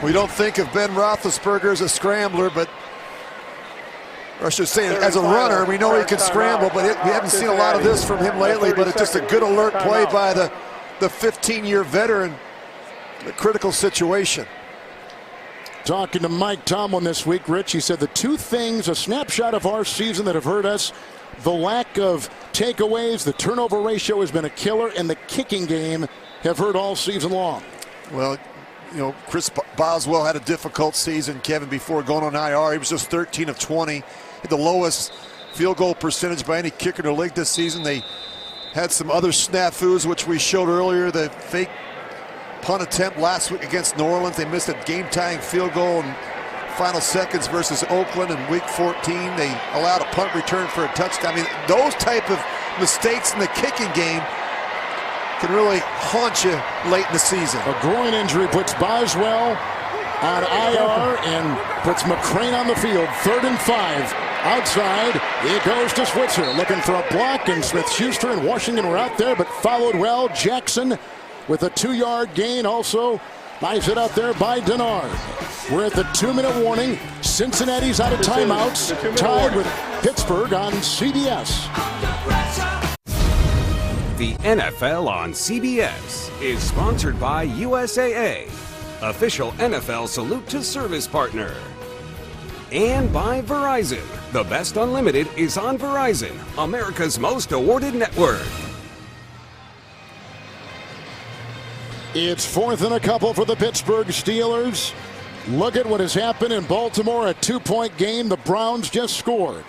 Speaker 3: We don't think of Ben Roethlisberger as a scrambler, but or I should say as a runner. We know he can scramble, but we haven't seen a lot of this from him lately. But it's just a good alert play by the 15-year veteran in a critical situation.
Speaker 1: Talking to Mike Tomlin this week, Rich, he said the 2 things, a snapshot of our season that have hurt us, the lack of takeaways, the turnover ratio has been a killer, and the kicking game have hurt all season long.
Speaker 3: Well, you know, Chris Boswell had a difficult season, Kevin, before going on IR. He was just 13 of 20. The lowest field goal percentage by any kicker in the league this season. They had some other snafus, which we showed earlier. The fake punt attempt last week against New Orleans. They missed a game-tying field goal in final seconds versus Oakland in week 14. They allowed a punt return for a touchdown. I mean, those type of mistakes in the kicking game can really haunt you late in the season.
Speaker 1: A groin injury puts Boswell on IR and puts McCrane on the field. 3rd and 5. Outside, it goes to Switzer, looking for a block, and Smith-Schuster and Washington were out there, but followed well. Jackson with a 2-yard gain, also nice hit out there by Denard. We're at the 2-minute warning. Cincinnati's out of timeouts, tied with Pittsburgh on CBS.
Speaker 5: The NFL on CBS is sponsored by USAA, official NFL salute to service partner. And by Verizon. The best unlimited is on Verizon, America's most awarded network.
Speaker 1: It's 4th and a couple for the Pittsburgh Steelers. Look at what has happened in Baltimore, a 2-point game. The Browns just scored.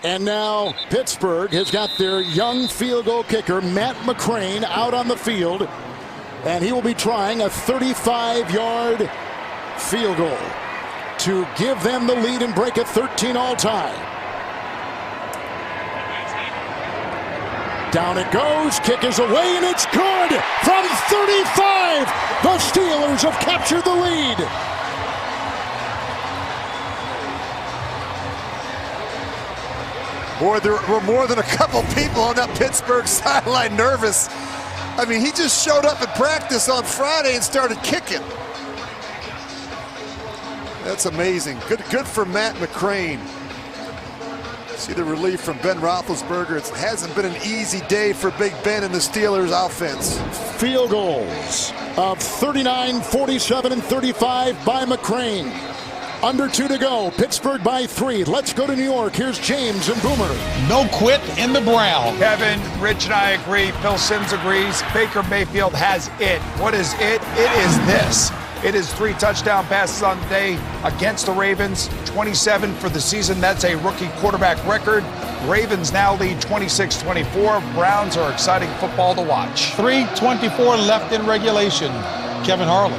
Speaker 1: And now Pittsburgh has got their young field goal kicker, Matt McCrane, out on the field. And he will be trying a 35-yard field goal to give them the lead and break a 13-all tie. Down it goes, kick is away, and it's good! From 35, the Steelers have captured the lead.
Speaker 3: Boy, there were more than a couple people on that Pittsburgh sideline nervous. I mean, he just showed up at practice on Friday and started kicking. That's amazing. Good for Matt McCrane. See the relief from Ben Roethlisberger. It hasn't been an easy day for Big Ben and the Steelers offense.
Speaker 1: Field goals of 39, 47, and 35 by McCrane. Under 2 to go. Pittsburgh by 3. Let's go to New York. Here's James and Boomer.
Speaker 6: No quit in the Brown.
Speaker 7: Kevin, Rich and I agree. Phil Simms agrees. Baker Mayfield has it. What is it? It is this. It is 3 touchdown passes on the day against the Ravens. 27 for the season. That's a rookie quarterback record. Ravens now lead 26-24. Browns are exciting football to watch.
Speaker 6: 3:24 left in regulation. Kevin Harlan.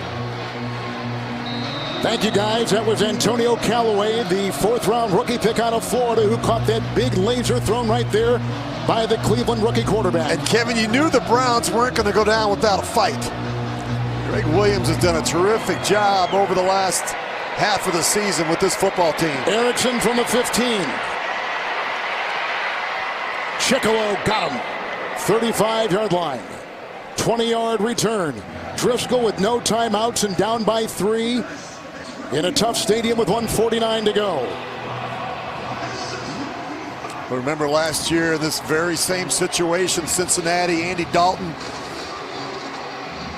Speaker 1: Thank you, guys. That was Antonio Callaway, the 4th-round rookie pick out of Florida, who caught that big laser thrown right there by the Cleveland rookie quarterback.
Speaker 3: And Kevin, you knew the Browns weren't going to go down without a fight. Greg Williams has done a terrific job over the last half of the season with this football team.
Speaker 1: Erickson from the 15. Chicolo got him. 35-yard line. 20-yard return. Driscoll with no timeouts and down by 3 in a tough stadium with 1:49 to go.
Speaker 3: Remember last year in this very same situation, Cincinnati, Andy Dalton,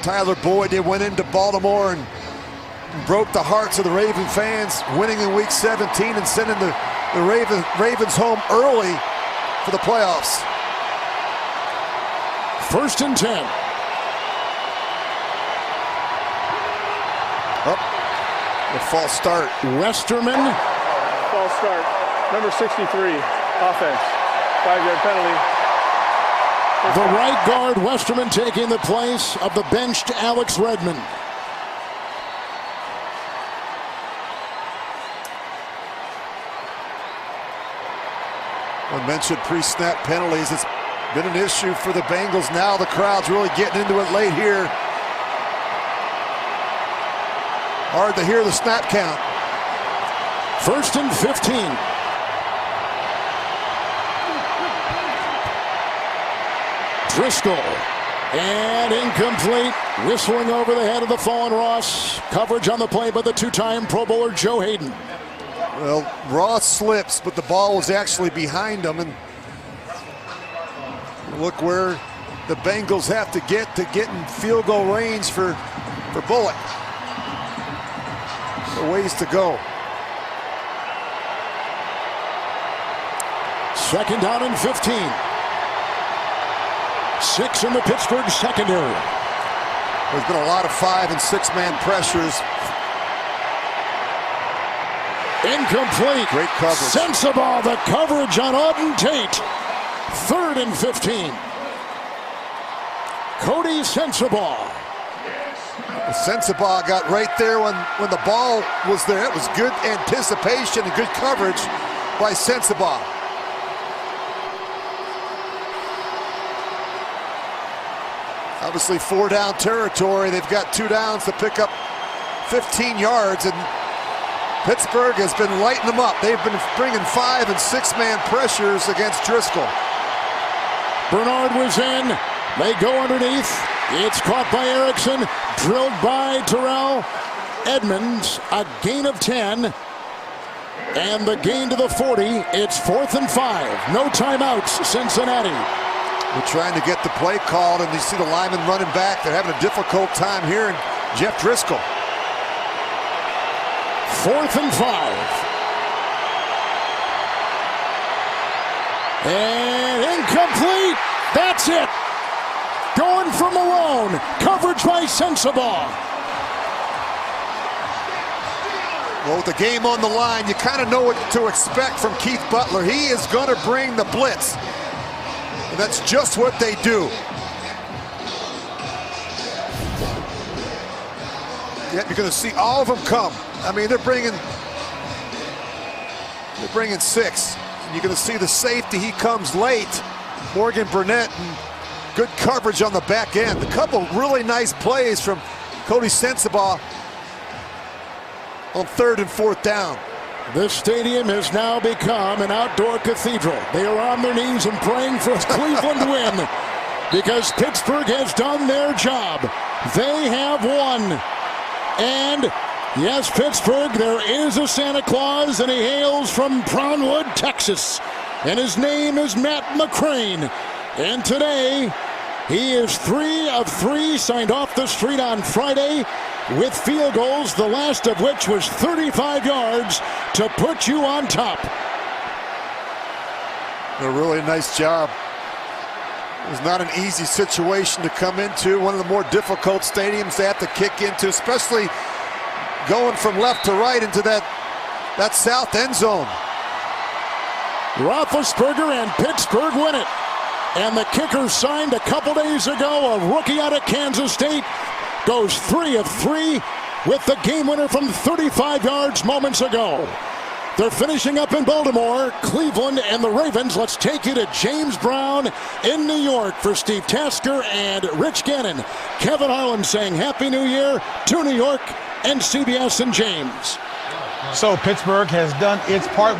Speaker 3: Tyler Boyd, they went into Baltimore and broke the hearts of the Raven fans, winning in week 17 and sending the Ravens home early for the playoffs.
Speaker 1: 1st and 10.
Speaker 3: A false start.
Speaker 1: Westerman.
Speaker 4: False start. Number 63, offense. 5-yard penalty.
Speaker 1: The right guard, Westerman, taking the place of the benched Alex Redmond.
Speaker 3: I mentioned pre-snap penalties. It's been an issue for the Bengals. Now the crowd's really getting into it late here. Hard to hear the snap count.
Speaker 1: 1st and 15. Driscoll. And incomplete. Whistling over the head of the fallen Ross. Coverage on the play by the 2-time Pro Bowler Joe Hayden.
Speaker 3: Well, Ross slips, but the ball was actually behind him. And look where the Bengals have to get in field goal range for Bullock. A ways to go.
Speaker 1: 2nd down and 15. 6 in the Pittsburgh secondary.
Speaker 3: There's been a lot of 5- and 6-man pressures.
Speaker 1: Incomplete.
Speaker 3: Great coverage.
Speaker 1: Sensabaugh, the coverage on Auden Tate. 3rd and 15. Cody Sensabaugh.
Speaker 3: Sensabaugh got right there when the ball was there. It was good anticipation and good coverage by Sensabaugh. Obviously 4-down territory. They've got 2 downs to pick up 15 yards, and Pittsburgh has been lighting them up. They've been bringing 5- and 6-man pressures against Driscoll.
Speaker 1: Bernard was in. They go underneath. It's caught by Erickson. Drilled by Terrell Edmonds. A gain of 10. And the gain to the 40. It's 4th and 5. No timeouts, Cincinnati.
Speaker 3: They're trying to get the play called, and you see the linemen running back. They're having a difficult time here, and Jeff Driscoll.
Speaker 1: 4th and 5. And incomplete. That's it. Going for Malone. Coverage by Sensabaugh.
Speaker 3: Well, with the game on the line, you kind of know what to expect from Keith Butler. He is going to bring the blitz. And that's just what they do. Yet you're going to see all of them come. I mean, they're bringing 6. And you're going to see the safety. He comes late. Morgan Burnett, and good coverage on the back end. A couple really nice plays from Cody Sensabaugh on 3rd and 4th down.
Speaker 1: This stadium has now become an outdoor cathedral. They are on their knees and praying for Cleveland to win because Pittsburgh has done their job. They have won. And yes, Pittsburgh, there is a Santa Claus, and he hails from Brownwood, Texas. And his name is Matt McCrane. And today, he is 3 of 3, signed off the street on Friday with field goals, the last of which was 35 yards to put you on top.
Speaker 3: A really nice job. It was not an easy situation to come into, one of the more difficult stadiums they have to kick into, especially going from left to right into that south end zone.
Speaker 1: Roethlisberger and Pittsburgh win it. And the kicker signed a couple days ago, a rookie out of Kansas State, goes 3 of 3 with the game winner from 35 yards moments ago. They're finishing up in Baltimore, Cleveland, and the Ravens. Let's take you to James Brown in New York for Steve Tasker and Rich Gannon. Kevin Harlan saying Happy New Year to New York and CBS and James.
Speaker 6: So Pittsburgh has done its part.